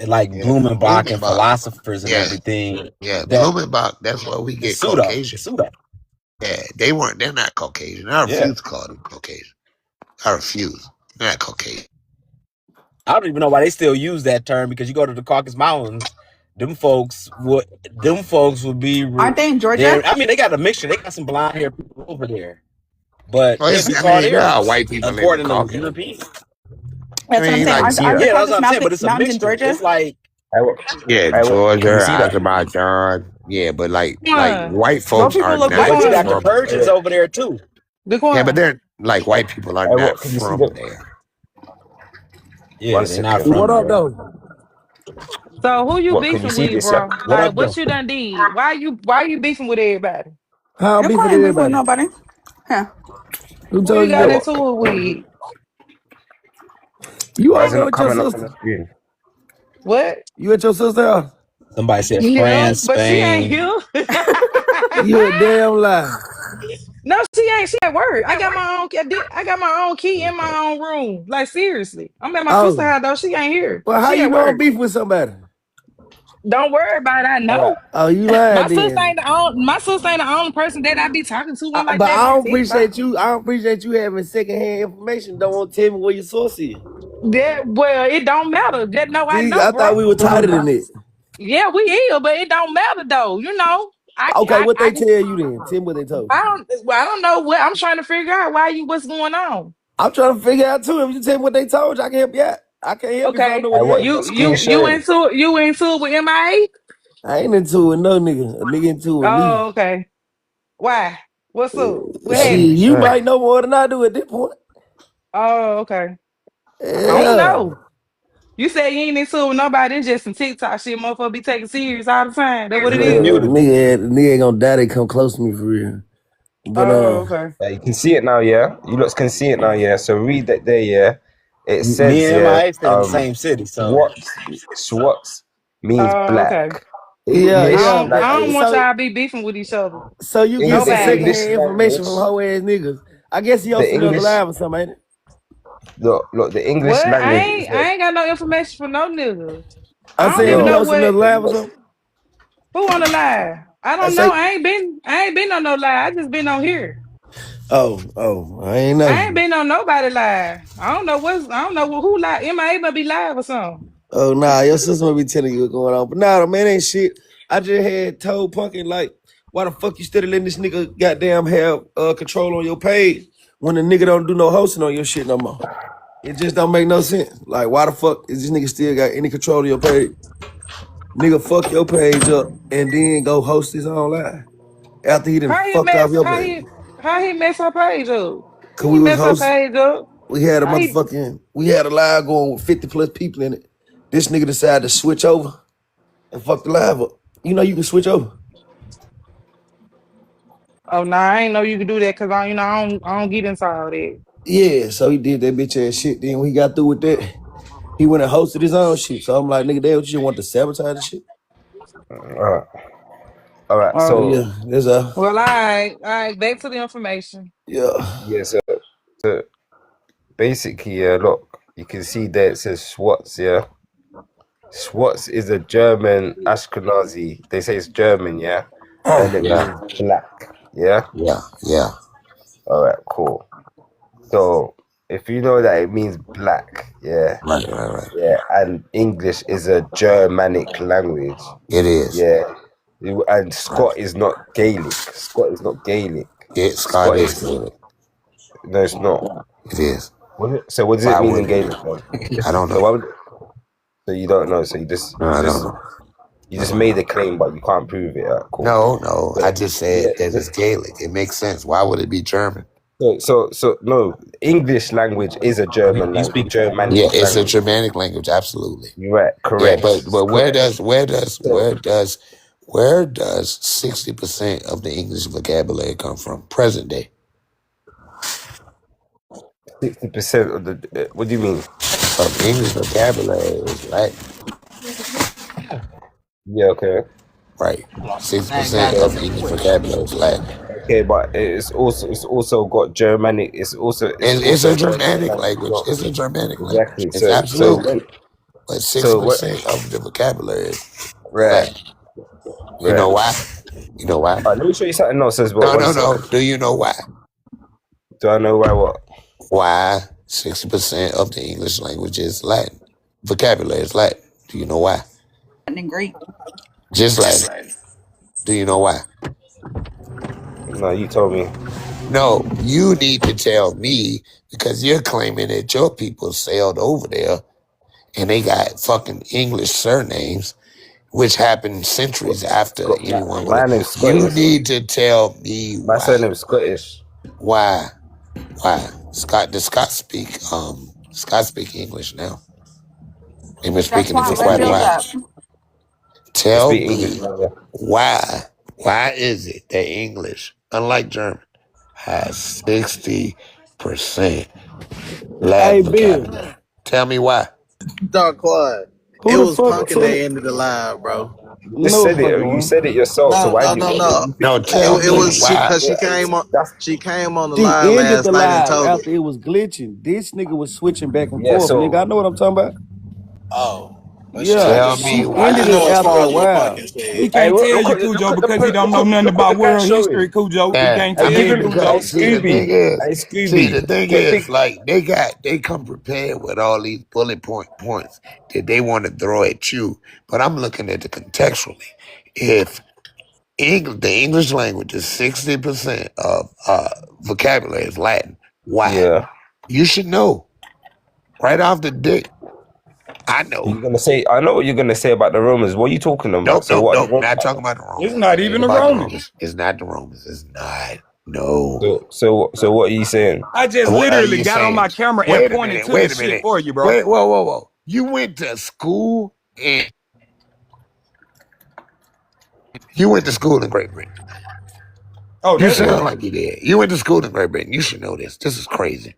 like Blumenbach and philosophers and everything. Yeah, Blumenbach, that's why we get Caucasian. Pseudo. Yeah, they're not Caucasian. I refuse to call them Caucasian. I refuse. They're not Caucasian. I don't even know why they still use that term because you go to the Caucasus Mountains, them folks would be. Aren't they in Georgia? I mean, they got a mixture. They got some blonde hair people over there, but there are white people according in to Europeans. That's what I'm saying. Aren't the Yeah, that's what I'm saying. But it's a mountains in mixture. Georgia? It's like Georgia, Azerbaijan. Yeah, but like white folks are not but you got the from Persians over there too. Yeah, but they're like white people are not from there. Yeah, they're not from What up, there. though? So who you What, can you beefing see with, this? bro? What Like, up, what though? you done did? Why you beefing with everybody? How I'm You're beefing with quiet, beefing with everybody? nobody. Huh? Who Who told you you got that? into it with? You Why is it arguing not with your coming up on sister? the screen? What? You at your sister house? Somebody said Yeah, France, but she ain't Spain. here. You a damn lie. No, she ain't. She at work. I got my own key in my own room. Like, seriously, I'm at my sister's Oh, house though. She ain't here. well, how She you at know I'm work. beef with somebody? Don't worry about it. I know. Oh, you My lying sister then. ain't the only person that I be talking to one like But that I on don't TikTok. appreciate you. I don't appreciate you having secondhand information. Don't want to tell me where your source is. Yeah, well, it don't matter. Just know I See, know, I thought bro. we were tighter than it. Yeah, we is, but it don't matter though. You know, Okay, what they tell you then? Tell me what they told you. I don't know what I'm trying to figure out. What's going on? I'm trying to figure out too. If you tell me what they told you, I can help you out. I can't help you if I don't Okay, know what they you have. into it with MIA? I ain't into it, no nigga. A nigga into it with me. Oh, okay. Why? What's up? What Shit, happened? you might know more than I do at this point. Oh, okay. I don't Yeah. know. You said you ain't into it with nobody. It's just some TikTok shit. Motherfucker be taking serious all the time. That's what it is. Nigga ain't gonna die. They come close to me for real. But okay. Yeah, you can see it now, yeah. You lot can see it now, yeah. So read that there, yeah. It says Me and yeah. MIA stay in the same city, so Schwartz means black. Okay. yeah, English I don't want So, y'all to be beefing with each other. so you get some Nobody. secondhand English information from language. hoe ass niggas. I guess he on The some other English. live or something, ain't it? Look, the English What? language. I ain't got no information for no niggas. I I don't said even he know on some other what. live or something. Who on the live? I I don't say, know. I ain't been on no live. I just been on here. I ain't know. I ain't been on nobody live. I don't know who live. MIA must be live or something. Oh nah, your sister might be telling you what's going on. But nah, man, ain't shit. I just had told Punkin like, why the fuck you steady letting this nigga goddamn have control on your page when the nigga don't do no hosting on your shit no more? It just don't make no sense. Like, why the fuck is this nigga still got any control of your page? Nigga, fuck your page up and then go host his own live after he done fucked off your page. How he mess her page up? Cause He we was mess her hosting. page up. We had a How he- we had a live going with 50 plus people in it. This nigga decided to switch over and fuck the live up. You know you can switch over. Oh nah, I ain't know you could do that because I don't get into all that. Yeah, so he did that bitch ass shit. Then when he got through with that, he went and hosted his own shit. So I'm like, nigga, damn, what you want to sabotage the shit? All right. So yeah, there's a Well, all right, back to the information. yeah. So basically, yeah. Look, you can see there it says Schwartz. Yeah. Schwartz is a German Ashkenazi. They say it's German, yeah, and it means black. Yeah. Yeah. All right. Cool. So if you know that it means black, yeah. Right. Yeah, and English is a Germanic language. It is. Yeah. And Scott is not Gaelic. Scott is not Gaelic. Scott is Gaelic. No, it's not. It is. So what does it mean in Gaelic? I don't know. So you don't know. So you just I don't know. You just made a claim, but you can't prove it. Cool. No. I just said that it's Gaelic. It makes sense. Why would it be German? So no. English language is a German language. Speak Germanic. Yeah, it's a Germanic language. Absolutely. You're right. Correct. Yeah, but where does 60% of the English vocabulary come from? Present day. 60% of the. What do you mean? Of English vocabulary is Latin. Yeah. Okay. Right. 60% of English vocabulary is Latin. Okay, but it's also got Germanic. It's a Germanic language. It's a Germanic language. It's absolutely. But 60% of the vocabulary is Latin. You know why? You know why? Let me show you something else as well. No. Do you know why? Do I know why what? Why 60% of the English language is Latin? Vocabulary is Latin. Do you know why? Latin and Greek. Just Latin. Do you know why? No, you told me. No, you need to tell me because you're claiming that your people sailed over there and they got fucking English surnames, which happened centuries after anyone. You need to tell me why. My surname is Scottish. Why? Does Scott speak English now? They've been speaking it for quite a while. Tell me why. Why is it that English, unlike German, has 60% Latin vocabulary? Tell me why. Dark quiet. It was Punkin that ended the live, bro. You said it yourself. So why No, tell me it was why. because she came on the live last night and told after it was glitching. This nigga was switching back and forth. Nigga, I know what I'm talking about. Oh. Tell me why. Ended it after a while. He can't tell you, Cujo, because he don't know nothing about world history, Cujo. He can't tell you, Cujo. See, the thing is, like, they come prepared with all these bullet points that they want to throw at you. But I'm looking at it contextually. If the English language is 60% of vocabulary is Latin, why? Yeah. You should know. Right off the dick. I know. I know what you're gonna say about the Romans. What are you talking about? No, not talking about the Romans. It's not even the Romans. It's not the Romans. It's not. No. So what are you saying? I just What are literally you got on saying? my camera and Wait a pointed minute. to the Wait a shit minute. for you, bro. Wait. Whoa. You went to school in Great Britain. Oh, You that's sound right. like you did. You went to school in Great Britain. You should know this. This is crazy.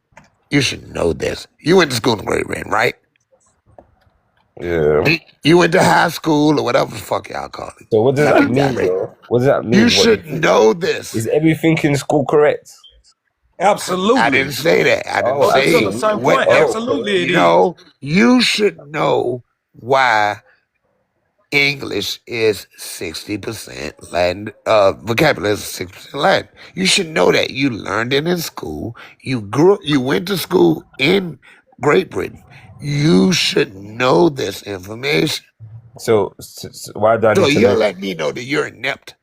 You should know this. You went to school in Great Britain, right? Yeah. You went to high school or whatever the fuck y'all call it. So what does You that went to mean, Great- bro? What does that mean? You What should think? know this. Is everything in school correct? Absolutely. I didn't say that. I didn't Oh, say That's on the same point. whatever. Absolutely, it is. No, you should know why English is 60% Latin. Vocabulary is 60% Latin. You should know that. You learned it in school. You went to school in Great Britain. You should know this information. So why do I So need to you're know? letting me know that you're inept.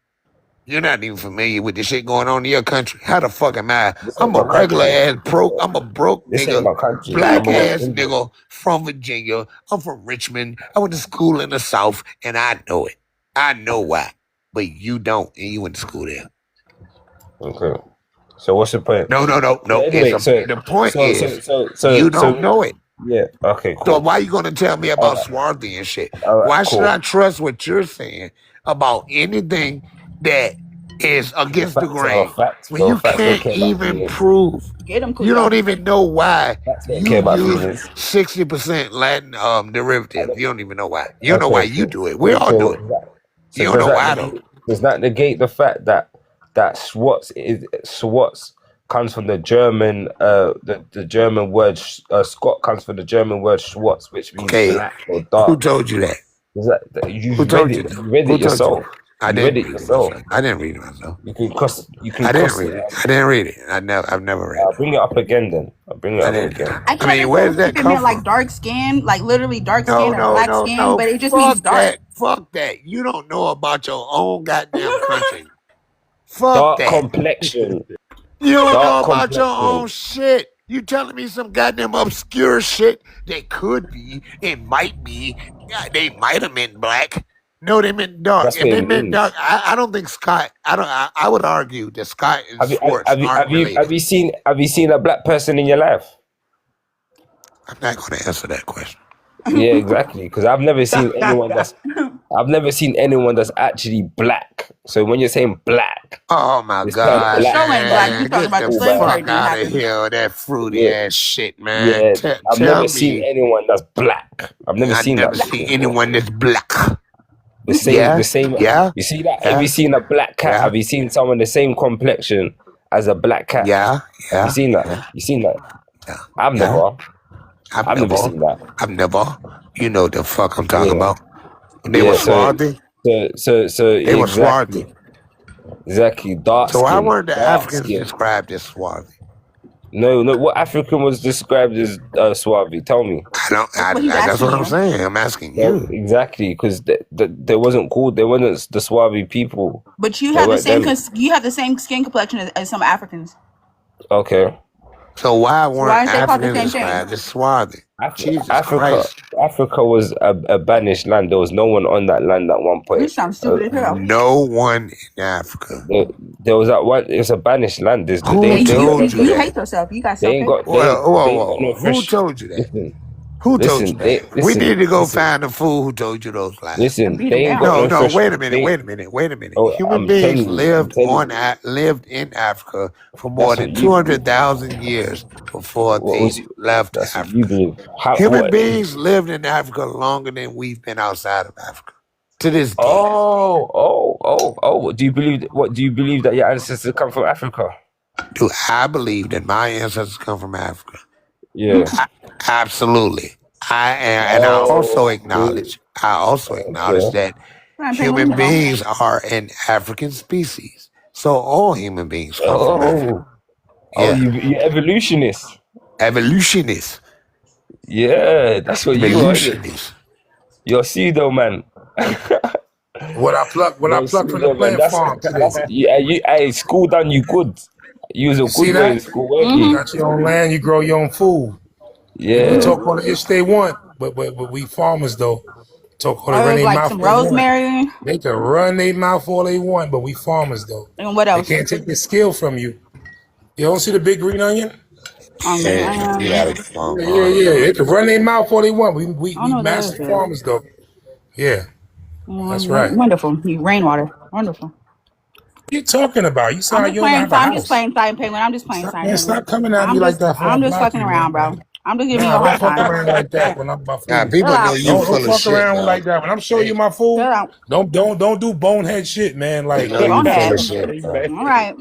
You're not even familiar with the shit going on in your country. How the fuck am I? I'm a regular ass broke. I'm a broke This ain't nigga, my country. black I'm ass Indian. nigga from Virginia. I'm from Richmond. I went to school in the South, and I know it. I know why, but you don't, and you went to school there. Okay. So what's the point? No. So anyway, The point is, so you don't know it. Yeah. Okay. So Cool. why you gonna tell me about Alright. swarthy and shit? Alright, Why should cool. I trust what you're saying about anything that is against the Facts are grain facts, when bro. you Facts don't can't care about even feelings. prove? Get him, You don't even know why Facts don't you care about use feelings. 60% Latin derivative. You don't even know why. You don't know why Okay. you do it. We all do it. You don't know why though. Does that negate the fact that Schwartz comes from the German the German word Scott comes from the German word Schwartz, which means Okay. black or dark. Who told you that? Is that you Who read told it? you that? You read Who it told you yourself. that? I You didn't read it read it yourself. myself. I didn't read it myself. You can cross. You can I didn't cross read it. it. I didn't read it. I've never read I'll it. bring it up again then. I'll bring it I up didn't. again. I can't I mean, where does that if it come meant like from? dark skin, like literally dark skin or No, black skin, no. but it just means Fuck dark. that. Fuck that. You don't know about your own goddamn country. Fuck Dark that. complexion. You don't know Dark about your complexion. own shit. You telling me some goddamn obscure shit that could be, it might be, yeah, they might have meant black. No, they meant dark. That's If what they it meant means. dark, I don't think Scott. I would argue that Scott and Schwartz aren't related. Have you seen a black person in your life? I'm not going to answer that question. Yeah, exactly. Because I've never seen anyone that's actually black. So when you're saying black, Oh my it's kind of God, black. Show ain't black. You man! talking Get about the the slave trade fuck didn't out of happen. here with that fruity Yeah, ass shit, man. yeah. I've Tell never seen me, anyone that's black. I've never I've seen never that seen before. anyone that's black. The same. Yeah. You see that? Have you seen a black cat? Yeah. Have you seen someone the same complexion as a black cat? Yeah. Have you seen that? Yeah. You seen that? Yeah. I've Yeah. never. I've never seen that. I've never. You know what the fuck I'm talking Yeah. about. When they were swarthy, So they were swarthy. Exactly. Dark So skin. why weren't the dark Africans skin. described as swarthy? No. What African was described as suave? Tell me. That's what I'm saying. I'm asking you. Exactly, because they wasn't the suave people. But you They have the weren't same them. you have the same skin complexion as some Africans. Okay. So why weren't Why aren't they called the Africans same thing? described as swarthy? Jesus Africa Christ. Africa was a banished land. There was no one on that land at one point. You sound stupid as hell. No one in Africa. There was that one. It's a banished land. They Who ain't told you You that? hate yourself. You got They ain't self-hate. got. They ain't Whoa. got no Who fresh. told you that? Listen, Who told you that? We listen, need to go listen. find the fool who told you those lies. Listen, Beat they him ain't down. got no No, fresh. wait a minute. Oh, Human I'm beings telling you, lived I'm lived in Africa for more That's than what you believe. 200,000 years before What they was left That's what Africa. you believe. Human beings lived in Africa longer than we've been outside of Africa. To this day. Oh. Do you believe that your ancestors come from Africa? Do I believe that my ancestors come from Africa? Yeah. Absolutely. I am, and I also acknowledge that human beings are an African species. So all human beings come from Africa. Yeah. You evolutionist. Evolutionists. Yeah, that's what you are. Evolutionists. You're pseudo man. What I plucked from the plant farm today. Hey, school done you good. You was a See good boy that? in school, weren't You you? got your own land, you grow your own food. Yeah. We talk on the ish they want, but we farmers though. Talk all they run Herb, their like mouth some all they want. rosemary. They can run their mouth all they want, but we farmers though. And what They else? can't take the skill from you. You don't see the big green onion? Yeah, you gotta Yeah. They can run their mouth all they want. I We don't know what that is, master babe. farmers though. Yeah, that's right. Wonderful. Rainwater. Wonderful. What you talking about? You I'm sound just you don't playing. have a I'm just house. playing Silent Penguin. I'm just playing Stop, Silent man, Penguin. stop coming at me like that for I'm I just block fucking you, around, man. bro. I'm just giving you Nah, a don't hard fuck time. around like that when I'm my food. Nah, people know you Don't full of fuck shit, around dog. like that when I'm showing you my food. Chill out. Don't do bonehead shit, man. They Like know you full Bonehead. of shit, bro. All right.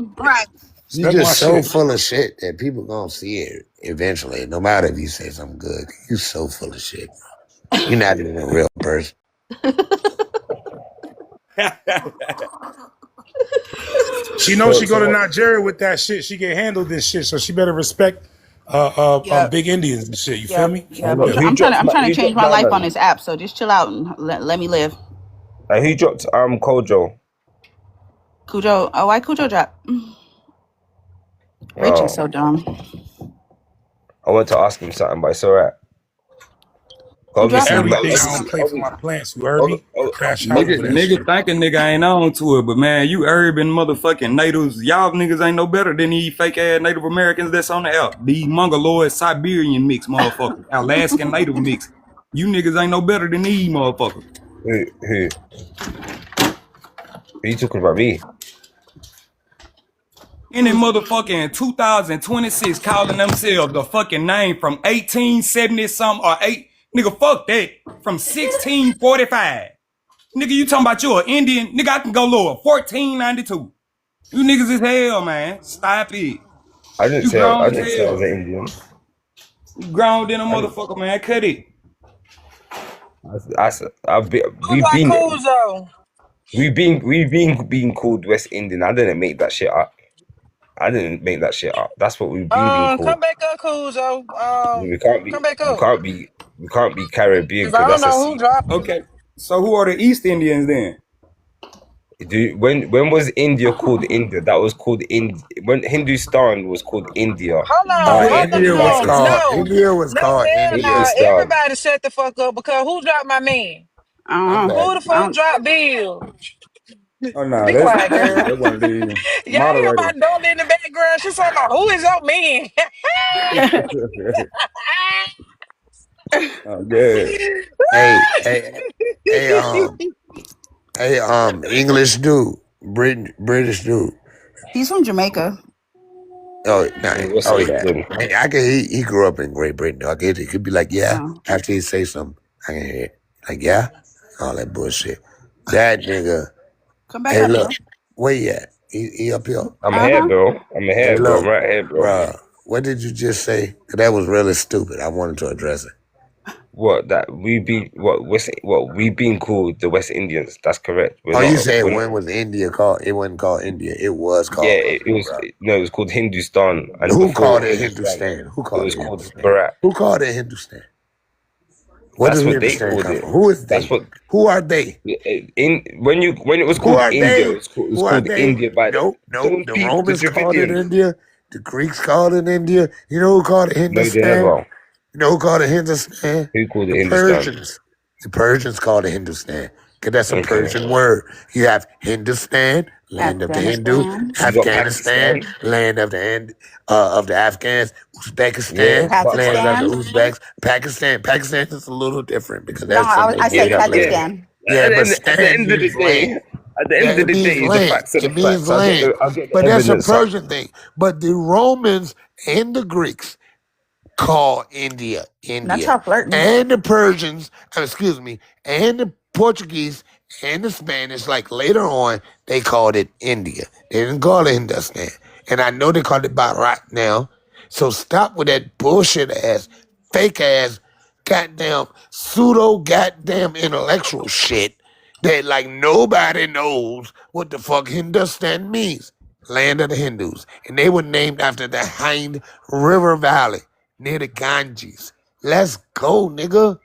You respect my just so shit. full of shit that people gonna see it eventually, no matter if you say something good. You so full of shit, bro. You're not even a real person. She knows she go to Nigeria with that shit. She get handled this shit, so she better respect Yep. big Indians and shit. You feel Yep. me? Yep. Look, I'm trying to who change dropped my life on Diamond? this app. So just chill out and let me live. Like, who dropped Kojo? Cujo. Oh, why Cujo drop? Rich is so dumb. I want to ask him something, but it's alright. Who dropped Obviously, him? Everything I don't play for my plants. You heard me? Crash out Nigga, over that shit. nigga thinking nigga ain't on to it, but man, you urban motherfucking natives, y'all niggas ain't no better than these fake ass Native Americans that's on the app. These Mongoloid Siberian mix motherfuckers, Alaskan Native mix. You niggas ain't no better than these motherfuckers. Who you talking about? Me? In the motherfucking 2026 calling themselves the fucking name from 1870 something or 8. Nigga, fuck that. From 1645. Nigga, you talking about you an Indian? Nigga, I can go lower. 1492. You niggas is hell, man. Stop it. I didn't You say I grown as was hell. an Indian. You grown than a motherfucker, man. Cut it. We've been called West Indian. I didn't make that shit up. That's what we've been called. Come back up, Cujo. We can't be Come back up. Caribbean Cause I because don't that's a know who sea. dropped it. Okay. So who are the East Indians then? When was India called India? That was called when Hindustan was called India. Hold on. India was called India. No. Everybody shut the fuck up because who dropped my man? Who the fuck dropped Bill? Oh no, Be that's quiet, girl. that's one of the Y'all hear my moderators. daughter in the background? She's talking about who is your man? Oh yeah. English dude, British dude. He's from Jamaica. Oh, nah, I can. He grew up in Great Britain. I get it. He could be like, yeah. After he say something, I can hear it. Like, yeah, all that bullshit. That nigga. Come back Hey, up, look, Bill. where you at? He up here. I'm here, bro. Hey, bro. look, I'm right here, bro. Bruh, what did you just say? That was really stupid. I wanted to address it. We've been called the West Indians. That's correct. You said when was India called? It wasn't called India. It was called. Yeah, it was. No, it was called Hindustan. And Who before called it Hindustan? Who called it called Hindustan? Bharat. Who called it Hindustan? What That's does what they Hindustan called come it. from? Who is they? Who are they? When it was Who called are India, they? it was Who are called they? India by No. the The people, Romans the called it Dravidians. India. The Greeks called it India. You know who called it No, they Hindustan? never. You know who called it Hindustan? Who called it The Hindustan? Persians. The Persians called it Hindustan. Because that's a Okay. Persian word. You have Hindustan, land of the Hindu, Afghanistan, land of the Afghans, Uzbekistan, Yeah, land of the Uzbeks, Pakistan. Pakistan is a little different because No, that's something I they said made up later. Pakistan. Yeah, but At the stand end of the means day, land. at the end of the It means day, the land. facts are the It means facts. land. I'll get the But that's a evidence up. Persian thing. But the Romans and the Greeks call India. Not y'all flirting. And the Persians, and the Portuguese and the Spanish, like later on, they called it India. They didn't call it Hindustan. And I know they call it Bharat now. So stop with that bullshit ass, fake ass, goddamn, pseudo goddamn intellectual shit that like nobody knows what the fuck Hindustan means. Land of the Hindus. And they were named after the Hind River Valley near the Ganges. Let's go, nigga.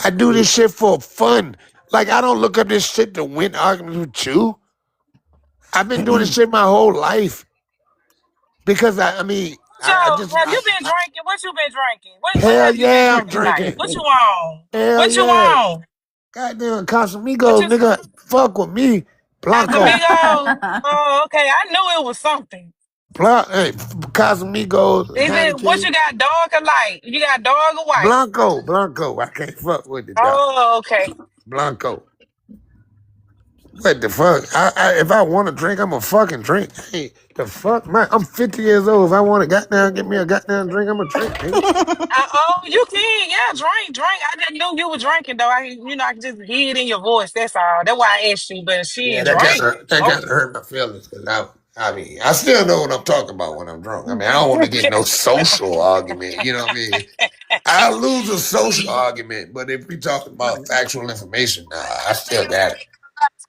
I do this shit for fun. Like, I don't look up this shit to win arguments with you. I've been doing this shit my whole life. Because, Have you been drinking? What you been drinking? What Hell have you yeah, been I'm drinking tonight? drinking. What you on? Hell What you yeah. on? Goddamn What Casamigos, you nigga, fuck with me. Blanco. Casamigos? Oh, okay. I knew it was something. Hey, Casamigos, Is it what Heineken, you got, dark or light? You got dark or white? Blanco. I can't fuck with the dog. Oh, okay. Blanco. What the fuck? If I want to drink, I'm a fucking drink. Hey, the fuck, man. I'm 50 years old. If I want to goddamn get me a goddamn drink, I'm a drink, nigga. Oh, you can, yeah, drink. I just knew you were drinking though. I could just hear it in your voice. That's all. That's why I asked you. But she Yeah, ain't that kind drink. of hurt my feelings because I still know what I'm talking about when I'm drunk. I mean, I don't want to get no social argument. You know what I mean? I'll lose a social argument, but if we talking about factual information, nah, I still got it.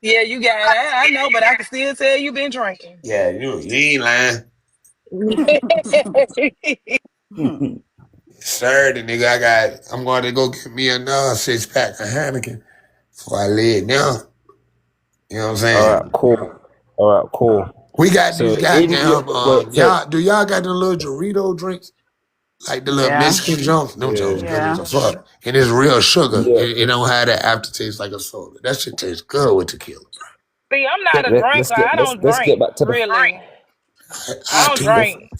Yeah, you got it. I know, but I can still tell you been drinking. Yeah, you ain't lying. Saturday, nigga, I'm going to go get me another 6-pack of Heineken before I lay it down. You know what I'm saying? All right, cool. We got So these goddamn, do y'all got the little Dorito drinks? Like the little Yeah. Mexican jumps? Them jumps good as a fuck. And it's real sugar. It don't have that aftertaste like a soda. That shit tastes good with tequila. See, I'm not a drinker. I don't let's drink. get back to the Really. I don't drink.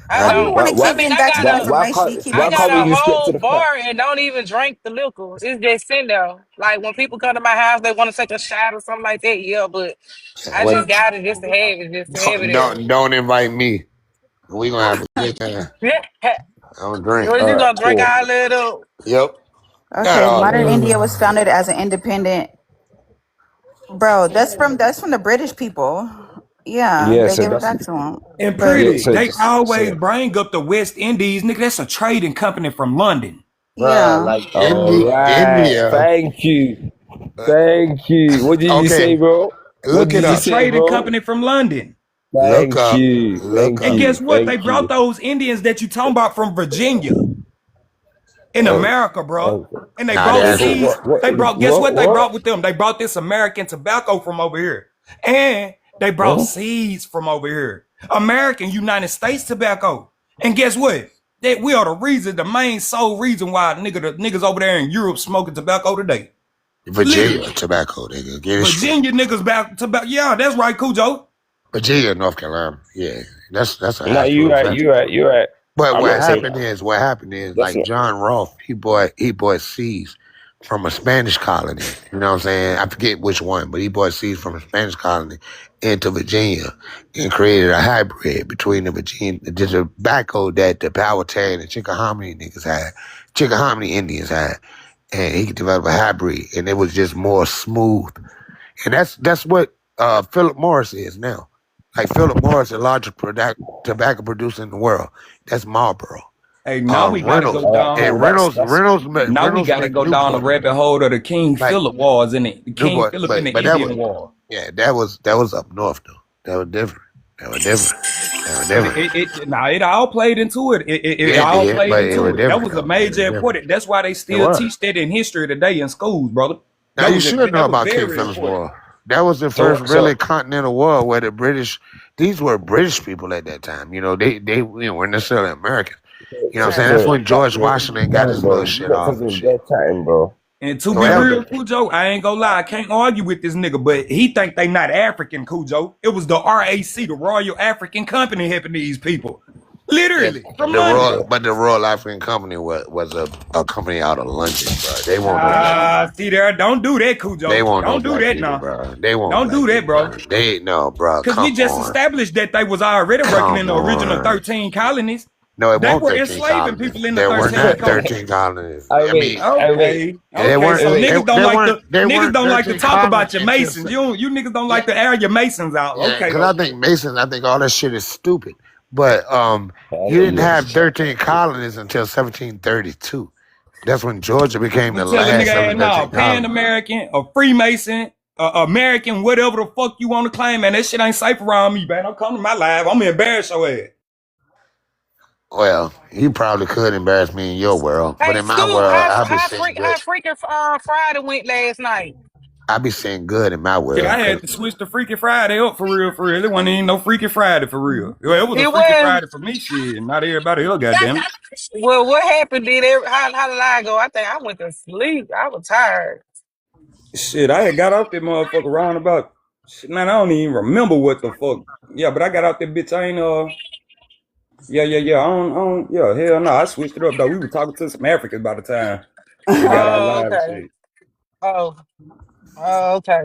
I Why do you don't. want to I keep mean, getting back to the information? You keep I got getting a whole bar and don't even drink the liquor. It's just sitting there. Like when people come to my house, they want to take a shot or something like that. Yeah, but I just got it just to have it, just to have it there. Don't invite me. We gonna have a good time. Yeah. I don't drink. Well, you gonna drink all that up? Yep. Okay, modern India was founded as an independent. Bro, that's from the British people. Yeah, Yeah, they so gave it that's- back to them. And But pretty, so- they always so- bring up the West Indies, nigga. That's a trading company from London. yeah, Like All right. India. Thank you. What did you say, bro? Look it It's up. a trading company from London. Thank you. And guess what? They brought those Indians that you talking about from Virginia in America, bro. And they brought seeds. They brought, guess what they brought with them? They brought this American tobacco from over here. And they brought seeds from over here. American United States tobacco. And guess what? That we are the main sole reason why the niggas over there in Europe smoking tobacco today. Virginia tobacco, nigga. Get it straight. Virginia niggas back tobacco. Yeah, that's right, Cujo. Virginia, North Carolina. Yeah, that's a. No, you right. But I'm what gonna say- happened is That's like it. John Rolfe, he bought seeds from a Spanish colony. You know what I'm saying? I forget which one, but he bought seeds from a Spanish colony into Virginia and created a hybrid between the tobacco that the Powhatan and Chickahominy Indians had. And he developed a hybrid, and it was just more smooth. And that's what Philip Morris is now. Like Philip Morris, the largest tobacco producer in the world. That's Marlboro. Hey, now we gotta go down. And Reynolds. Now we gotta go down the rabbit hole of the King Philip Wars, isn't it? The King Newport, Philip and the but that Indian War. Yeah, that was up north though. That was different. It all played into it. It all did, played but it into was it. That different, was a though. major It was important. That's why they still was. teach that in history today in schools, brother. Now That you was a- should that know was about very King Philip's important. War. That was the first really continental war where the British. These were British people at that time. You know, they weren't necessarily Americans. You know what I'm saying? That's when George Washington got his little shit off. And shit. bro. And to be Well, real, Cujo, I ain't gonna lie, I can't argue with this nigga, but he think they not African, Cujo. It was the RAC, the Royal African Company, helping these people. Literally, from London. But the Royal African Company was a company out of London, bro. They won't. See there, don't do that, Cujo. They won't. Don't do that now. bro. They won't. Don't do that, bro. They no, bro. Because we just established that they was already working in the original 13 colonies. No, it They won't were 13 enslaving colonies. people in the There were 13 not colonies. 13 colonies. Okay. They weren't. So niggas don't like they niggas weren't don't like to 13 talk about colonies your until Masons. You niggas don't like to air your Masons out. Yeah, Okay. because I think Masons, I think all that shit is stupid. But you didn't have 13 colonies until 1732. That's when Georgia became the Tell a last nigga, of the hey, 13 no, colonies. Pan-American, a Freemason, American, whatever the fuck you want to claim, man. That shit ain't safe around me, man. Don't come to my live. I'm gonna embarrass your ass. Well, you probably could embarrass me in your world, but Hey, in my Scoop, world, how I'll be sitting good. freaking Friday went last night? I be seeing good in my Shit, I world. had to switch the Freaky Friday up for real, for real. It wasn't even no Freaky Friday for real. Well, it was a It Freaky was. Friday for me, shit. Not everybody else, goddamn it. Well, what happened? How did I go? I think I went to sleep. I was tired. Shit, I had got off that motherfucker around about. Shit, man, I don't even remember what the fuck. Yeah, but I got out that bitch. I ain't Yeah. Yeah, hell no. I switched it up though. We were talking to some Africans by the time we got out Oh, live and okay. shit. Oh, okay.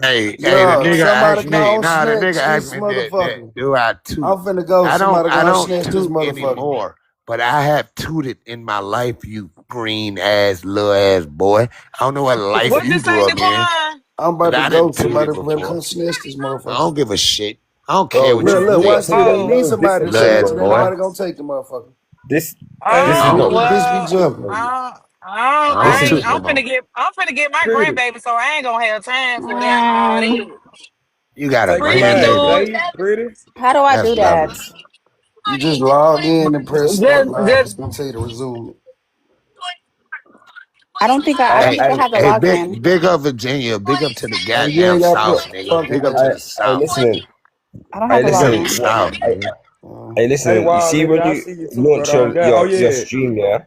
Hey, the Yo, nigga somebody asked me. go Nah, the snatch nigga asked this me motherfucker. that do I toot? I'm finna go. I Somebody go don't snatch this toot motherfucker. anymore. But I have tooted in my life, you green ass little ass boy. I don't know what life What you this grew say, up in, Daquan? I'm but about to I go. didn't toot Somebody it better come before. snatch this I motherfucker. don't give a shit. I don't care what you Look, watch think, this. They need Oh, somebody to little ass snatch it. Ain't boy. nobody gonna take the motherfucker. This oh, The bitch be well, jumping. I don't toot no I'm more. finna get my Pretty. grandbaby, so I ain't gonna have time for that all that. You got a Take a Pretty live, grandbaby. dude. Jay. Pretty. How do I That's do lovely. that? You just log in and press start Just, live. It's just gonna tell you to resume it. I don't Hey, think I have the hey, login. big up Virginia. Big up to the You goddamn ain't got South, to nigga. fucking Big up to wait. the South. listen. I don't have the Big up to Listen. the login. South, nigga. Hey, Hey, listen. You Wild see Lady, when I you see you too, launch brother. Oh your yeah. stream, yeah.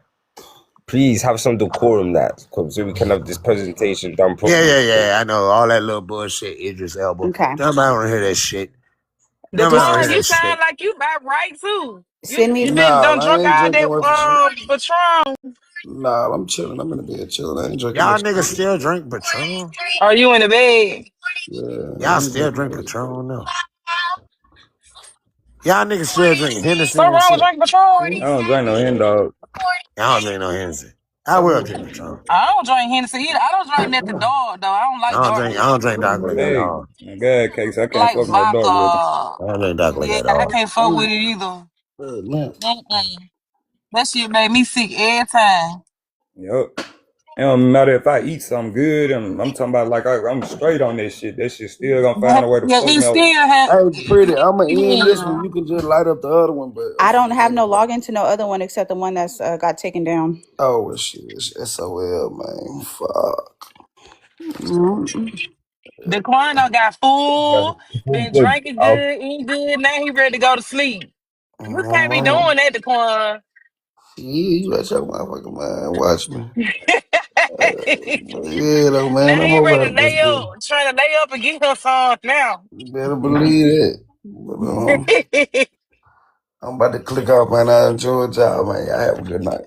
Please have some decorum, that, so we can have this presentation done properly. Yeah. I know all that little bullshit. Idris Elba. Okay. Nobody want to hear that shit. Nobody want to Daquan, hear you that shit. sound like you about right too. Send You me. been Nah, done I drunk ain't all drinking away from shit. that Patron. Nah, I'm chilling. I'm in the bed chilling. I ain't drinking Y'all much. niggas still drink Patron? Are you in the bed? Yeah, I Y'all ain't still drinking drink much. Patron? No. Y'all niggas still drink Hennessy Something and wrong with shit? drinking Patron? I don't drink no hen dog. Y'all don't drink no Hennessy. I will drink Patron. I don't drink Hennessy either. I don't drink nothing dark though. I don't like dark I don't liquor. drink dark liquor at Hey, all. my God, case I can't Like fuck no dog liquor. vodka. I don't drink dark liquor Yeah, at I all. can't fuck with it either. Mm-mm. That shit made me sick every time. Yup. It don't matter if I eat something good, and I'm talking about like I'm straight on this shit. That shit still gonna find a way to Yeah, fuck it me over. still has. Hey, pretty. I'ma end this Yeah. one. You can just light up the other one, but I'm I don't finna have end no it. login to no other one except the one that's got taken down. Oh well, shit. It's SOL, man. Fuck. Mm. Daquan done got full, been Good. drinking good, eating good. Now he ready to go to sleep. We can't be Mama. doing that, Daquan. Yeah, you got your motherfucking mind. Watch me. Yeah, though, Now man. I'm he over ready at to this lay bitch. up, trying to lay up and get her some now. You better believe it. But, I'm about to click off, man. I enjoyed y'all, man. Y'all have a good night.